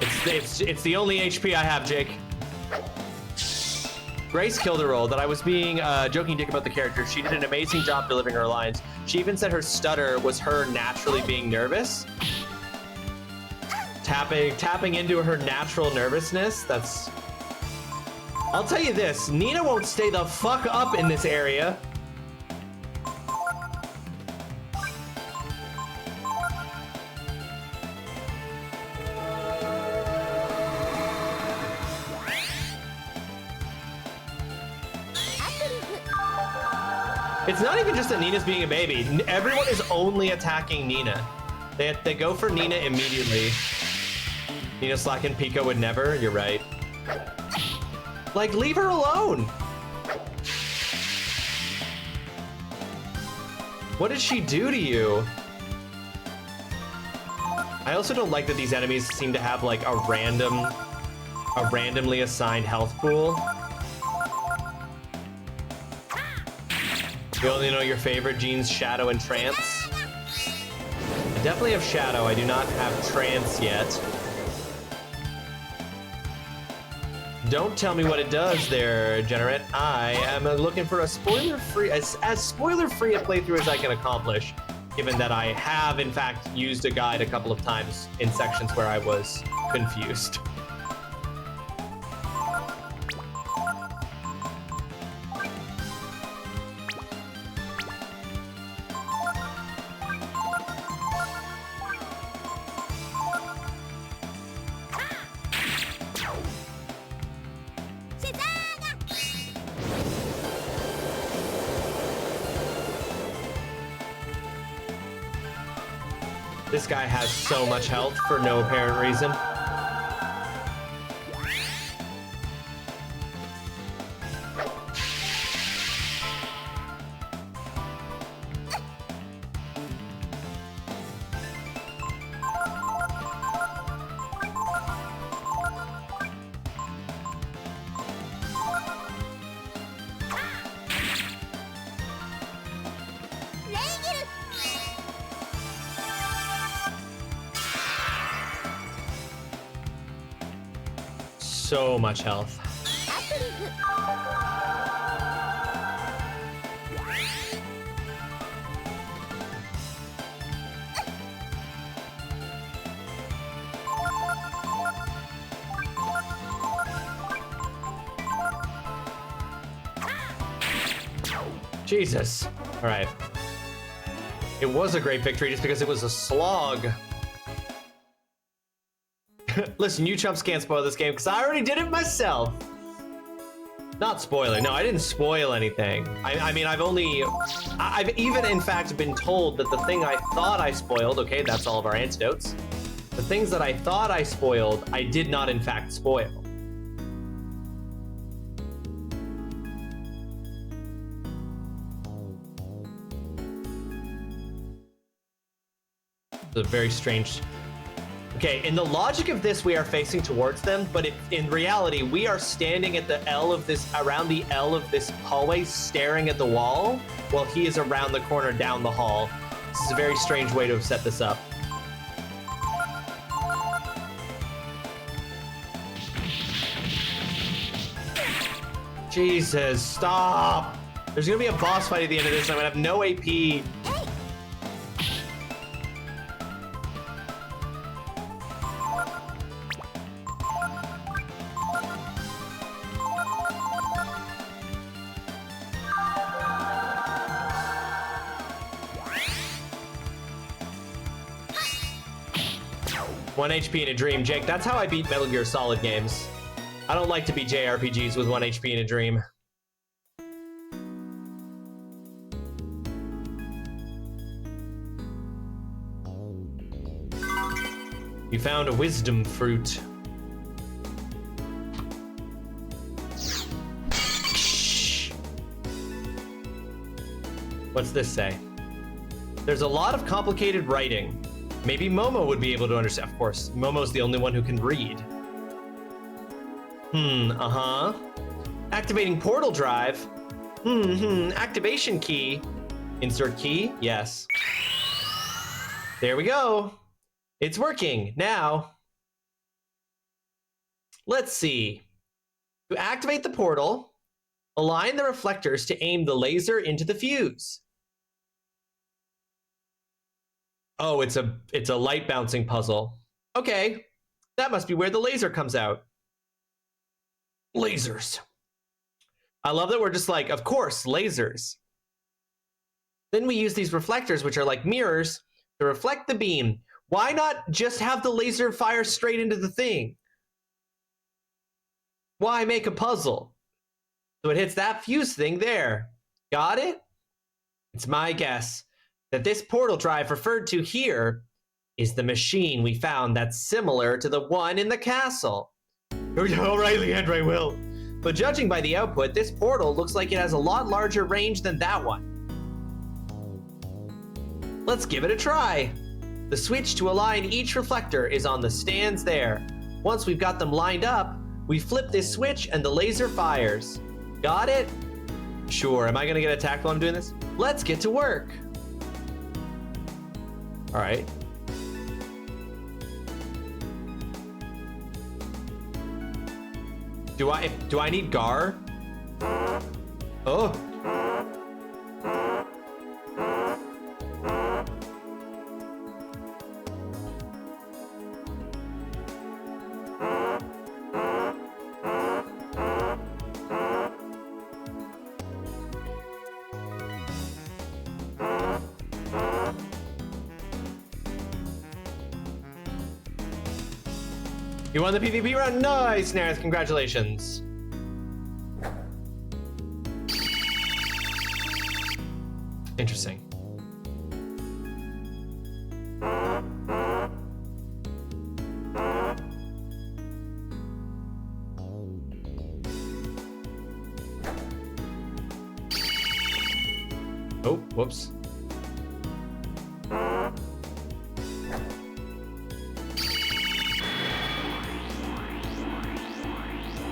It's the only HP I have, Jake. Grace killed a role that I was being joking dick about the character. She did an amazing job delivering her lines. She even said her stutter was her naturally being nervous. Tapping into her natural nervousness. That's... I'll tell you this. Nina won't stay the fuck up in this area. It's not even just that Nina's being a baby. Everyone is only attacking Nina. They go for Nina immediately. Nina Slack and Pico would never. You're right. Like, leave her alone. What did she do to you? I also don't like that these enemies seem to have like a randomly assigned health pool. You only know your favorite genes, Shadow and Trance. I definitely have Shadow. I do not have Trance yet. Don't tell me what it does there, Generate. I am looking for a spoiler-free, as spoiler-free a playthrough as I can accomplish, given that I have, in fact, used a guide a couple of times in sections where I was confused. This guy has so much health for no apparent reason. So much health. Jesus. All right. It was a great victory just because it was a slog. Listen, you chumps can't spoil this game because I already did it myself. Not spoiler. No, I didn't spoil anything. I mean, I've even in fact been told that the thing I thought I spoiled, okay, that's all of our antidotes. The things that I thought I spoiled, I did not in fact spoil. It's a very strange. Okay, in the logic of this, we are facing towards them, but in reality, we are standing at the L of this, around the L of this hallway, staring at the wall, while he is around the corner down the hall. This is a very strange way to have set this up. Jesus, stop! There's gonna be a boss fight at the end of this, and I'm gonna have no AP. 1 HP in a dream. Jake, that's how I beat Metal Gear Solid games. I don't like to beat JRPGs with 1 HP in a dream. You found a wisdom fruit. What's this say? There's a lot of complicated writing. Maybe Momo would be able to understand. Of course, Momo's the only one who can read. Activating portal drive. Activation key. Insert key. Yes. There we go. It's working. Now, let's see. To activate the portal, align the reflectors to aim the laser into the fuse. Oh, it's a light bouncing puzzle. Okay, that must be where the laser comes out. Lasers. I love that we're just like, of course, lasers. Then we use these reflectors, which are like mirrors, to reflect the beam. Why not just have the laser fire straight into the thing? Why make a puzzle? So it hits that fuse thing there. Got it? It's my guess that this portal drive referred to here is the machine we found that's similar to the one in the castle. All right, Leandre will. But judging by the output, this portal looks like it has a lot larger range than that one. Let's give it a try. The switch to align each reflector is on the stands there. Once we've got them lined up, we flip this switch and the laser fires. Got it? Sure. Am I gonna get attacked while I'm doing this? Let's get to work. All right. Do I need Gar? Oh. You won the PvP round? Nice, Nareth. Congratulations. Interesting. Oh, whoops.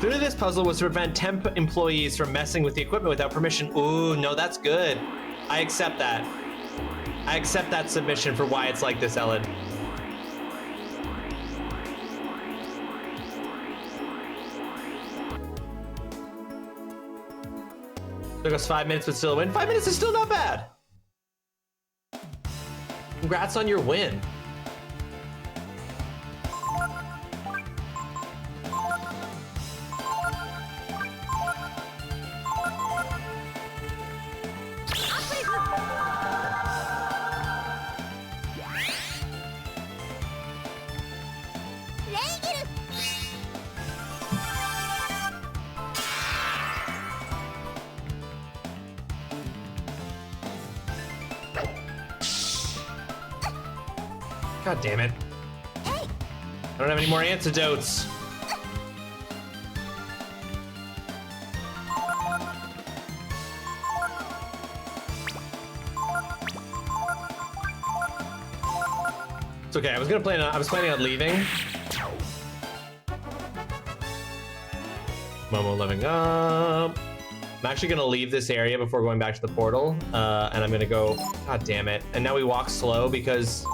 Through this puzzle was to prevent temp employees from messing with the equipment without permission. Ooh, no, that's good. I accept that. I accept that submission for why it's like this, Ellen. Took us 5 minutes, but still a win. 5 minutes is still not bad. Congrats on your win. God damn it. I don't have any more antidotes. It's okay. I was planning on leaving. Momo living up. I'm actually gonna leave this area before going back to the portal, and I'm gonna go. God damn it! And now we walk slow because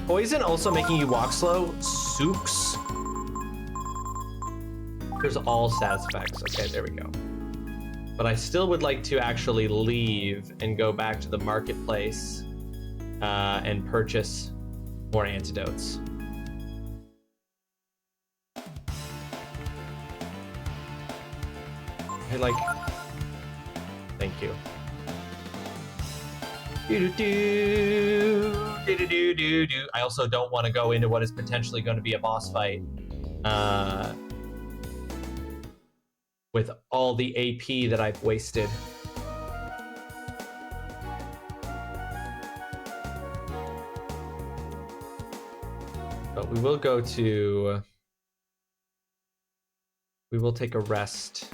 poison also making you walk slow. Sucks. Here's all status effects. Okay, there we go. But I still would like to actually leave and go back to the marketplace and purchase more antidotes. I like. Thank you. I also don't want to go into what is potentially going to be a boss fight with all the AP that I've wasted. But we will go to. We will take a rest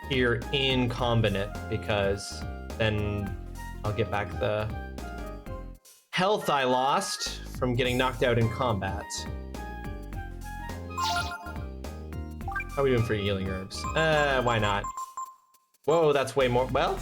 here in Combinate because then I'll get back the health I lost from getting knocked out in combat. How are we doing for healing herbs? Why not? Whoa, that's way more. Well.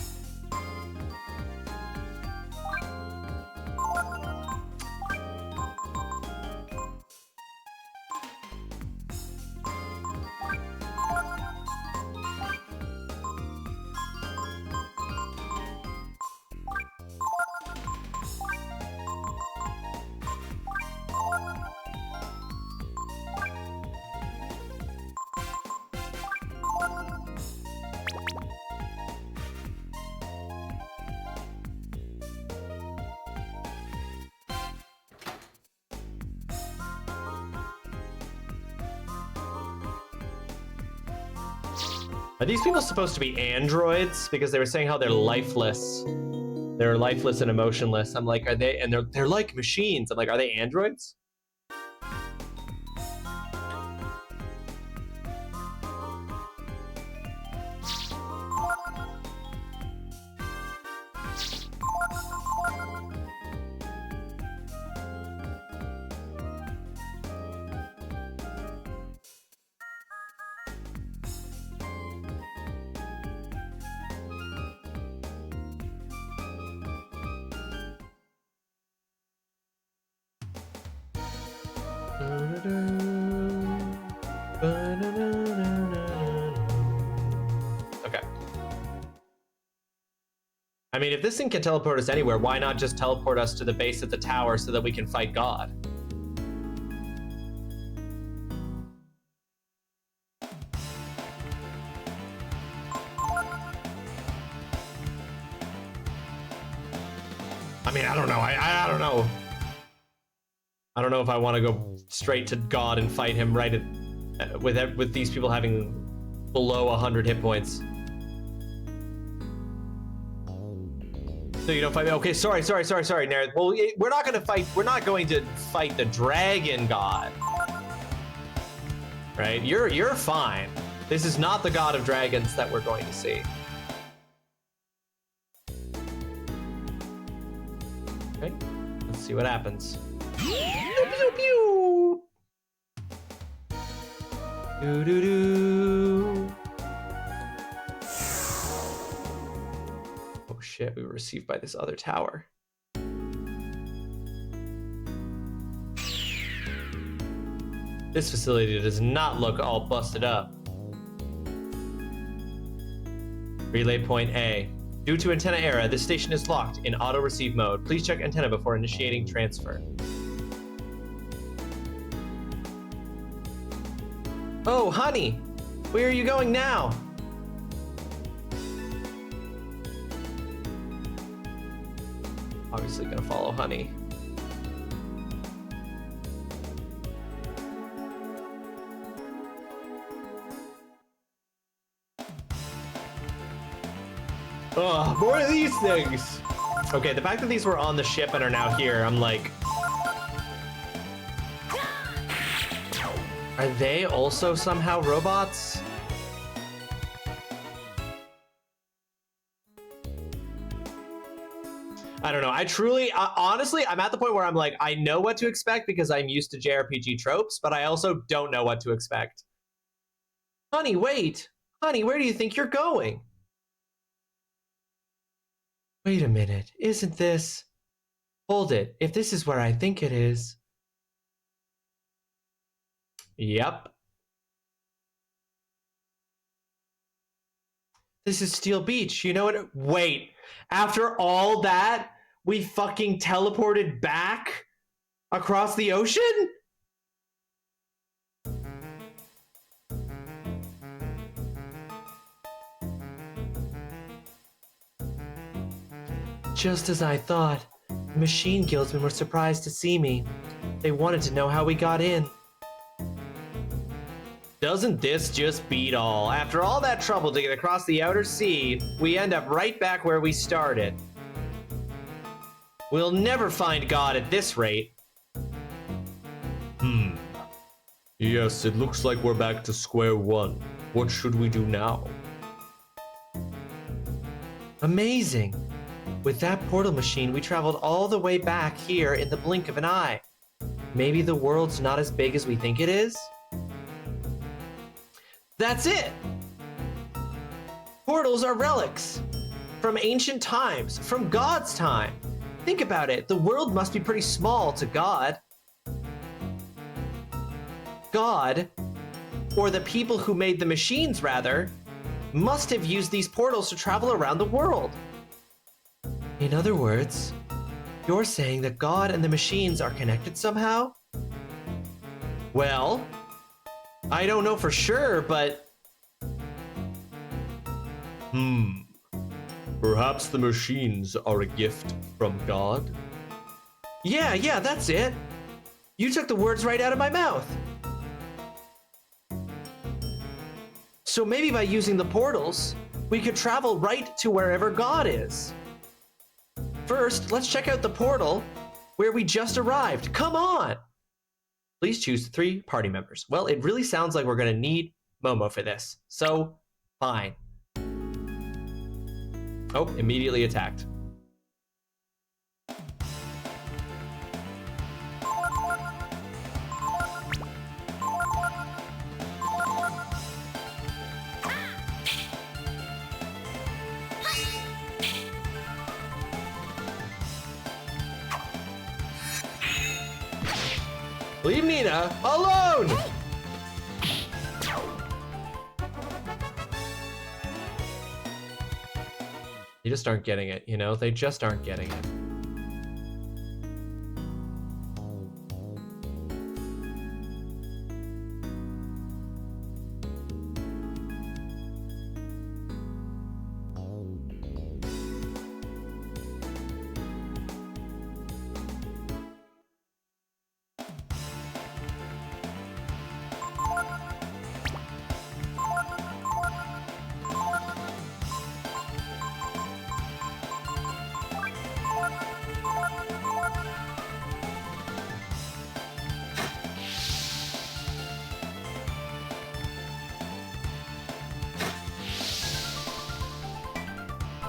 Are these people supposed to be androids? Because they were saying how they're lifeless. They're lifeless and emotionless. I'm like, are they? And they're like machines. I'm like, are they androids? Okay. I mean, if this thing can teleport us anywhere, why not just teleport us to the base of the tower so that we can fight God? I mean, I don't know. I don't know. I don't know if I want to go straight to God and fight him right at, with these people having below 100 hit points. So you don't fight me? Okay, sorry, Nerith. Well, we're not going to fight. We're not going to fight the dragon god, right? You're fine. This is not the god of dragons that we're going to see. Okay, let's see what happens. Pew, pew, pew. Do do do. Oh shit, we were received by this other tower. This facility does not look all busted up. Relay point A. Due to antenna error, this station is locked in auto-receive mode. Please check antenna before initiating transfer. Oh, honey! Where are you going now? Obviously gonna follow honey. Oh, more of these things! Okay, the fact that these were on the ship and are now here, I'm like... Are they also somehow robots? I don't know. I truly, honestly, I'm at the point where I'm like, I know what to expect because I'm used to JRPG tropes, but I also don't know what to expect. Honey, wait! Honey, where do you think you're going? Wait a minute, isn't this... Hold it, if this is where I think it is... Yep. This is Steel Beach, you know what? Wait, after all that, we fucking teleported back across the ocean? Just as I thought, the machine guildsmen were surprised to see me. They wanted to know how we got in. Doesn't this just beat all? After all that trouble to get across the outer sea, we end up right back where we started. We'll never find God at this rate. Yes, it looks like we're back to square one. What should we do now? Amazing. With that portal machine, we traveled all the way back here in the blink of an eye. Maybe the world's not as big as we think it is? That's it! Portals are relics. From ancient times, from God's time. Think about it, the world must be pretty small to God. God, or the people who made the machines rather, must have used these portals to travel around the world. In other words, you're saying that God and the machines are connected somehow? Well, I don't know for sure, but... Perhaps the machines are a gift from God? Yeah, that's it. You took the words right out of my mouth. So maybe by using the portals, we could travel right to wherever God is. First, let's check out the portal where we just arrived. Come on! Please choose 3 party members. Well, it really sounds like we're gonna need Momo for this. So, fine. Oh, immediately attacked. Leave Nina alone! They just aren't getting it, you know? They just aren't getting it.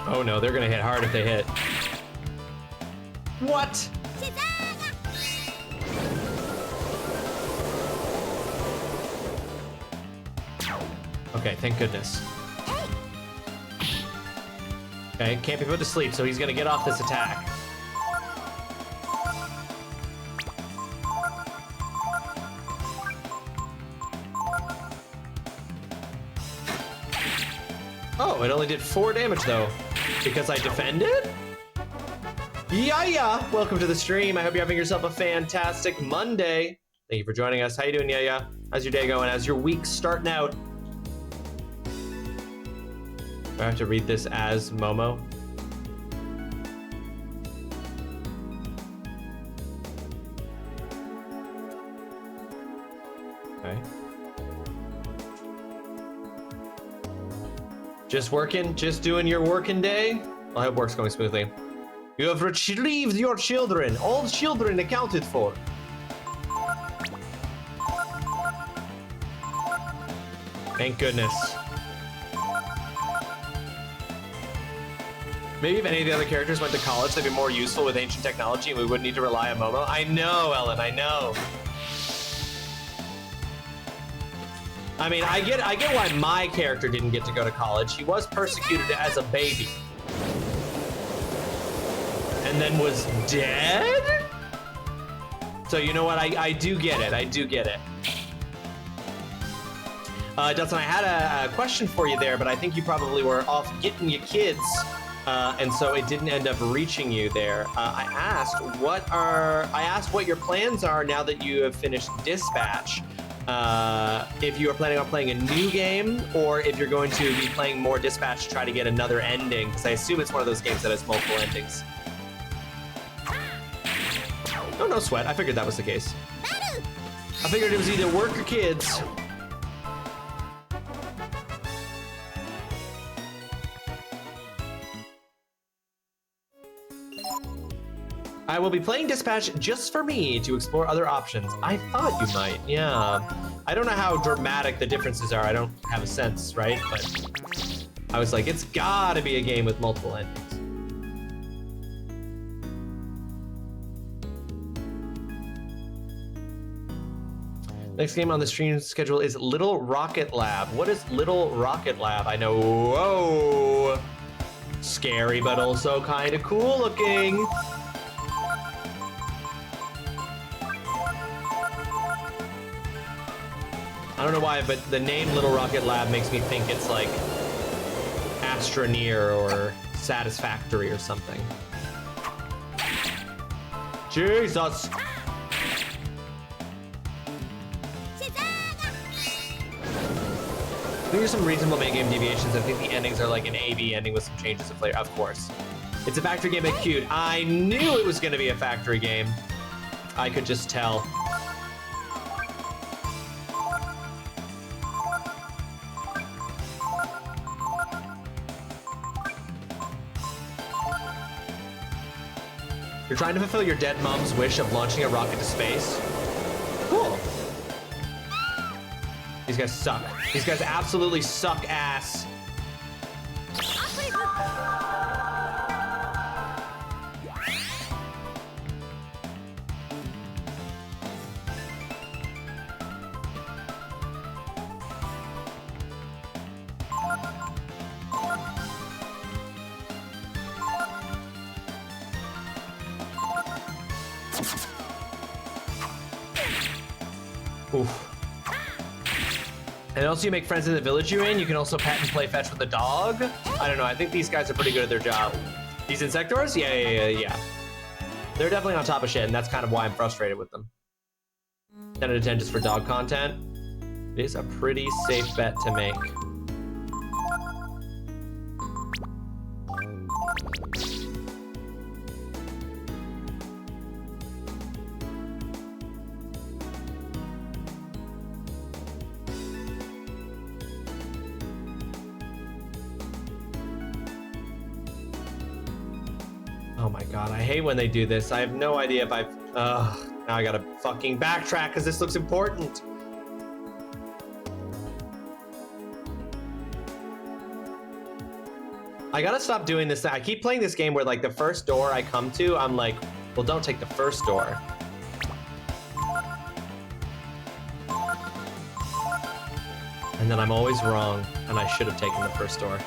Oh no, they're gonna hit hard if they hit. What? Okay, thank goodness. Okay, can't be put to sleep, so he's gonna get off this attack. Oh, it only did 4 damage though, because I defended? Yaya! Welcome to the stream. I hope you're having yourself a fantastic Monday. Thank you for joining us. How you doing, Yaya? How's your day going? How's your week starting out? Do I have to read this as Momo? Okay. Just working? Just doing your working day? Well, I hope work's going smoothly. You have retrieved your children. All children accounted for. Thank goodness. Maybe if any of the other characters went to college, they'd be more useful with ancient technology and we wouldn't need to rely on Momo. I know, Ellen, I know. I mean, I get why my character didn't get to go to college. He was persecuted as a baby. And then was dead? So you know what, I do get it, I do get it. Dustin, I had a question for you there, but I think you probably were off getting your kids, and so it didn't end up reaching you there. I asked what your plans are now that you have finished Dispatch. If you are planning on playing a new game, or if you're going to be playing more Dispatch to try to get another ending, because I assume it's one of those games that has multiple endings. Oh, no sweat. I figured that was the case. I figured it was either work or kids. I will be playing Dispatch just for me to explore other options. I thought you might, yeah. I don't know how dramatic the differences are. I don't have a sense, right? But I was like, it's gotta be a game with multiple endings. Next game on the stream schedule is Little Rocket Lab. What is Little Rocket Lab? I know, whoa. Scary, but also kind of cool looking. I don't know why, but the name Little Rocket Lab makes me think it's like Astroneer or Satisfactory or something. Jesus! I think there's some reasonable game deviations. I think the endings are like an A-B ending with some changes of flavor. Of course. It's a factory game at cute. I knew it was going to be a factory game. I could just tell. You're trying to fulfill your dead mom's wish of launching a rocket to space? Cool. These guys suck. These guys absolutely suck ass. Oof. And also you make friends in the village you're in. You can also pet and play fetch with the dog. I don't know, I think these guys are pretty good at their job. These Insectors? Yeah. They're definitely on top of shit, and that's kind of why I'm frustrated with them. 10 out of 10 just for dog content. It is a pretty safe bet to make. Oh my god, I hate when they do this. I have no idea if I've... now I gotta fucking backtrack because this looks important. I gotta stop doing this. I keep playing this game where like the first door I come to, I'm like, Well, don't take the first door. And then I'm always wrong, and I should have taken the first door.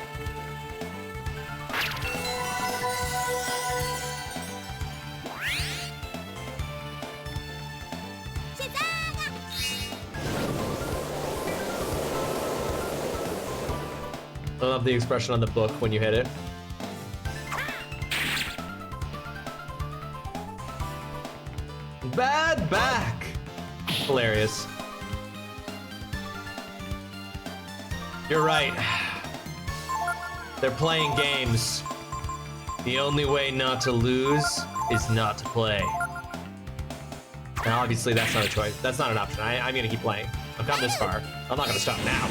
I love the expression on the book when you hit it. Bad back! Hilarious. You're right. They're playing games. The only way not to lose is not to play. Now, obviously, that's not a choice. That's not an option. I'm gonna keep playing. I've come this far. I'm not gonna stop now.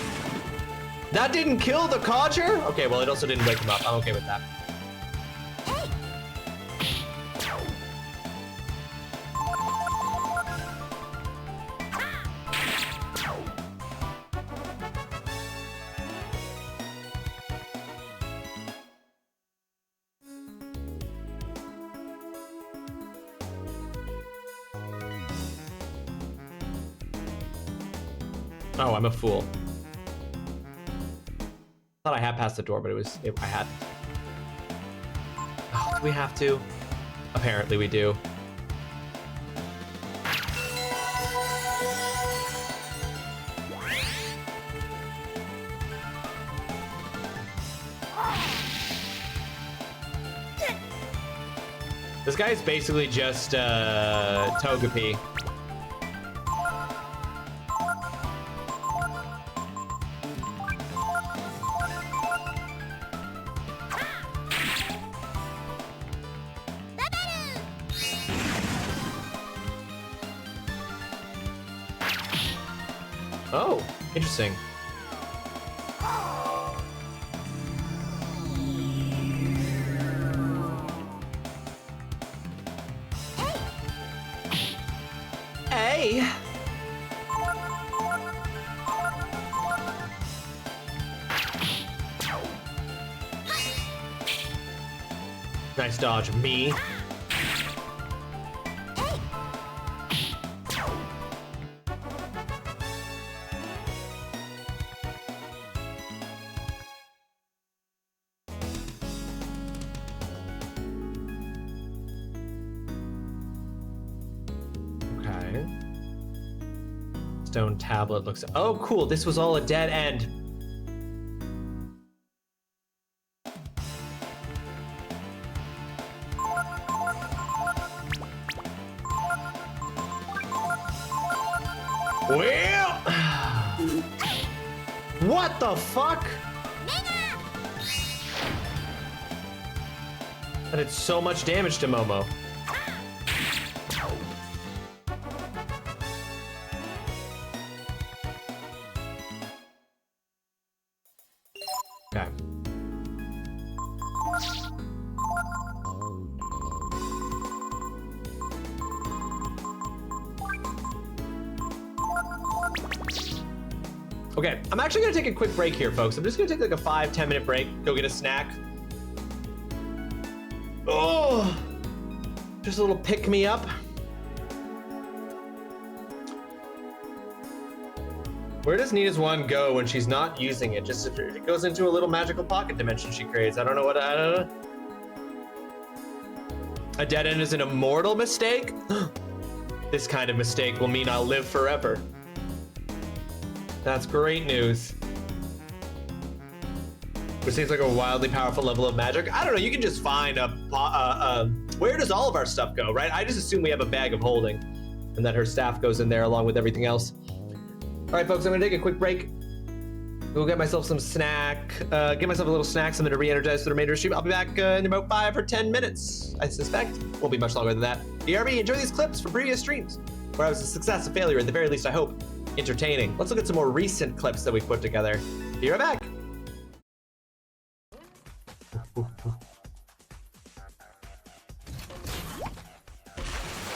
That didn't kill the codger? Okay, well, it also didn't wake him up. I'm okay with that. Oh, I'm a fool. Thought I had passed the door, but I had. Oh, do we have to? Apparently we do. This guy is basically just Togepi. Oh, interesting. Hey. Nice dodge, me. Okay. Stone tablet looks. Oh, cool. This was all a dead end. Well, what the fuck? That did so much damage to Momo. Okay. Okay, I'm actually gonna take a quick break here, folks. I'm just gonna take like a 5-10 minute break, go get a snack. Oh, just a little pick me up. Where does Nina's wand go when she's not using it? Just it goes into a little magical pocket dimension she creates. I don't know. A dead end is an immortal mistake? This kind of mistake will mean I'll live forever. That's great news. Which seems like a wildly powerful level of magic. I don't know, you can just find where does all of our stuff go, right? I just assume we have a bag of holding and that her staff goes in there along with everything else. All right, folks, I'm gonna take a quick break. Go get myself some snack, get myself a little snack, something to re-energize for the remainder of the stream. I'll be back in about 5 or 10 minutes, I suspect. Won't be much longer than that. BRB, enjoy these clips from previous streams where I was a success, a failure, at the very least, I hope, entertaining. Let's look at some more recent clips that we put together. Be right back.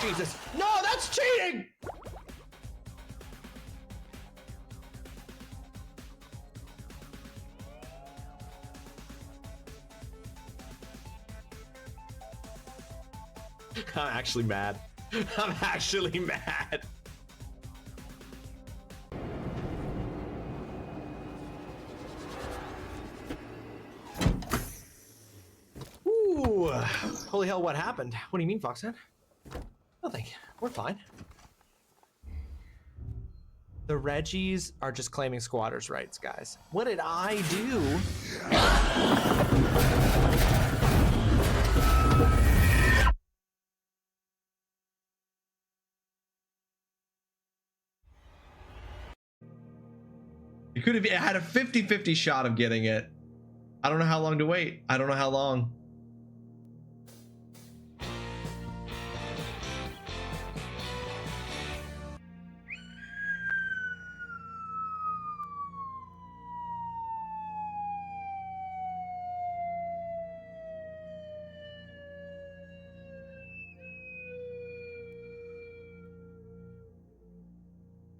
Jesus, no, that's cheating! I'm actually mad. I'm actually mad. Ooh, holy hell, what happened? What do you mean, Foxhead? Nothing. We're fine. The Reggies are just claiming squatters' rights, guys. What did I do? You could have had a 50-50 shot of getting it. I don't know how long to wait. I don't know how long.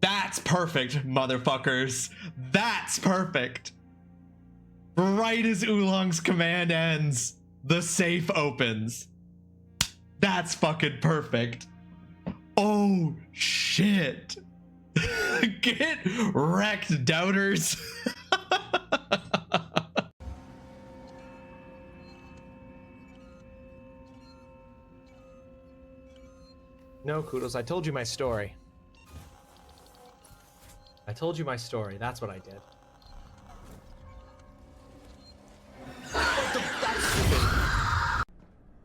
That's perfect, motherfuckers. That's perfect. Right as Oolong's command ends, the safe opens. That's fucking perfect. Oh, shit. Get wrecked, doubters. No, Kudos, I told you my story. I told you my story. That's what I did.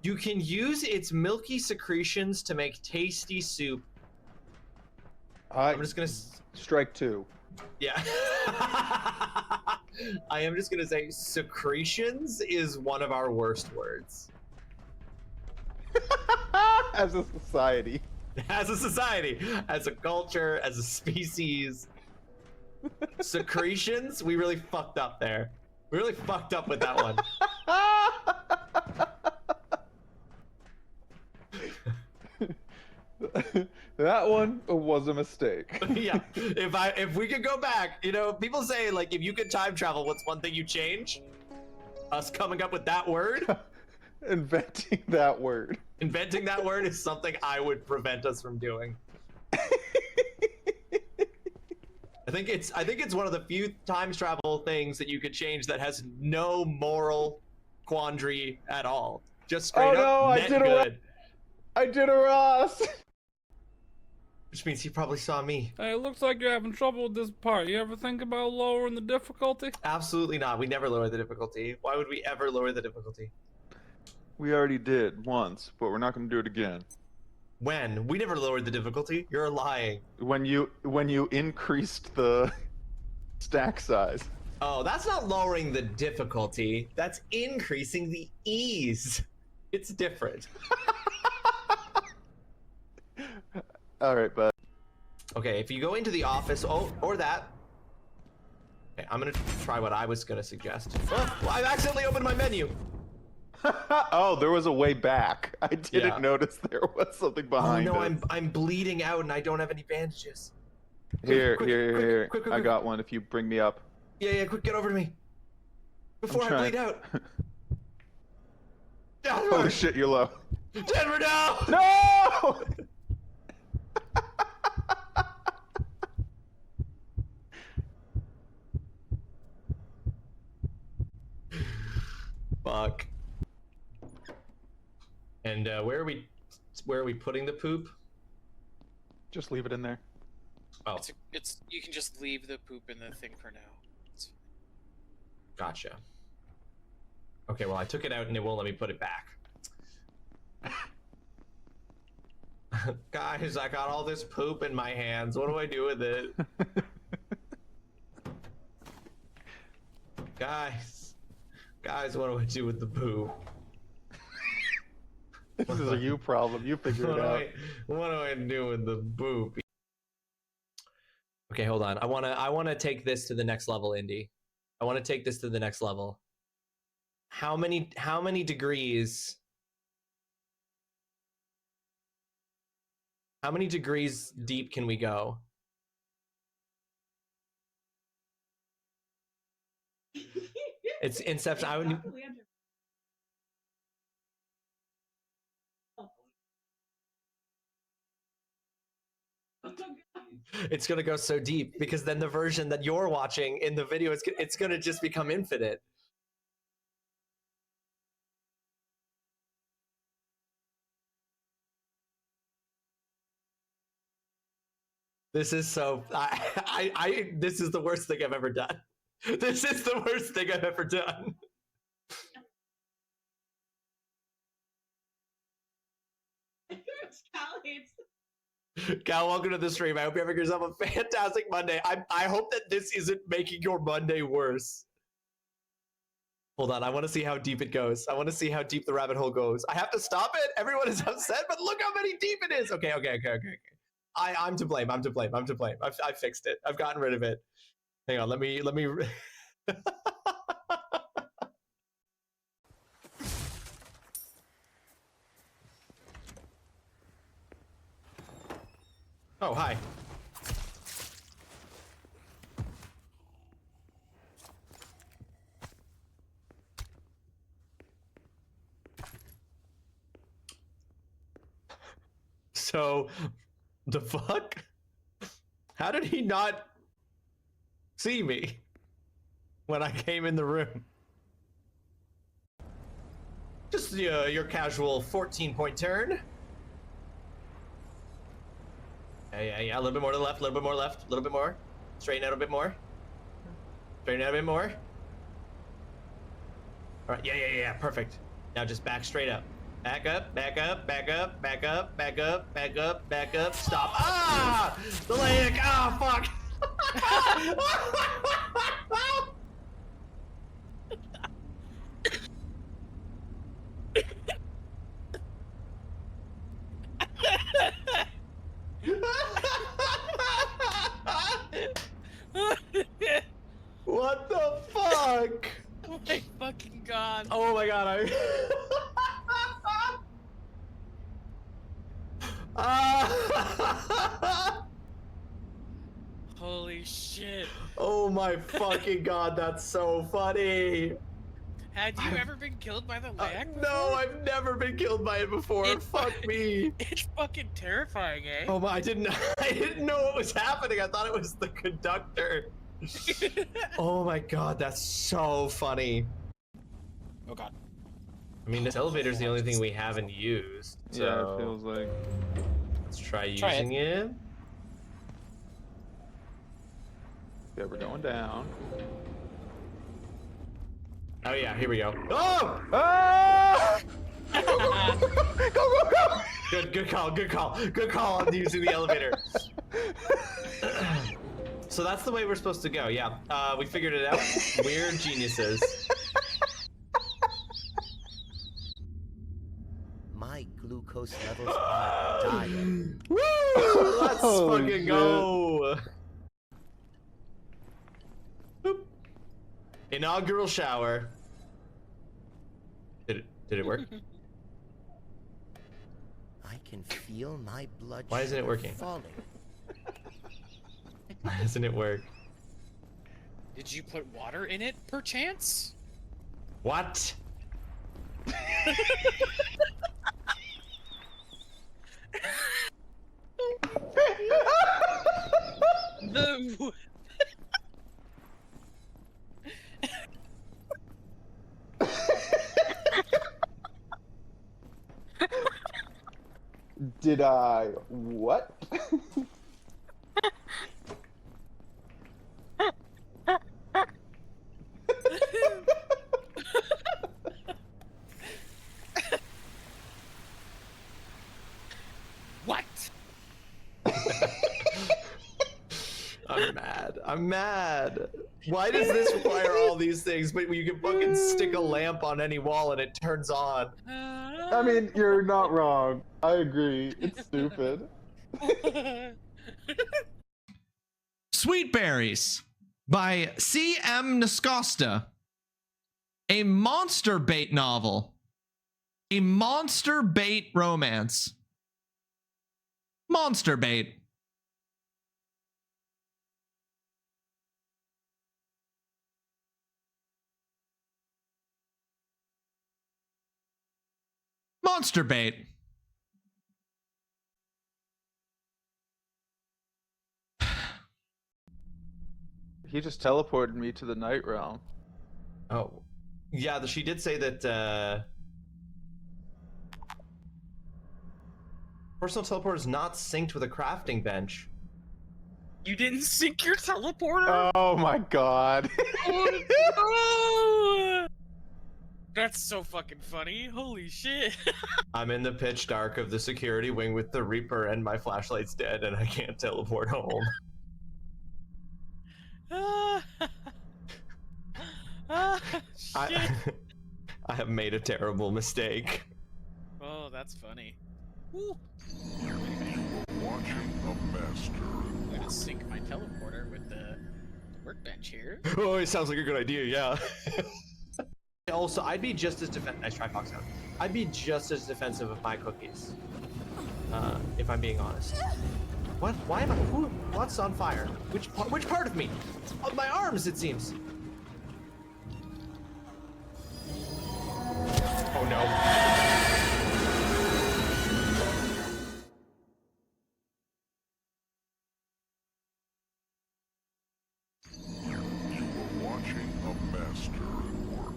You can use its milky secretions to make tasty soup. I'm just gonna strike two. Yeah. I am just gonna say secretions is one of our worst words. As a society. As a society, as a culture, as a species. Secretions, we really fucked up there. We really fucked up with that one. That one was a mistake. Yeah, if we could go back, you know, people say like if you could time travel, what's one thing you change? Us coming up with that word. Inventing that word. Inventing that word is something I would prevent us from doing. I think it's one of the few time travel things that you could change that has no moral quandary at all. Just straight up net good. I did a Ross. Which means he probably saw me. Hey, it looks like you're having trouble with this part. You ever think about lowering the difficulty? Absolutely not. We never lower the difficulty. Why would we ever lower the difficulty? We already did once, but we're not going to do it again. When? We never lowered the difficulty. You're lying. When you increased the stack size. Oh, that's not lowering the difficulty. That's increasing the ease. It's different. All right, bud. Okay, if you go into the office, or that. Okay, I'm gonna try what I was gonna suggest. Oh, well, I've accidentally opened my menu. Oh, there was a way back. I didn't notice there was something behind. Oh no, I'm bleeding out and I don't have any bandages. Here, Quick, I got one. If you bring me up. Yeah, quick, get over to me. Before I bleed out. Holy shit, you're low. Denver, no! No! Fuck. And where are we putting the poop? Just leave it in there. Oh, It's you can just leave the poop in the thing for now. gotcha. Okay, well I took it out and it won't let me put it back. Guys, I got all this poop in my hands. What do I do with it? Guys, what do I do with the poop? This is a you problem. You figure it out. What do I do with the poop? Okay, hold on. I wanna take this to the next level, Indy. I wanna take this to the next level. How many degrees? How many degrees deep can we go? It's Inception. It's gonna go so deep because then the version that you're watching in the video is it's gonna just become infinite. This is so this is the worst thing I've ever done. This is the worst thing I've ever done. Cal, welcome to the stream. I hope you have yourself a fantastic Monday. I hope that this isn't making your Monday worse. Hold on, I want to see how deep it goes. I want to see how deep the rabbit hole goes. I have to stop it. Everyone is upset, but look how many deep it is. Okay. I'm to blame. I'm to blame. I fixed it. I've gotten rid of it. Hang on. Let me. Oh, hi. So, the fuck? How did he not see me when I came in the room? Just your casual 14-point turn. Yeah, a little bit more to the left, a little bit more left, a little bit more. Straighten out a bit more. Straighten out a bit more. All right, yeah, perfect. Now just back straight up. Back up, back up, back up, back up, back up, back up, back up, stop. Ah! The leg, fuck! What the fuck? Oh my fucking god. Oh my god, Holy shit. Oh my fucking god, that's so funny. Had you ever been killed by the lag? No, I've never been killed by it before. Fuck me. It's fucking terrifying, eh? Oh my, I didn't know what was happening. I thought it was the conductor. Oh my god, that's so funny. Oh god. I mean, this elevator's the only thing we haven't used. So Yeah, it feels like. let's try using it. Yeah, we're going down. Oh yeah, here we go. Oh! Ah! Go! Good call on using the elevator. So that's the way we're supposed to go, yeah. We figured it out. We're geniuses. My glucose levels are dying. Woo! Let's Oh, fucking go! Boop. Inaugural shower. Did it work? I can feel my blood Why isn't it sugar working? falling. Why doesn't it work? Did you put water in it, perchance? What? The... Did I what? What? I'm mad. Why does this require all these things? But you can fucking stick a lamp on any wall and it turns on. I mean, you're not wrong. I agree. It's stupid. Sweet Berries by C.M. Nascosta. A monster bait novel. A monster bait romance. Monster bait. Monster bait. He just teleported me to the night realm. Oh, yeah. She did say that personal teleporter is not synced with a crafting bench. You didn't sync your teleporter? Oh my god. Oh, no! That's so fucking funny. Holy shit. I'm in the pitch dark of the security wing with the Reaper and my flashlight's dead and I can't teleport home. Shit. I have made a terrible mistake. Oh, that's funny. Woo. Watching a master. I'm gonna sync my teleporter with the workbench here. Oh, it sounds like a good idea, yeah. Also, I'd be just as nice try, Fox out. I'd be just as defensive of my cookies. If I'm being honest. What? Why am I? What's on fire? Which part of me? Of my arms, it seems. Oh no. Watching a master at work.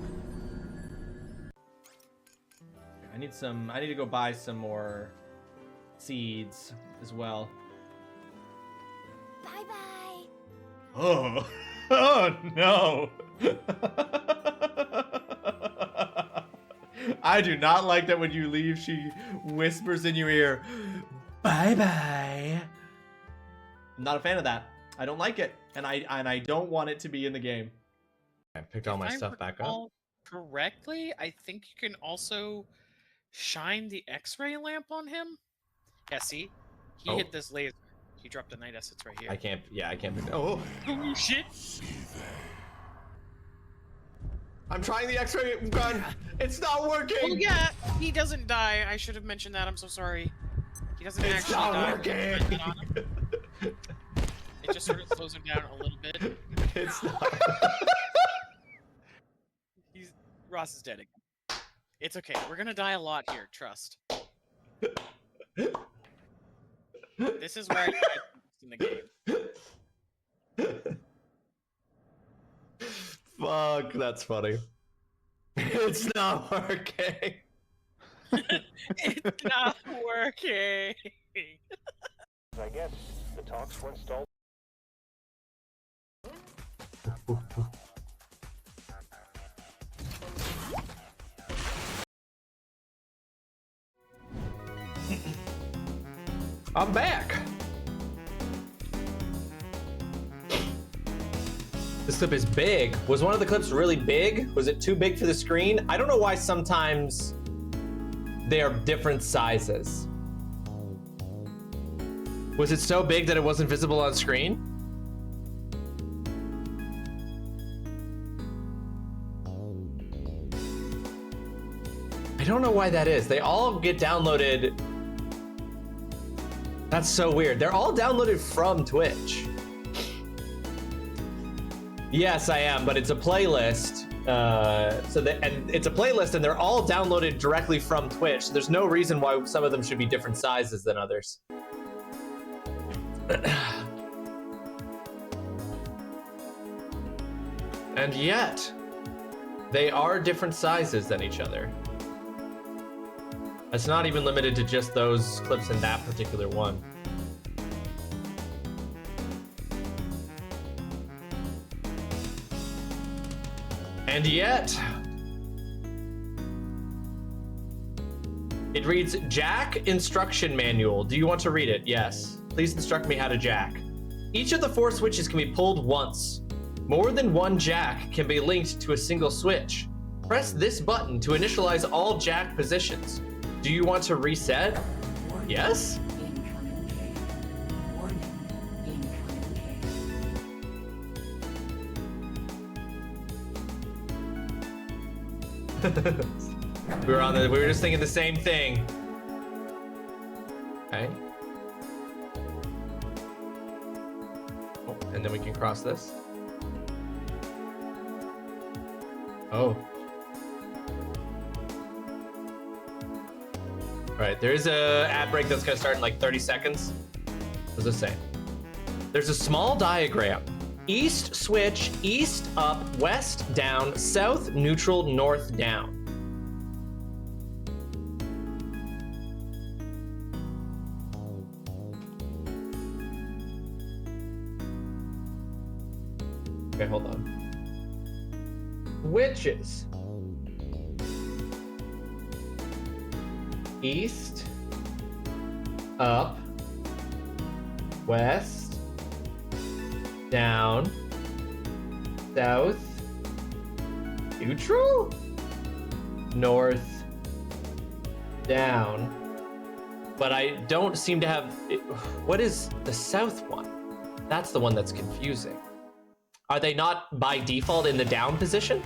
I need to go buy some more seeds as well. Bye bye. Oh. Oh no. I do not like that when you leave, she whispers in your ear, bye bye. I'm not a fan of that. I don't like it. And I don't want it to be in the game. I picked all my stuff back up. Correctly, I think you can also shine the X-ray lamp on him. Yeah, see? He hit this laser. He dropped the night essence right here. I can't pick it. Oh. Oh shit! I'm trying the X-ray gun. It's not working. Oh yeah, he doesn't die. I should have mentioned that. I'm so sorry. He doesn't actually die. Working. It just sort of slows him down a little bit. It's not. Ross is dead again. It's okay. We're gonna die a lot here. Trust. This is where I died in the game. Fuck, that's funny. It's not working. It's not working. I guess the talks went stalled. I'm back. This clip is big. Was one of the clips really big? Was it too big for the screen? I don't know why sometimes they are different sizes. Was it so big that it wasn't visible on screen? I don't know why that is. They all get downloaded. That's so weird. They're all downloaded from Twitch. Yes, I am, but it's a playlist. And it's a playlist, and they're all downloaded directly from Twitch. So there's no reason why some of them should be different sizes than others. And yet, they are different sizes than each other. It's not even limited to just those clips in that particular one. And yet, it reads, Jack Instruction Manual. Do you want to read it? Yes. Please instruct me how to jack. Each of the 4 switches can be pulled once. More than one jack can be linked to a single switch. Press this button to initialize all jack positions. Do you want to reset? Yes? we were just thinking the same thing. Okay. Oh, and then we can cross this. Oh. Alright, there's a ad break that's gonna start in like 30 seconds. What does it say? There's a small diagram. East, switch, east, up, west, down, south, neutral, north, down. Okay, hold on. Switches. East, up, west, down, south, neutral, north, down. But I don't seem to have, what is the south one? That's the one that's confusing. Are they not by default in the down position?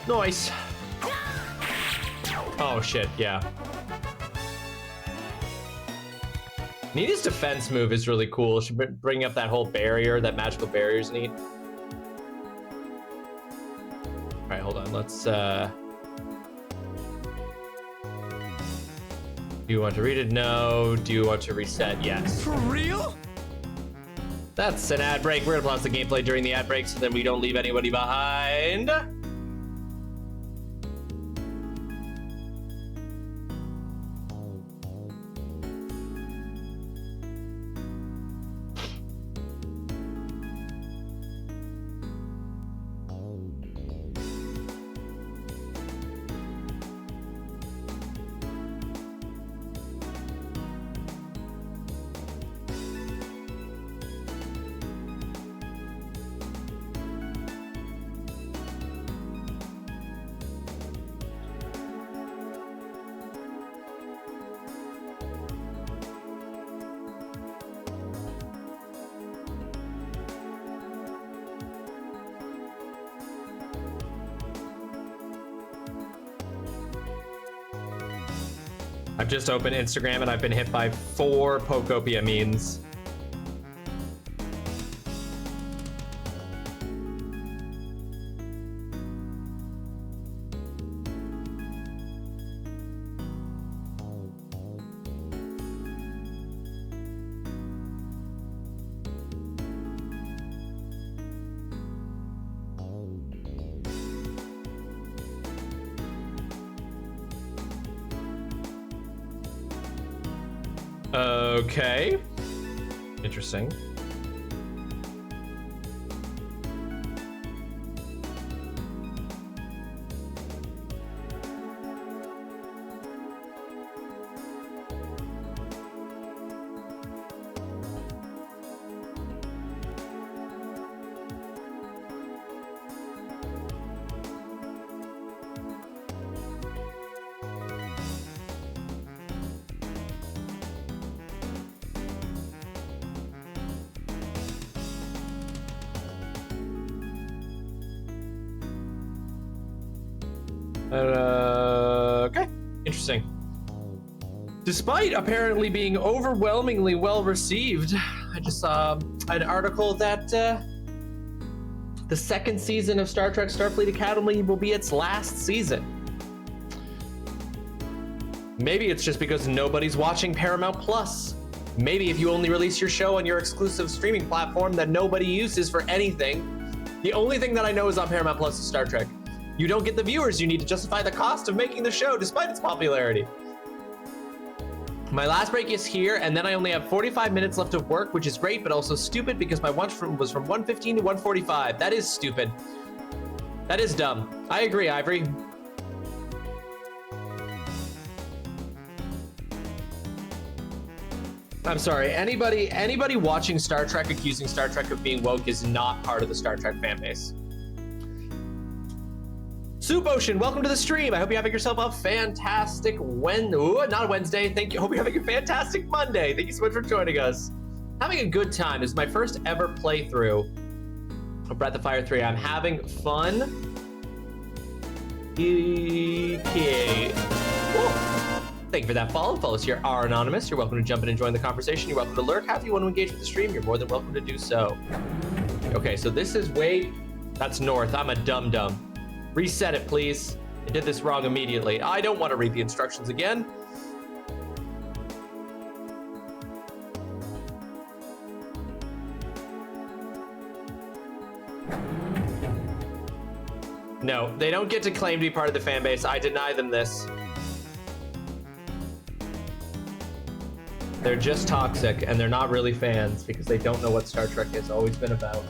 Nice. Oh shit, yeah. Nita's defense move is really cool. She bring up that whole barrier, that magical barrier's neat. All right, hold on. Let's. Do you want to read it? No. Do you want to reset? Yes. For real? That's an ad break. We're gonna pause the gameplay during the ad break so then we don't leave anybody behind. I've just opened Instagram and I've been hit by 4 Pokopia memes. Okay. Interesting. Okay, interesting. Despite apparently being overwhelmingly well received, I just saw an article that the second season of Star Trek Starfleet Academy will be its last season. Maybe it's just because nobody's watching Paramount Plus. Maybe if you only release your show on your exclusive streaming platform that nobody uses for anything. The only thing that I know is on Paramount Plus is Star Trek. You don't get the viewers you need to justify the cost of making the show despite its popularity. My last break is here, and then I only have 45 minutes left of work, which is great, but also stupid because my lunch was from 1:15 to 1:45. That is stupid. That is dumb. I agree, Ivory. I'm sorry, anybody watching Star Trek accusing Star Trek of being woke is not part of the Star Trek fan base. Soup Ocean, welcome to the stream. I hope you're having yourself a fantastic not Wednesday. Thank you. Hope you're having a fantastic Monday. Thank you so much for joining us. Having a good time. This is my first ever playthrough of Breath of Fire 3. I'm having fun. Okay. Whoa. Thank you for that follow. Follow us here, are anonymous. You're welcome to jump in and join the conversation. You're welcome to lurk. How do you want to engage with the stream? You're more than welcome to do so. Okay, so this is that's north. I'm a dum-dum. Reset it, please. I did this wrong immediately. I don't want to read the instructions again. No, they don't get to claim to be part of the fan base. I deny them this. They're just toxic, and they're not really fans because they don't know what Star Trek has always been about.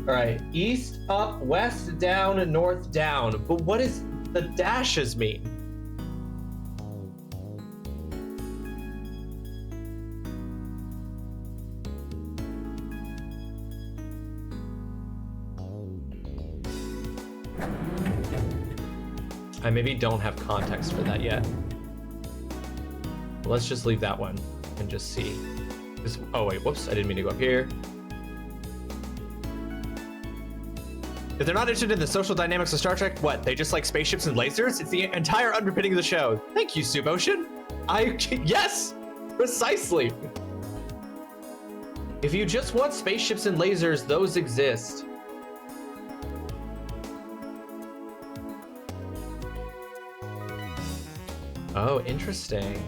All right, east, up, west, down, north, down. But what does the dashes mean? I maybe don't have context for that yet. Let's just leave that one and just see. Oh wait, whoops, I didn't mean to go up here. If they're not interested in the social dynamics of Star Trek, what? They just like spaceships and lasers? It's the entire underpinning of the show. Thank you, Subocean. Yes, precisely. If you just want spaceships and lasers, those exist. Oh, interesting.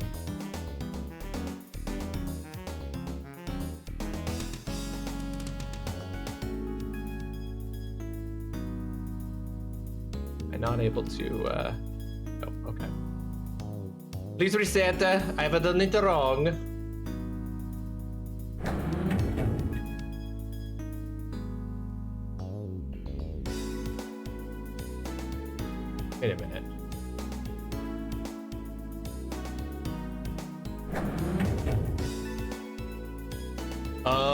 I'm not able to, oh, okay. Please reset, I have done it wrong. Wait a minute. Oh,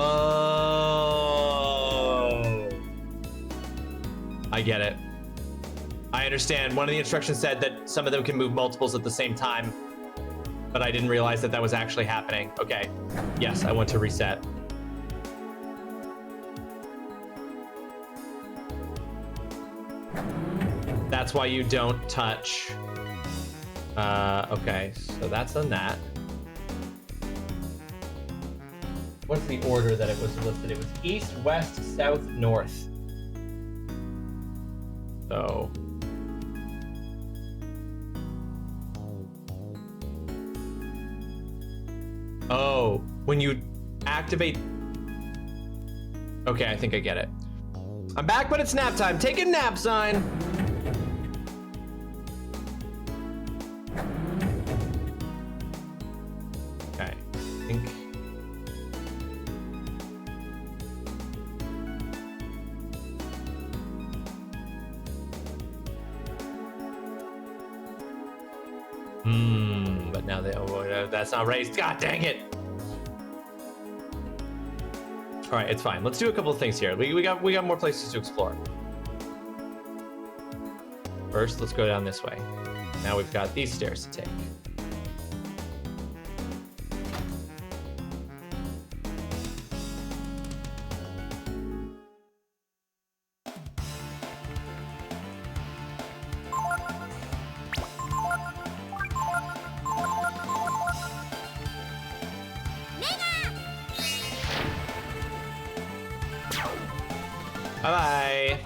I get it. I understand. One of the instructions said that some of them can move multiples at the same time, but I didn't realize that that was actually happening. Okay. Yes, I want to reset. That's why you don't touch. Okay, so that's on that. What's the order that it was listed? It was east, west, south, north. So. Oh, when you activate. Okay, I think I get it. I'm back, but it's nap time. Take a nap, sign. Okay, I think. But now they, oh, that's not raised. God dang it. All right, it's fine. Let's do a couple of things here. We got more places to explore. First, let's go down this way. Now we've got these stairs to take. Bye-bye.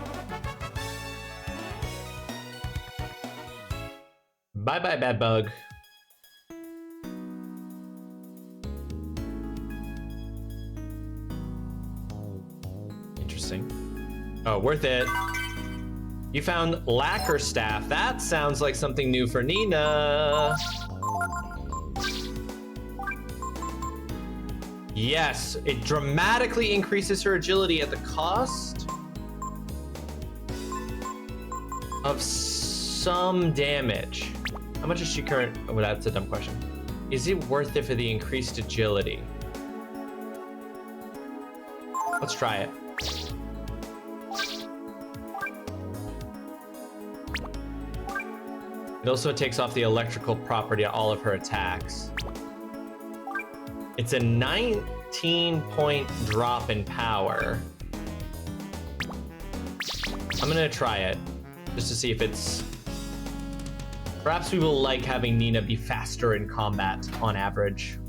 Bye-bye, bad bug. Interesting. Oh, worth it. You found lacquer staff. That sounds like something new for Nina. Yes, it dramatically increases her agility at the cost of some damage. How much is she current? Oh, that's a dumb question. Is it worth it for the increased agility? Let's try it. It also takes off the electrical property on all of her attacks. It's a 19-point drop in power. I'm gonna try it just to see if it's Perhaps we will like having Nina be faster in combat on average.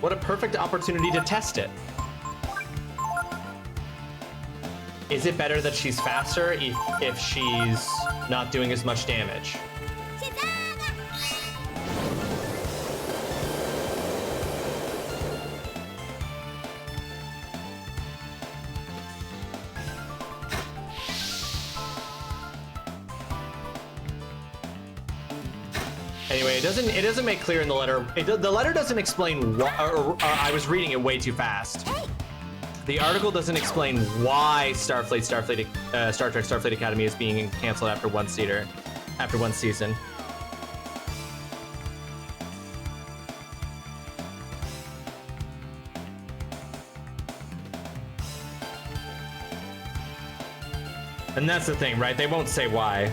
What a perfect opportunity to test it. Is it better that she's faster if she's not doing as much damage? Anyway, it doesn't make clear in the letter. The letter doesn't explain why. Or I was reading it way too fast. The article doesn't explain why Star Trek Starfleet Academy is being canceled after one season. And that's the thing, right? They won't say why.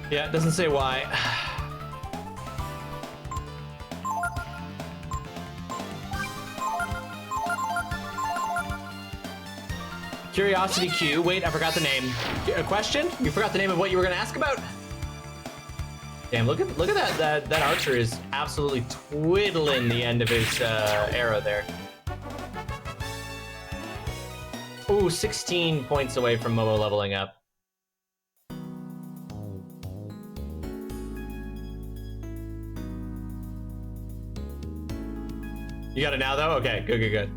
Yeah, it doesn't say why. Curiosity Q. Wait, I forgot the name. A question? You forgot the name of what you were gonna ask about? Damn, look at that archer is absolutely twiddling the end of his arrow there. Ooh, 16 points away from Momo leveling up. You got it now, though? Okay, good.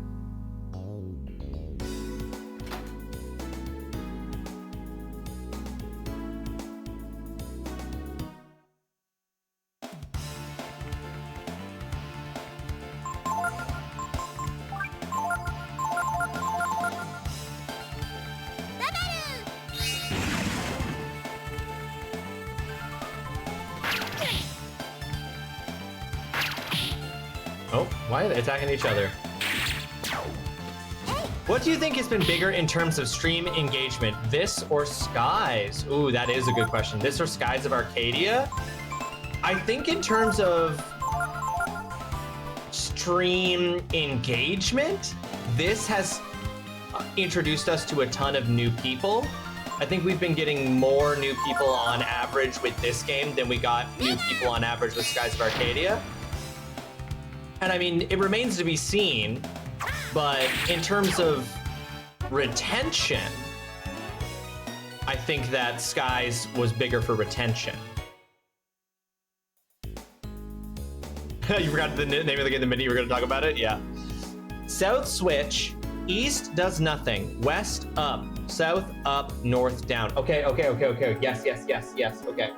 Oh, why are they attacking each other? What do you think has been bigger in terms of stream engagement, this or Skies? Ooh, that is a good question. This or Skies of Arcadia? I think in terms of stream engagement, this has introduced us to a ton of new people. I think we've been getting more new people on average with this game than we got new people on average with Skies of Arcadia. And I mean, it remains to be seen, but in terms of retention, I think that Skies was bigger for retention. You forgot the name of the game the minute you were going to talk about it? Yeah. South switch, east does nothing, west up, south up, north down. Okay. Yes, okay.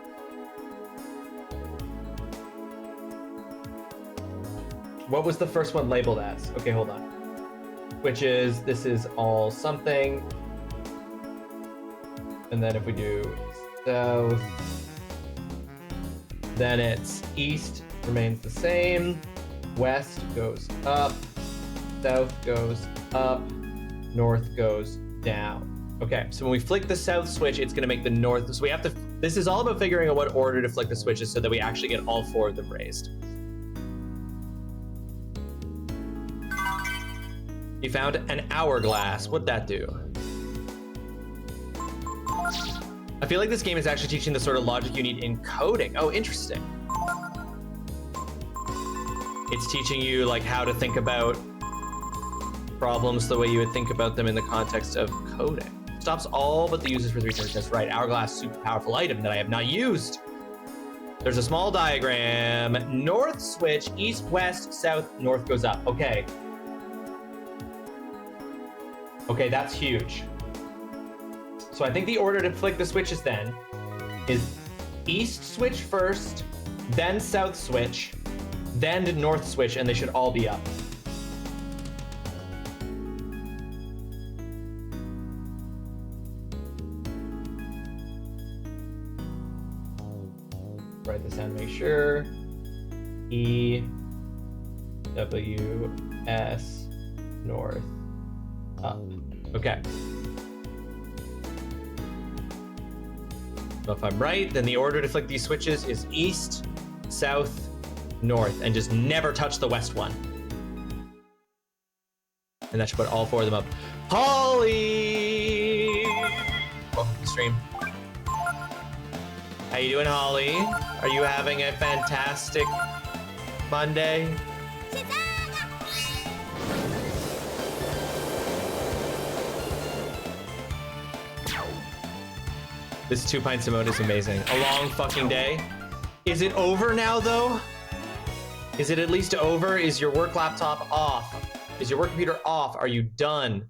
What was the first one labeled as? Okay, hold on. Which is, this is all something. And then if we do south, then it's east remains the same, west goes up, south goes up, north goes down. Okay, so when we flick the south switch, it's gonna make the north, so we have to, this is all about figuring out what order to flick the switches so that we actually get all four of them raised. You found an hourglass. What'd that do? I feel like this game is actually teaching the sort of logic you need in coding. Oh, interesting. It's teaching you like how to think about problems the way you would think about them in the context of coding. Stops all but the users for 3 turns. That's right. Hourglass, super powerful item that I have not used. There's a small diagram. North switch, east, west, south, north goes up. Okay. Okay, that's huge. So I think the order to flick the switches then is east switch first, then south switch, then north switch, and they should all be up. Write this down, make sure. E, W, S, north, up. Okay. So if I'm right, then the order to flick these switches is east, south, north, and just never touch the west one. And that should put all 4 of them up. Holly! Welcome to the stream. How you doing, Holly? Are you having a fantastic Monday? This 2 pints of mode is amazing. A long fucking day. Is it over now, though? Is it at least over? Is your work laptop off? Is your work computer off? Are you done?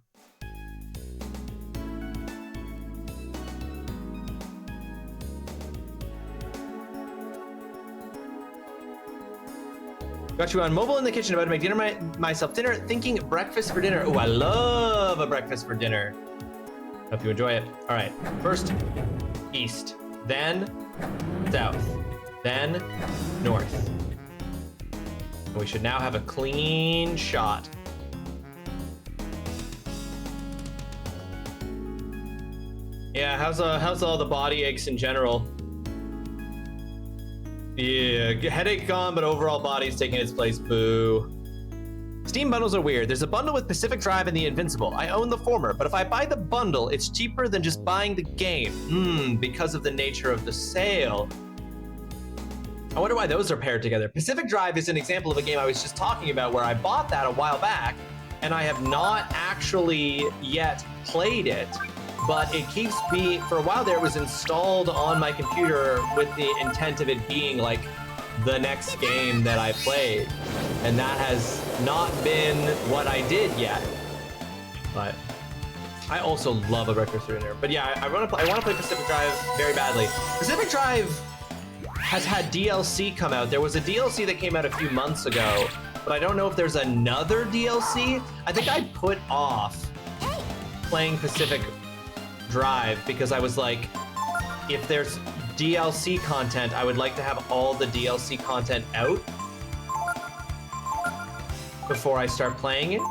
Got you on mobile in the kitchen, about to make dinner myself dinner, thinking breakfast for dinner. Oh, I love a breakfast for dinner. Hope you enjoy it. All right, first east, then south, then north. And we should now have a clean shot. Yeah, how's all the body aches in general? Yeah, headache gone, but overall body's taking its place. Boo. Steam bundles are weird. There's a bundle with Pacific Drive and the Invincible. I own the former, but if I buy the bundle, it's cheaper than just buying the game. Because of the nature of the sale. I wonder why those are paired together. Pacific Drive is an example of a game I was just talking about where I bought that a while back, and I have not actually yet played it. But it keeps being, for a while there, it was installed on my computer with the intent of it being like the next game that I played. And that has not been what I did yet. But I also love a breakfast for dinner. But yeah, I want to play Pacific Drive very badly. Pacific Drive has had DLC come out. There was a DLC that came out a few months ago, but I don't know if there's another DLC. I think I put off playing Pacific Drive because I was like, if there's DLC content, I would like to have all the DLC content out before I start playing it.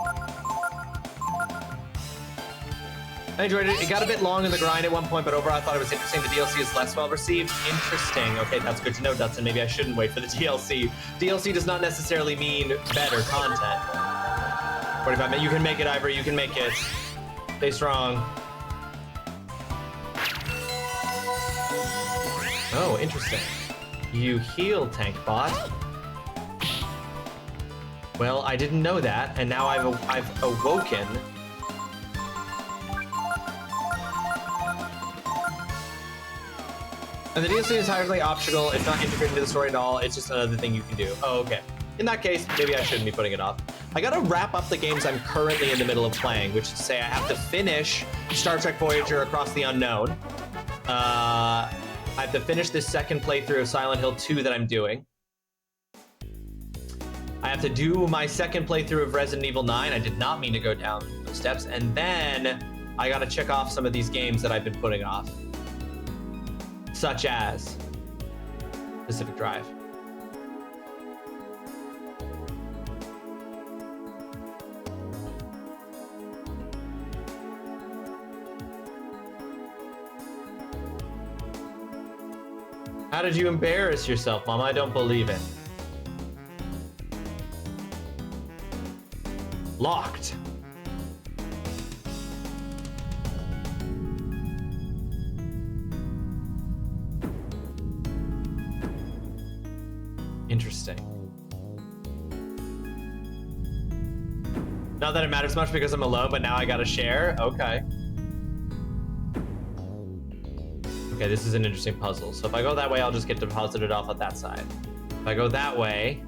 I enjoyed it. It got a bit long in the grind at one point, but overall I thought it was interesting. The DLC is less well received. Interesting. Okay, that's good to know, Dutson. Maybe I shouldn't wait for the DLC. DLC does not necessarily mean better content. 45 minutes. You can make it, Ivory. You can make it. Stay strong. Oh, interesting. You heal, Tank Bot. Well, I didn't know that, and now I've awoken. And the DLC is entirely optional. It's not integrated into the story at all. It's just another thing you can do. Oh, okay. In that case, maybe I shouldn't be putting it off. I gotta wrap up the games I'm currently in the middle of playing, which is to say I have to finish Star Trek Voyager Across the Unknown. I have to finish this second playthrough of Silent Hill 2 that I'm doing. I have to do my second playthrough of Resident Evil 9. I did not mean to go down those steps. And then I gotta check off some of these games that I've been putting off. Such as Pacific Drive. How did you embarrass yourself, Mama? I don't believe it. Locked. Interesting. Not that it matters much because I'm alone, but now I gotta share. Okay. Okay, this is an interesting puzzle. So if I go that way, I'll just get deposited off on that side. If I go that way,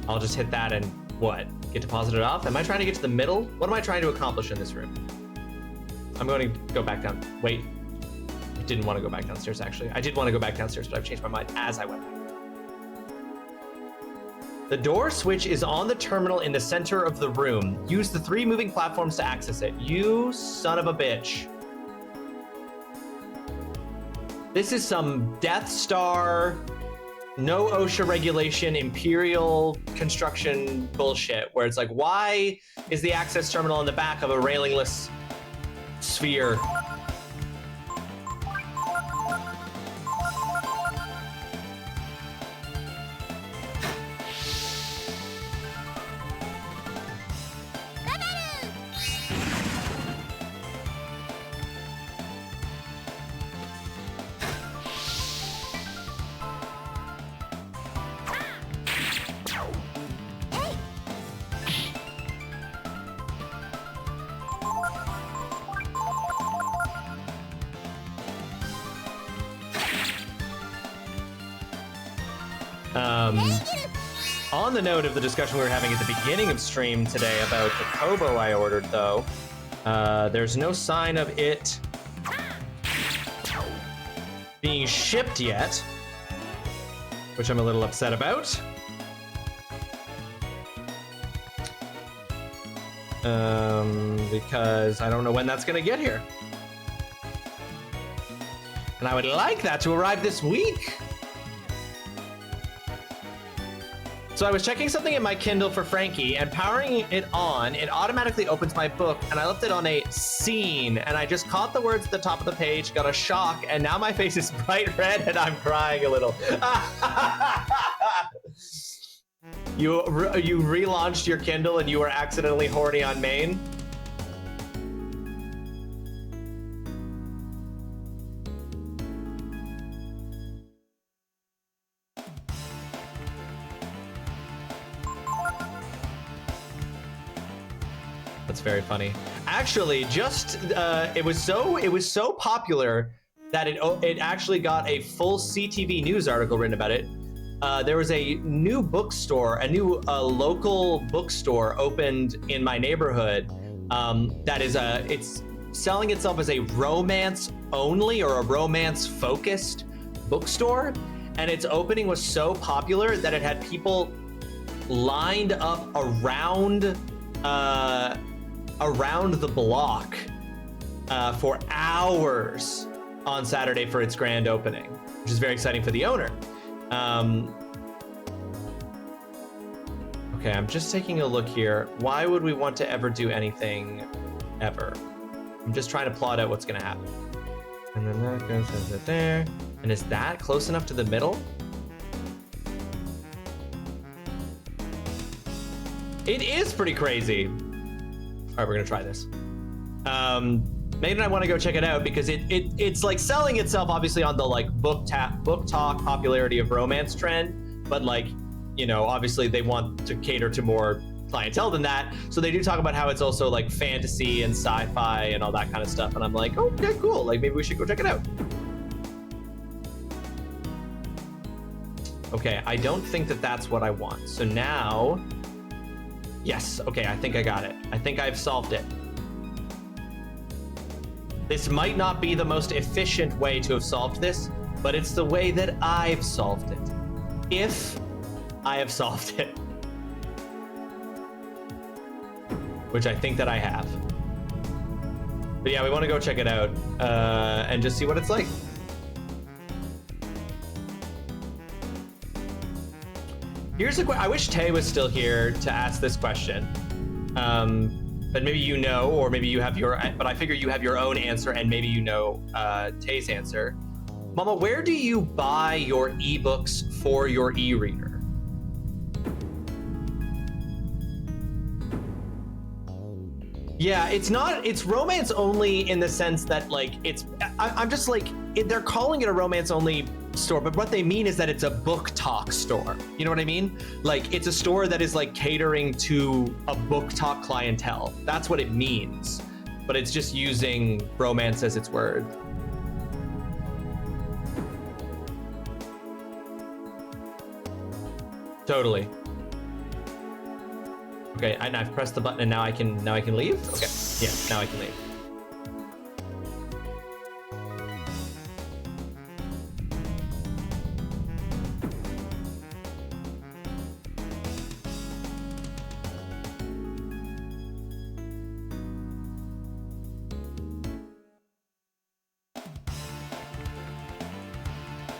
I'll just hit that and what? Get deposited off? Am I trying to get to the middle? What am I trying to accomplish in this room? I'm going to go back down. Wait. I didn't want to go back downstairs, actually. I did want to go back downstairs, but I've changed my mind as I went back. The door switch is on the terminal in the center of the room. Use the 3 moving platforms to access it. You son of a bitch. This is some Death Star, no OSHA regulation, Imperial construction bullshit, where it's like, why is the access terminal in the back of a railingless sphere. On the note of the discussion we were having at the beginning of stream today about the Kobo I ordered, though, there's no sign of it being shipped yet, which I'm a little upset about. Because I don't know when that's going to get here. And I would like that to arrive this week. So I was checking something in my Kindle for Frankie, and powering it on, it automatically opens my book, and I left it on a scene, and I just caught the words at the top of the page, got a shock, and now my face is bright red, and I'm crying a little. You relaunched your Kindle, and you were accidentally horny on main? That's very funny. Actually, just it was so popular that it actually got a full CTV news article written about it. There was a new bookstore, a new local bookstore opened in my neighborhood. That is it's selling itself as a romance only or a romance focused bookstore, and its opening was so popular that it had people lined up around the block for hours on Saturday for its grand opening, which is very exciting for the owner. Okay, I'm just taking a look here. Why would we want to ever do anything ever? I'm just trying to plot out what's gonna happen. And then that goes there. And is that close enough to the middle? It is pretty crazy. All right, we're gonna try this. Nate and I want to go check it out because it's like selling itself obviously on the like book talk popularity of romance trend, but like, you know, obviously they want to cater to more clientele than that. So they do talk about how it's also like fantasy and sci-fi and all that kind of stuff. And I'm like, oh, okay, cool. Like maybe we should go check it out. Okay, I don't think that that's what I want. So now, yes, okay, I think I got it. I think I've solved it. This might not be the most efficient way to have solved this, but it's the way that I've solved it. If I have solved it. Which I think that I have. But yeah, we want to go check it out and just see what it's like. Here's a question. I wish Tay was still here to ask this question. But maybe you know, or maybe you have your, but I figure you have your own answer and maybe you know Tay's answer. Mama, where do you buy your ebooks for your e-reader? Yeah, it's romance only in the sense that like, I'm just like, they're calling it a romance only store, but what they mean is that it's a book talk store. You know what I mean? Like it's a store that is like catering to a book talk clientele. That's what it means, but it's just using romance as its word. Totally. Okay, and I've pressed the button and now I can leave? Okay, yeah, now I can leave.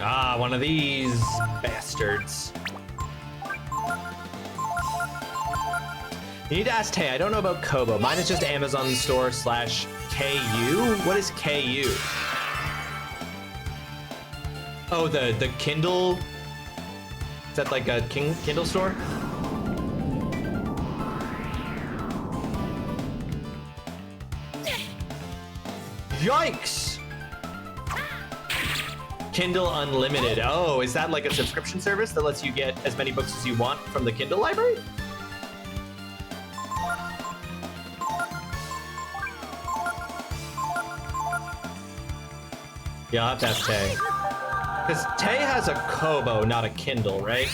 Ah, one of these bastards. You need to ask Tay. I don't know about Kobo. Mine is just Amazon store / KU. What is KU? Oh, the Kindle. Is that like a Kindle store? Yikes! Kindle Unlimited. Oh, is that like a subscription service that lets you get as many books as you want from the Kindle library? Yeah, I'll have to ask Tay. Because Tay has a Kobo, not a Kindle, right?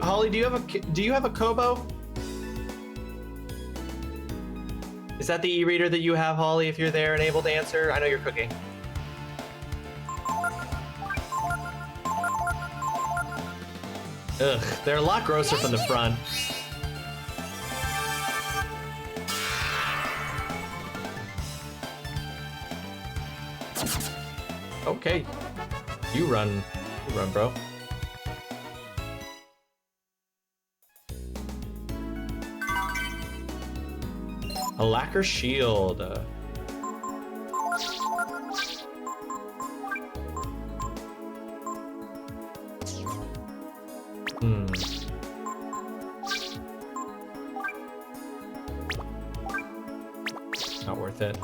Holly, do you have a Kobo? Is that the e-reader that you have, Holly, if you're there and able to answer? I know you're cooking. Ugh, they're a lot grosser from the front. Okay. You run, bro. A lacquer shield. Not worth it.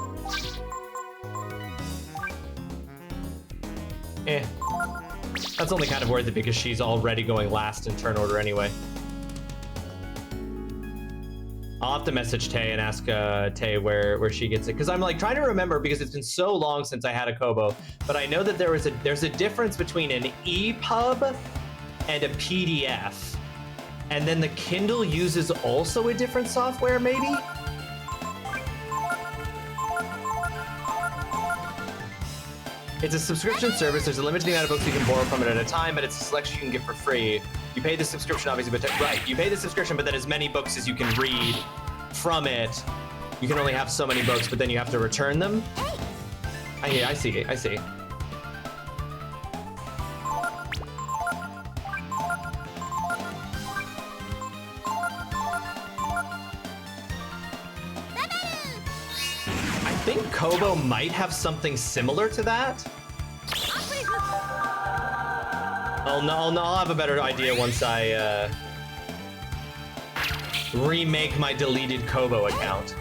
That's only kind of worth it because she's already going last in turn order anyway. I'll have to message Tay and ask Tay where she gets it, because I'm like trying to remember, because it's been so long since I had a Kobo, but I know that there's a difference between an EPUB and a PDF, and then the Kindle uses also a different software, maybe? It's a subscription service. There's a limited amount of books you can borrow from it at a time, but it's a selection you can get for free. You pay the subscription, obviously, but you pay the subscription, but then as many books as you can read from it. You can only have so many books, but then you have to return them. I see. I think Kobo might have something similar to that. I'll have a better idea once I remake my deleted Kobo account.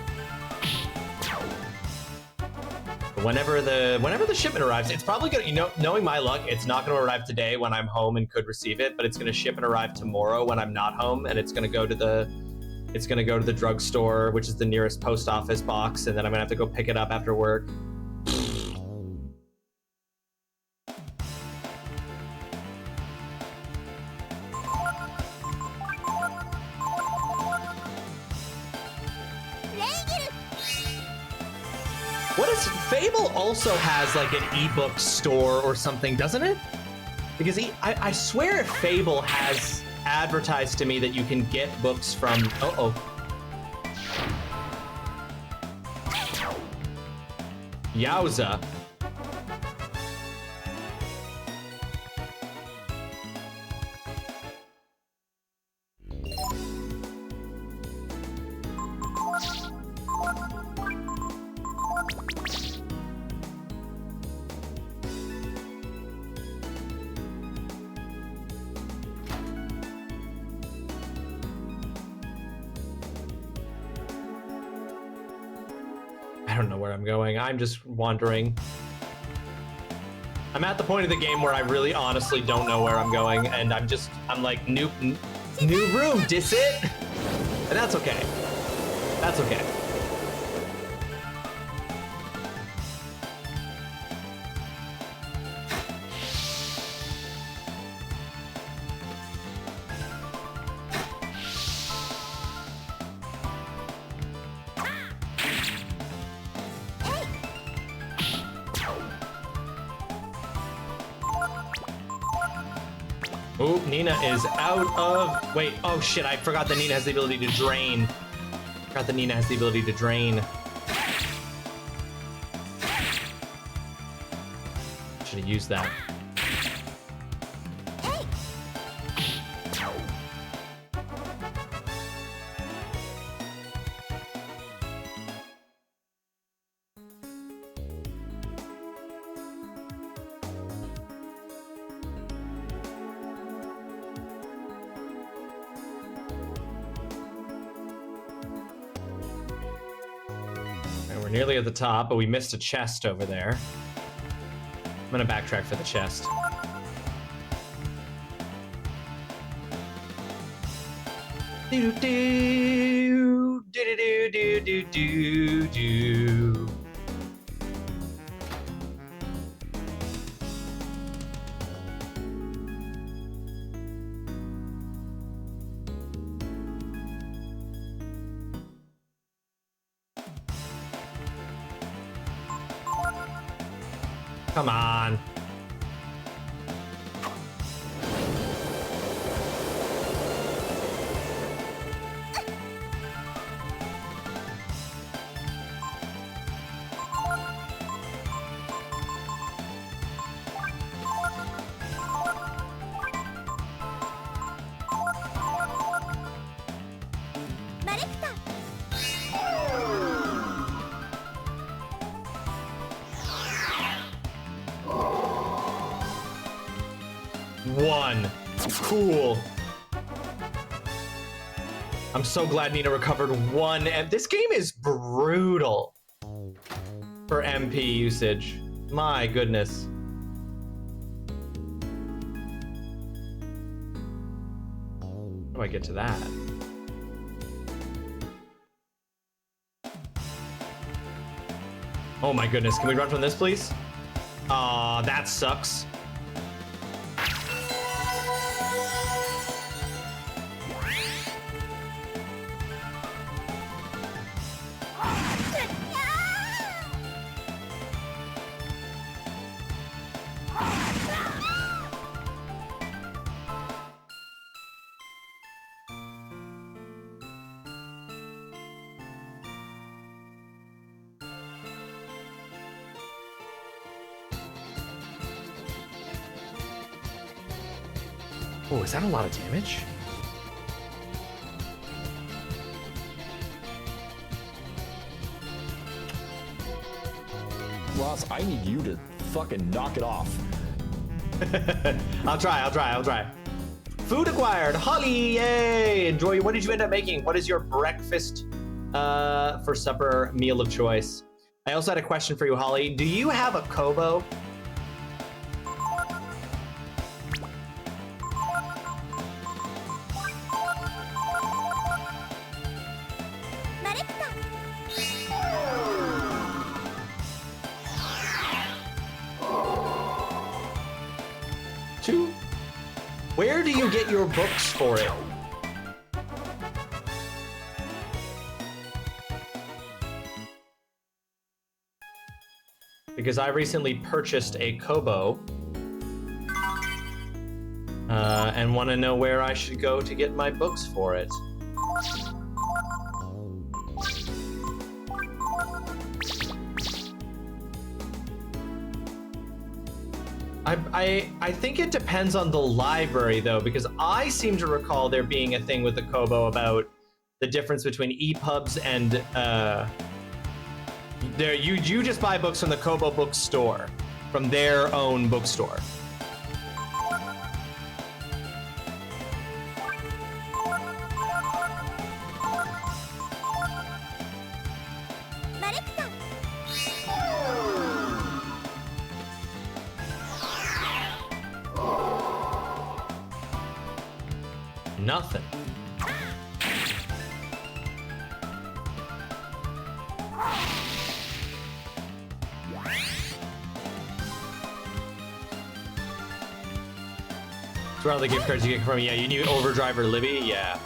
Whenever the shipment arrives, it's probably gonna, knowing my luck, it's not gonna arrive today when I'm home and could receive it, but it's gonna ship and arrive tomorrow when I'm not home, and it's gonna go to the drugstore, which is the nearest post office box, and then I'm gonna have to go pick it up after work. Fable also has like an ebook store or something, doesn't it? Because I swear Fable has advertised to me that you can get books from... Yowza. I don't know where I'm going. I'm just wandering. I'm at the point of the game where I really honestly don't know where I'm going, and I'm like, new room, dis it? And that's okay. That's okay. Oh, Nina is out of... Wait, oh shit, I forgot that Nina has the ability to drain. Should have used that. We're nearly at the top, but we missed a chest over there. I'm gonna backtrack for the chest. Do do do do do do do do. Come on. One. Cool. I'm so glad Nina recovered one. And this game is brutal for MP usage. My goodness. How do I get to that? Oh my goodness. Can we run from this, please? Aw, that sucks. Oh, is that a lot of damage? Ross, I need you to fucking knock it off. I'll try. Food acquired. Holly, yay! Enjoy. What did you end up making? What is your breakfast for supper meal of choice? I also had a question for you, Holly. Do you have a Kobo? Where do you get your books for it? Because I recently purchased a Kobo and want to know where I should go to get my books for it. I think it depends on the library though, because I seem to recall there being a thing with the Kobo about the difference between EPUBs and you just buy books from the Kobo bookstore, from their own bookstore. Nothing. Where are the gift cards you get from? Yeah, you need Overdrive or Libby? Yeah.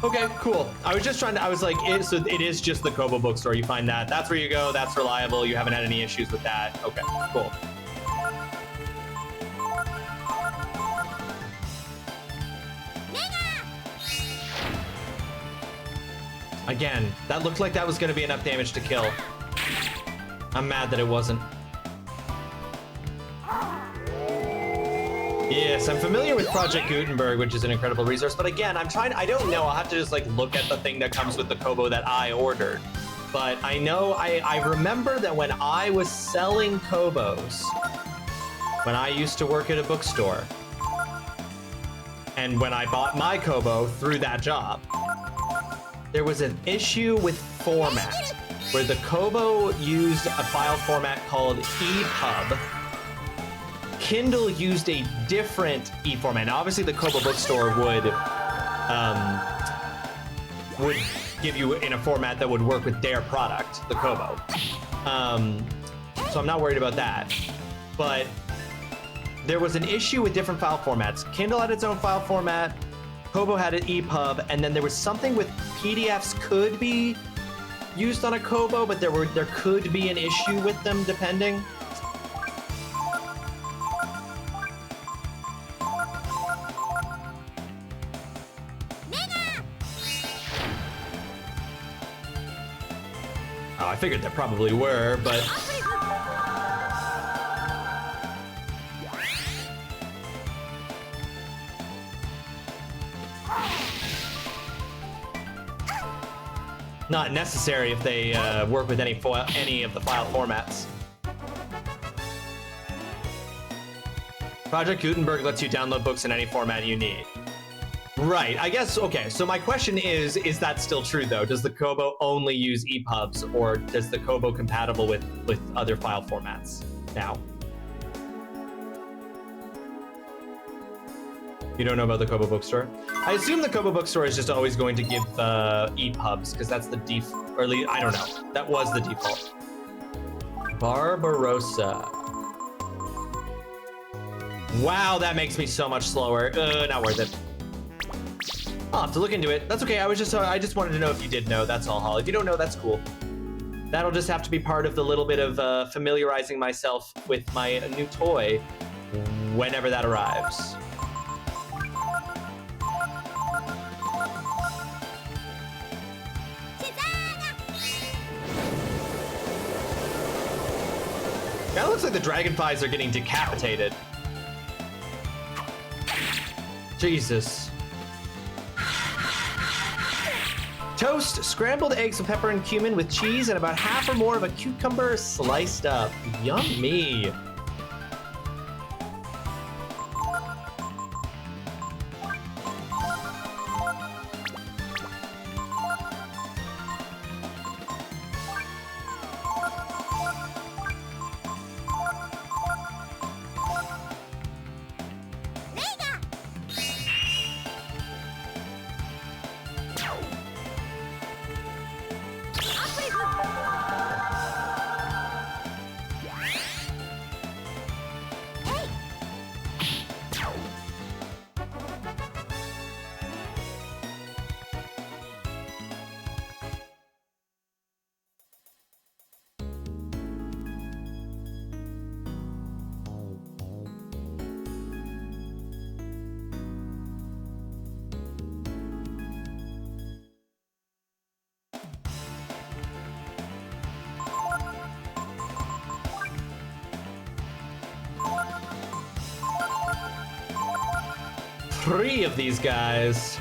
Okay, cool. I was just trying to, I was like, so it is just the Kobo bookstore. You find that. That's where you go. That's reliable. You haven't had any issues with that. Okay, cool. Again, that looked like that was going to be enough damage to kill. I'm mad that it wasn't. Yes, I'm familiar with Project Gutenberg, which is an incredible resource, but again, I don't know, I'll have to just like look at the thing that comes with the Kobo that I ordered. But I know, I remember that when I was selling Kobos, when I used to work at a bookstore, and when I bought my Kobo through that job, there was an issue with format, where the Kobo used a file format called EPUB. Kindle used a different e-format. Now, obviously, the Kobo bookstore would give you in a format that would work with their product, the Kobo. So I'm not worried about that. But there was an issue with different file formats. Kindle had its own file format. Kobo had an EPUB, and then there was something with PDFs could be used on a Kobo, but there could be an issue with them depending. Oh, I figured there probably were, but not necessary if they work with any of the file formats. Project Gutenberg lets you download books in any format you need. Right, I guess, okay, so my question is that still true though? Does the Kobo only use EPUBs, or does the Kobo compatible with other file formats now? You don't know about the Kobo bookstore? I assume the Kobo bookstore is just always going to give EPUBs, because that's the default, or at least, I don't know. That was the default. Barbarossa. Wow, that makes me so much slower. Not worth it. I'll have to look into it. That's okay. I just wanted to know if you did know. That's all, Hall. If you don't know, that's cool. That'll just have to be part of the little bit of familiarizing myself with my new toy whenever that arrives. Kinda looks like the dragonflies are getting decapitated. Jesus. Toast scrambled eggs with pepper and cumin with cheese and about half or more of a cucumber sliced up. Yummy. Three of these guys.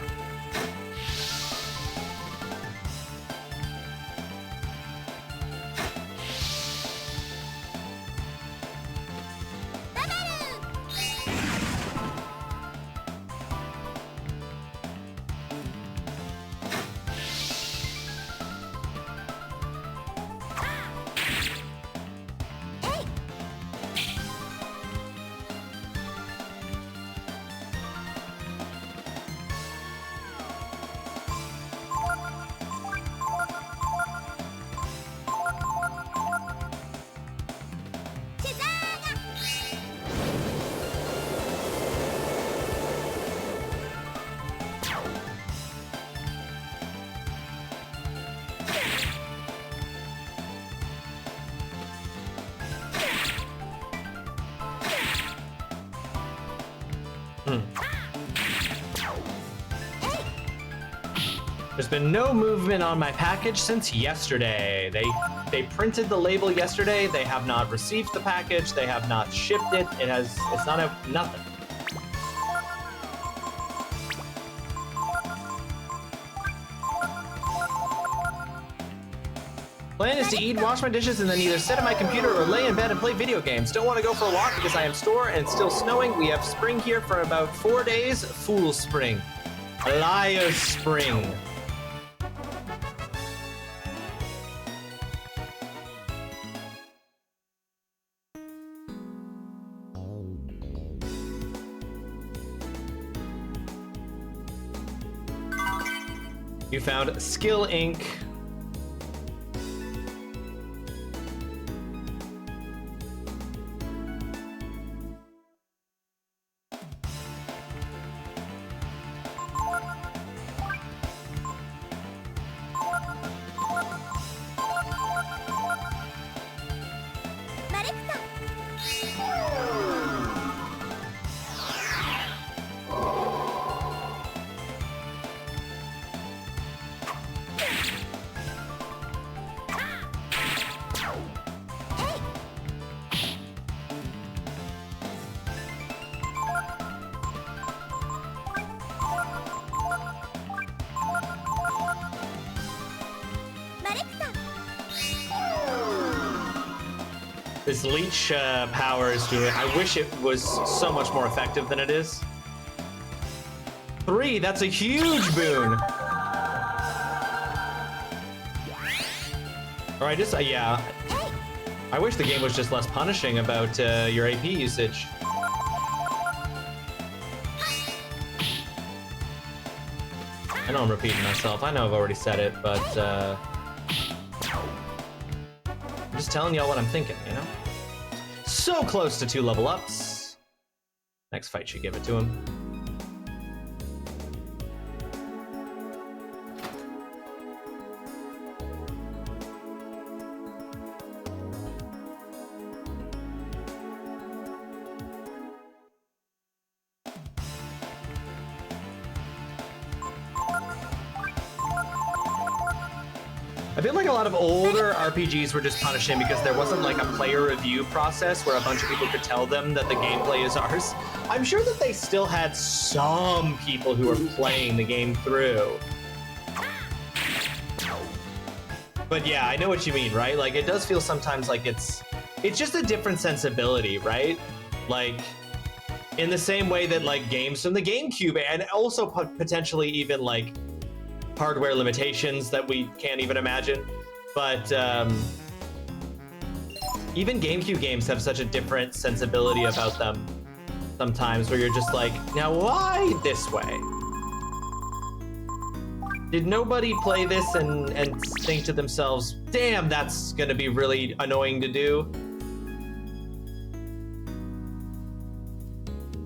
There's been no movement on my package since yesterday. They printed the label yesterday. They have not received the package. They have not shipped it. It's not nothing. Plan is to eat, wash my dishes, and then either sit at my computer or lay in bed and play video games. Don't want to go for a walk because I am sore and it's still snowing. We have spring here for about 4 days. Fool spring. Liar spring. You found Skill Inc. This leech power is doing. I wish it was so much more effective than it is. 3, that's a huge boon. Or I just, yeah. I wish the game was just less punishing about your AP usage. I know I'm repeating myself. I know I've already said it, but I'm just telling y'all what I'm thinking, you know? So close to 2 level ups. Next fight should give it to him. I feel like a lot of older RPGs were just punishing because there wasn't like a player review process where a bunch of people could tell them that the gameplay is ours. I'm sure that they still had some people who were playing the game through. But yeah, I know what you mean, right? Like it does feel sometimes like it's just a different sensibility, right? Like in the same way that like games from the GameCube and also potentially even like hardware limitations that we can't even imagine, but even GameCube games have such a different sensibility about them sometimes, where you're just like, now why this way? Did nobody play this and think to themselves, damn, that's gonna be really annoying to do?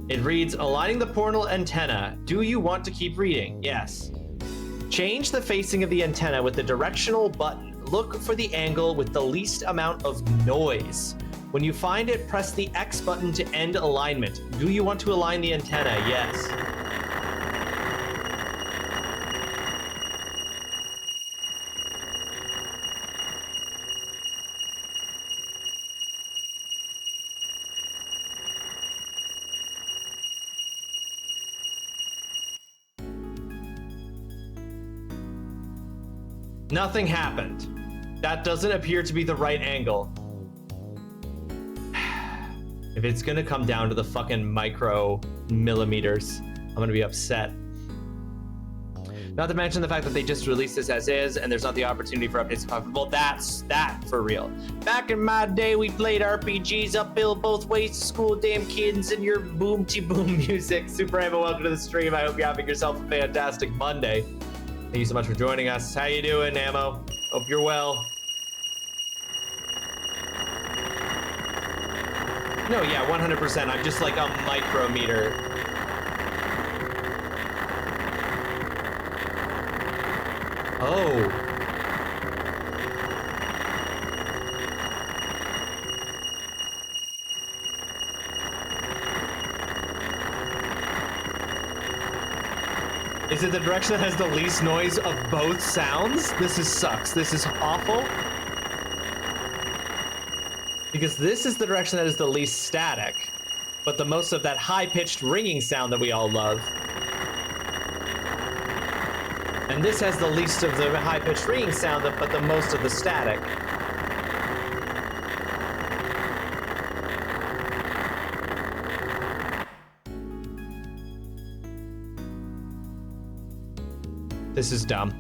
It reads, aligning the portal antenna. Do you want to keep reading? Yes. Change the facing of the antenna with the directional button. Look for the angle with the least amount of noise. When you find it, press the X button to end alignment. Do you want to align the antenna? Yes. Nothing happened. That doesn't appear to be the right angle. If it's gonna come down to the fucking micro millimeters, I'm gonna be upset. Not to mention the fact that they just released this as is, and there's not the opportunity for updates to pop. Well, that's that for real. Back in my day, we played RPGs uphill both ways to school, damn kids, and your boom-ti-boom music. Super Amo, welcome to the stream. I hope you're having yourself a fantastic Monday. Thank you so much for joining us. How you doing, Ammo? Hope you're well. No, yeah, 100%. I'm just like a micrometer. Oh. Is it the direction that has the least noise of both sounds? This sucks. This is awful. Because this is the direction that is the least static, but the most of that high-pitched ringing sound that we all love. And this has the least of the high-pitched ringing sound, but the most of the static. This is dumb.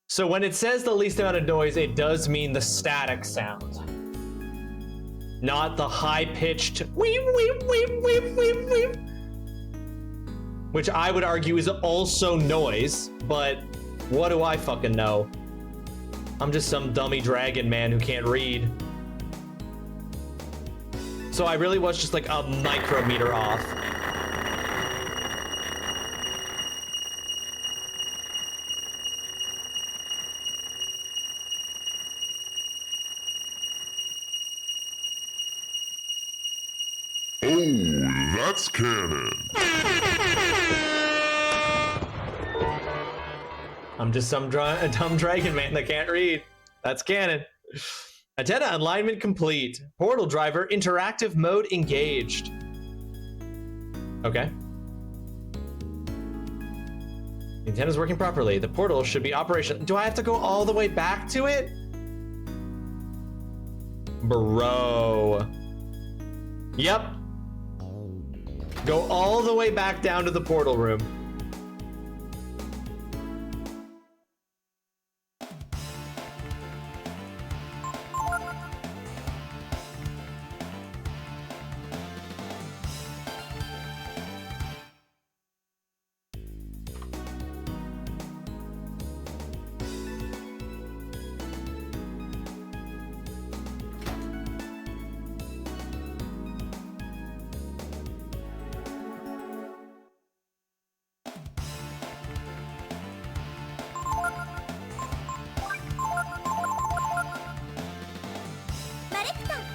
So when it says the least amount of noise, it does mean the static sound. Not the high-pitched weep, weep, weep, weep, weep, weep. Which I would argue is also noise, but what do I fucking know? I'm just some dummy dragon man who can't read. So I really was just like a micrometer off. Oh, that's canon. I'm just some dumb dragon man that can't read. That's canon. Antenna alignment complete. Portal driver interactive mode engaged. Okay. The antenna's working properly. The portal should be operational. Do I have to go all the way back to it? Bro. Yep. Go all the way back down to the portal room.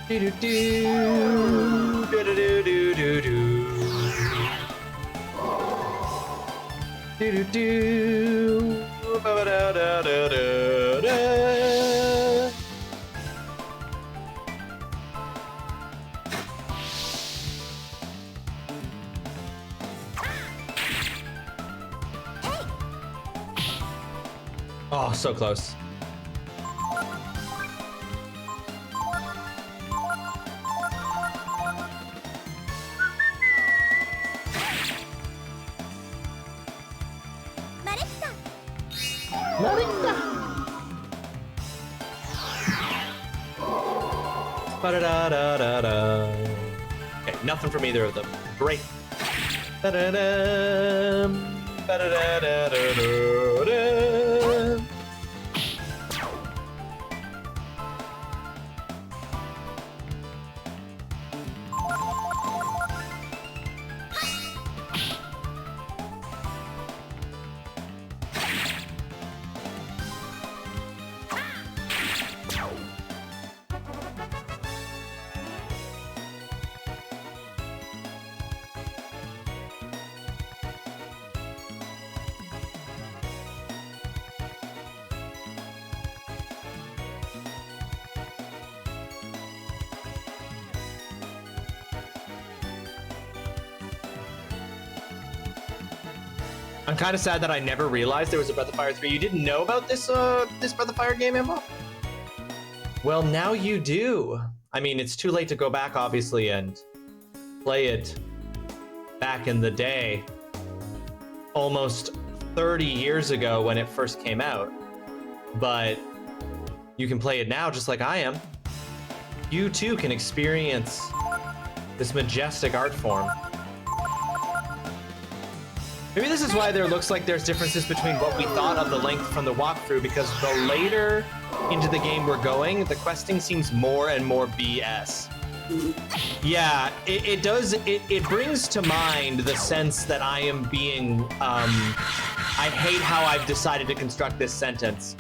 Do do do do do do do do do do ba da da da da da. Oh, so close. Ba-da-da-da-da-da. Okay, nothing from either of them. Great. Ba-da-da-dum, ba-da-da-da-da-da-da. I'm kind of sad that I never realized there was a Breath of Fire 3. You didn't know about this this Breath of Fire game, Emma? Well, now you do. I mean, it's too late to go back, obviously, and play it back in the day. Almost 30 years ago when it first came out. But you can play it now just like I am. You too can experience this majestic art form. Maybe this is why there looks like there's differences between what we thought of the length from the walkthrough, because the later into the game we're going, the questing seems more and more BS. Yeah, it does. It brings to mind the sense that I am being. I hate how I've decided to construct this sentence.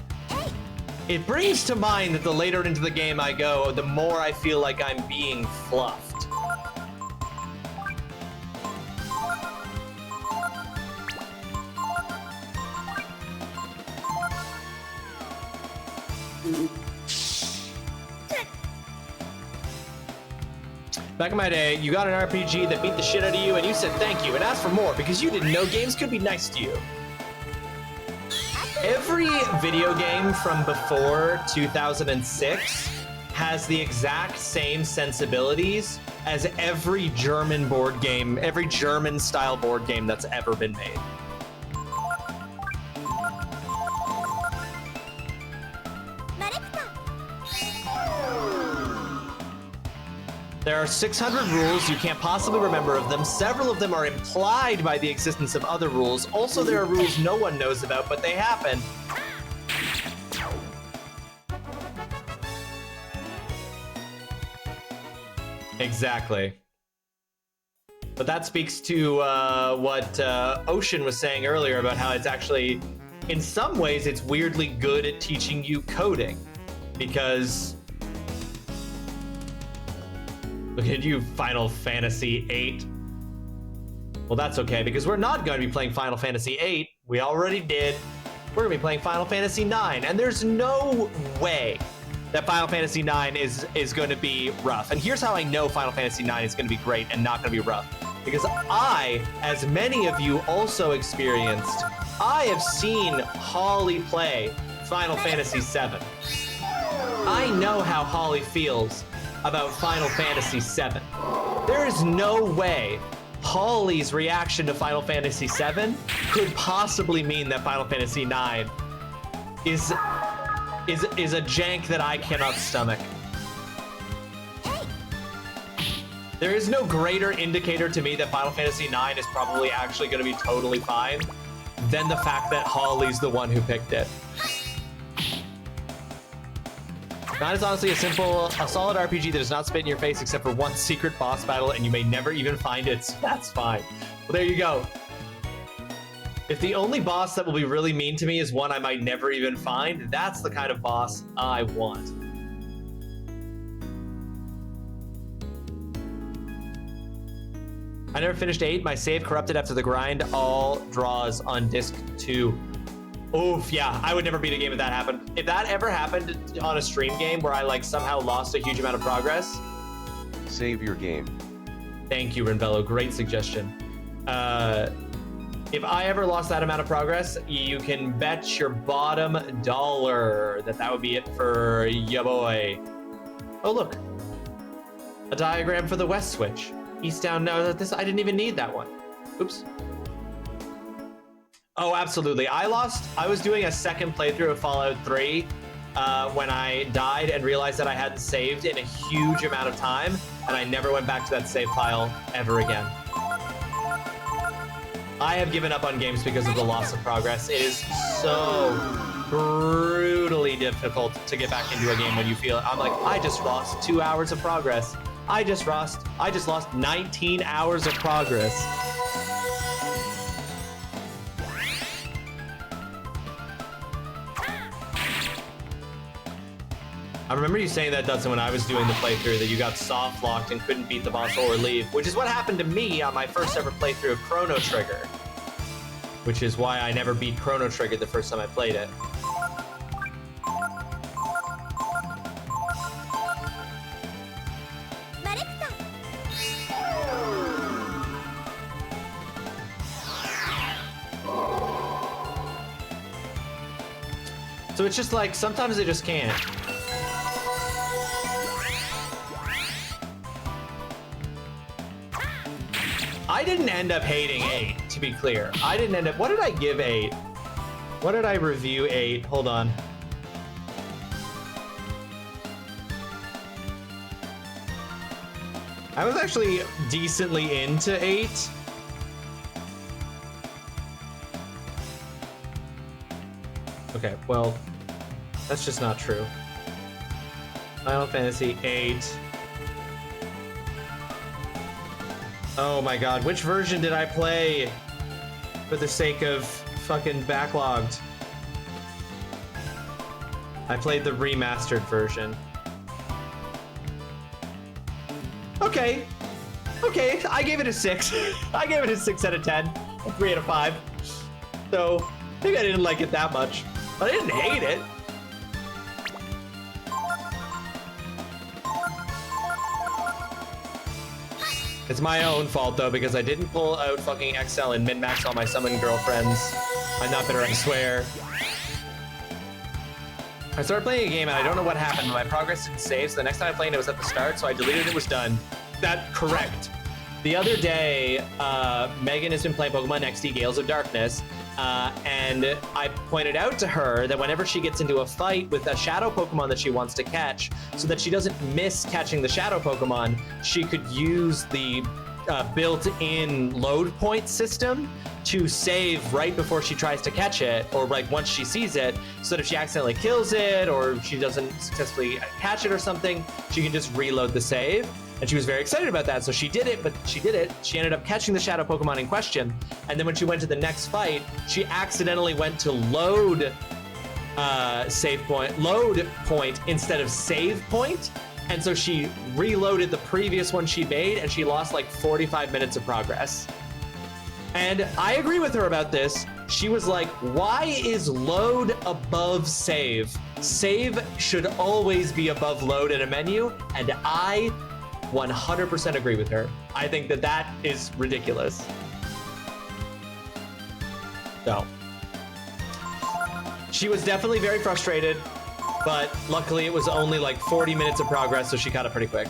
It brings to mind that the later into the game I go, the more I feel like I'm being fluffed. Back in my day, you got an RPG that beat the shit out of you and you said thank you and asked for more because you didn't know games could be nice to you. Every video game from before 2006 has the exact same sensibilities as every German board game, every German style board game that's ever been made. There are 600 rules, you can't possibly remember of them. Several of them are implied by the existence of other rules. Also, there are rules no one knows about, but they happen. Exactly. But that speaks to what Ocean was saying earlier about how it's actually, in some ways, it's weirdly good at teaching you coding. Because look at you, Final Fantasy VIII. Well, that's okay, because we're not going to be playing Final Fantasy VIII. We already did. We're going to be playing Final Fantasy IX, and there's no way that Final Fantasy IX is going to be rough. And here's how I know Final Fantasy IX is going to be great and not going to be rough. Because I, as many of you also experienced, I have seen Holly play Final Fantasy VII. I know how Holly feels about Final Fantasy VII. There is no way Holly's reaction to Final Fantasy VII could possibly mean that Final Fantasy IX is a jank that I cannot stomach. There is no greater indicator to me that Final Fantasy IX is probably actually going to be totally fine than the fact that Holly's the one who picked it. Nine is honestly a solid RPG that does not spit in your face except for one secret boss battle, and you may never even find it, so that's fine. Well, there you go. If the only boss that will be really mean to me is one I might never even find, that's the kind of boss I want. I never finished 8. My save corrupted after the grind. All draws on disc 2. Oof, yeah, I would never beat a game if that happened. If that ever happened on a stream game where I like somehow lost a huge amount of progress. Save your game. Thank you, Renvello. Great suggestion. If I ever lost that amount of progress, you can bet your bottom dollar that would be it for ya boy. Oh, look. A diagram for the west switch. East down. No, this I didn't even need that one. Oops. Oh, absolutely. I was doing a second playthrough of Fallout 3 when I died and realized that I hadn't saved in a huge amount of time, and I never went back to that save file ever again. I have given up on games because of the loss of progress. It is so brutally difficult to get back into a game when you feel, I'm like, I just lost 2 hours of progress. I just lost 19 hours of progress. I remember you saying that, Dudson, when I was doing the playthrough, that you got soft locked and couldn't beat the boss or leave, which is what happened to me on my first ever playthrough of Chrono Trigger, which is why I never beat Chrono Trigger the first time I played it. So it's just like, sometimes they just can't. I didn't end up hating 8, to be clear. I didn't end up... What did I give 8? What did I review 8? Hold on. I was actually decently into 8. Okay, well, that's just not true. Final Fantasy 8. Oh my god, which version did I play for the sake of fucking backlogged? I played the remastered version. Okay. Okay, I gave it a 6. I gave it a 6 out of 10. A 3 out of 5. So, maybe I didn't like it that much. But I didn't hate it. It's my own fault though, because I didn't pull out fucking XL and min-max all my summon girlfriends. I'm not bitter, I swear. I started playing a game and I don't know what happened. My progress didn't save, so the next time I played it was at the start, so I deleted it, it was done. That correct. The other day, Megan has been playing Pokemon XD Gales of Darkness, and I pointed out to her that whenever she gets into a fight with a shadow Pokemon that she wants to catch, so that she doesn't miss catching the shadow Pokemon, she could use the built-in load point system to save right before she tries to catch it, or like once she sees it, so that if she accidentally kills it or she doesn't successfully catch it or something, she can just reload the save. And she was very excited about that, so she did it, but she did it. She ended up catching the shadow Pokemon in question, and then when she went to the next fight, she accidentally went to load load point instead of save point, and so she reloaded the previous one she made, and she lost like 45 minutes of progress. And I agree with her about this. She was like, why is load above save? Save should always be above load in a menu, and I 100% agree with her. I think that that is ridiculous. So, she was definitely very frustrated, but luckily it was only like 40 minutes of progress, so she caught it pretty quick.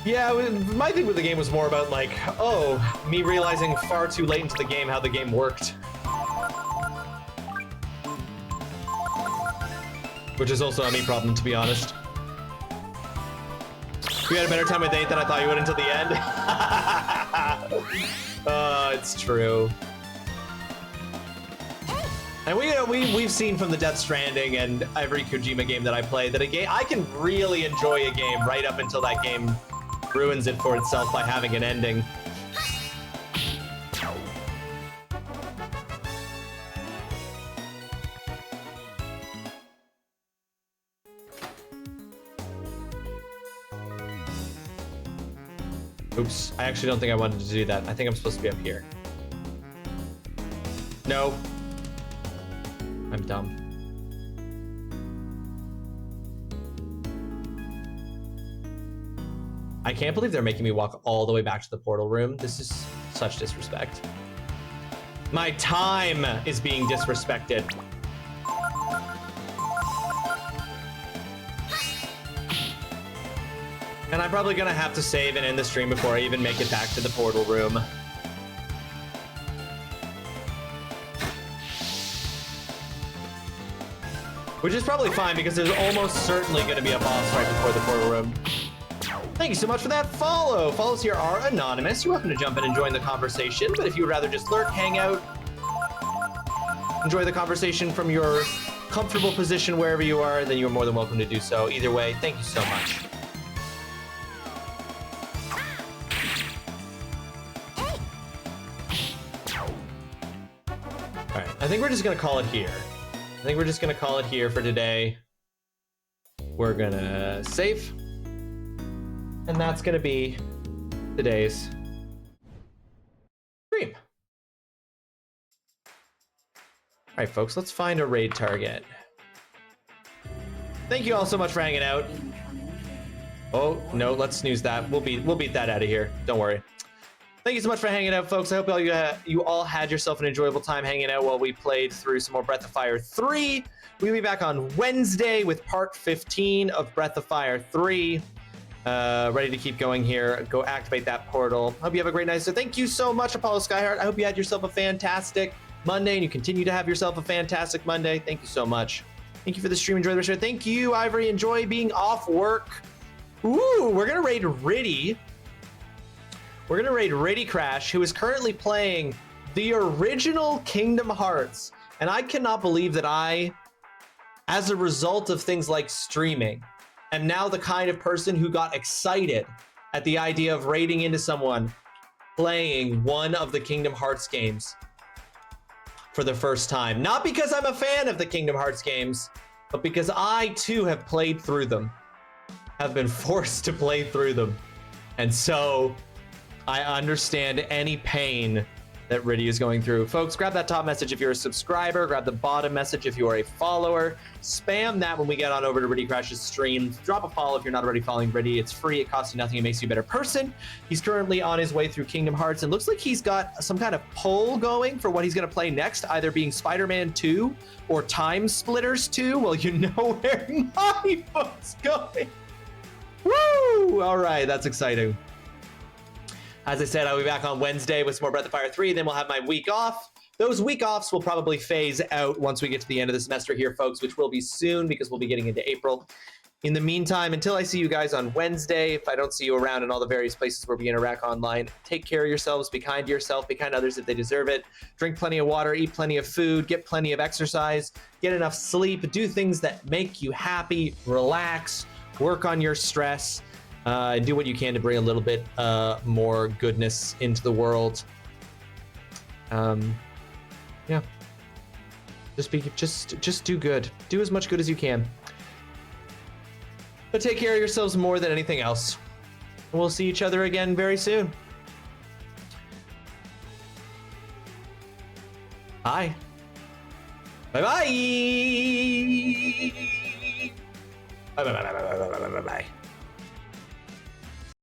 Yeah, my thing with the game was more about like, oh, me realizing far too late into the game how the game worked. Which is also a me problem, to be honest. You had a better time with 8 than I thought you would until the end. It's true. And we've seen from the Death Stranding and every Kojima game that I play that I can really enjoy a game right up until that game ruins it for itself by having an ending. Oops, I actually don't think I wanted to do that. I think I'm supposed to be up here. No. I'm dumb. I can't believe they're making me walk all the way back to the portal room. This is such disrespect. My time is being disrespected. And I'm probably gonna have to save and end the stream before I even make it back to the portal room. Which is probably fine because there's almost certainly gonna be a boss right before the portal room. Thank you so much for that follow. Follows here are anonymous. You're welcome to jump in and join the conversation, but if you would rather just lurk, hang out, enjoy the conversation from your comfortable position wherever you are, then you're more than welcome to do so. Either way, thank you so much. All right, I think we're just gonna call it here. I think we're just gonna call it here for today. We're gonna save. And that's gonna be today's stream. All right, folks, let's find a raid target. Thank you all so much for hanging out. Oh, no, let's snooze that. We'll beat that out of here. Don't worry. Thank you so much for hanging out, folks. I hope you all had yourself an enjoyable time hanging out while we played through some more Breath of Fire 3. We'll be back on Wednesday with part 15 of Breath of Fire 3. Ready to keep going here. Go activate that portal. Hope you have a great night. So thank you so much, Apollo Skyheart. I hope you had yourself a fantastic Monday and you continue to have yourself a fantastic Monday. Thank you so much. Thank you for the stream. Enjoy the show. Thank you, Ivory. Enjoy being off work. Ooh, we're gonna raid Riddy. We're gonna raid Riddy Crash, who is currently playing the original Kingdom Hearts. And I cannot believe that I, as a result of things like streaming, am now the kind of person who got excited at the idea of raiding into someone playing one of the Kingdom Hearts games for the first time. Not because I'm a fan of the Kingdom Hearts games, but because I too have played through them, have been forced to play through them. And so I understand any pain that Riddy is going through. Folks, grab that top message if you're a subscriber, grab the bottom message if you are a follower, spam that when we get on over to Riddy Crash's stream, drop a follow if you're not already following Riddy. It's free, it costs you nothing, it makes you a better person. He's currently on his way through Kingdom Hearts and looks like he's got some kind of poll going for what he's gonna play next, either being Spider-Man 2 or Time Splitters 2. Well, you know where my vote's going. Woo! All right, that's exciting. As I said, I'll be back on Wednesday with some more Breath of Fire 3. Then we'll have my week off. Those week offs will probably phase out once we get to the end of the semester here, folks, which will be soon because we'll be getting into April. In the meantime, until I see you guys on Wednesday, if I don't see you around in all the various places where we interact online, take care of yourselves, be kind to yourself, be kind to others if they deserve it. Drink plenty of water, eat plenty of food, get plenty of exercise, get enough sleep, do things that make you happy, relax, work on your stress. And do what you can to bring a little bit more goodness into the world. Yeah. Just do good. Do as much good as you can. But take care of yourselves more than anything else. We'll see each other again very soon. Bye. Bye-bye. Bye-bye.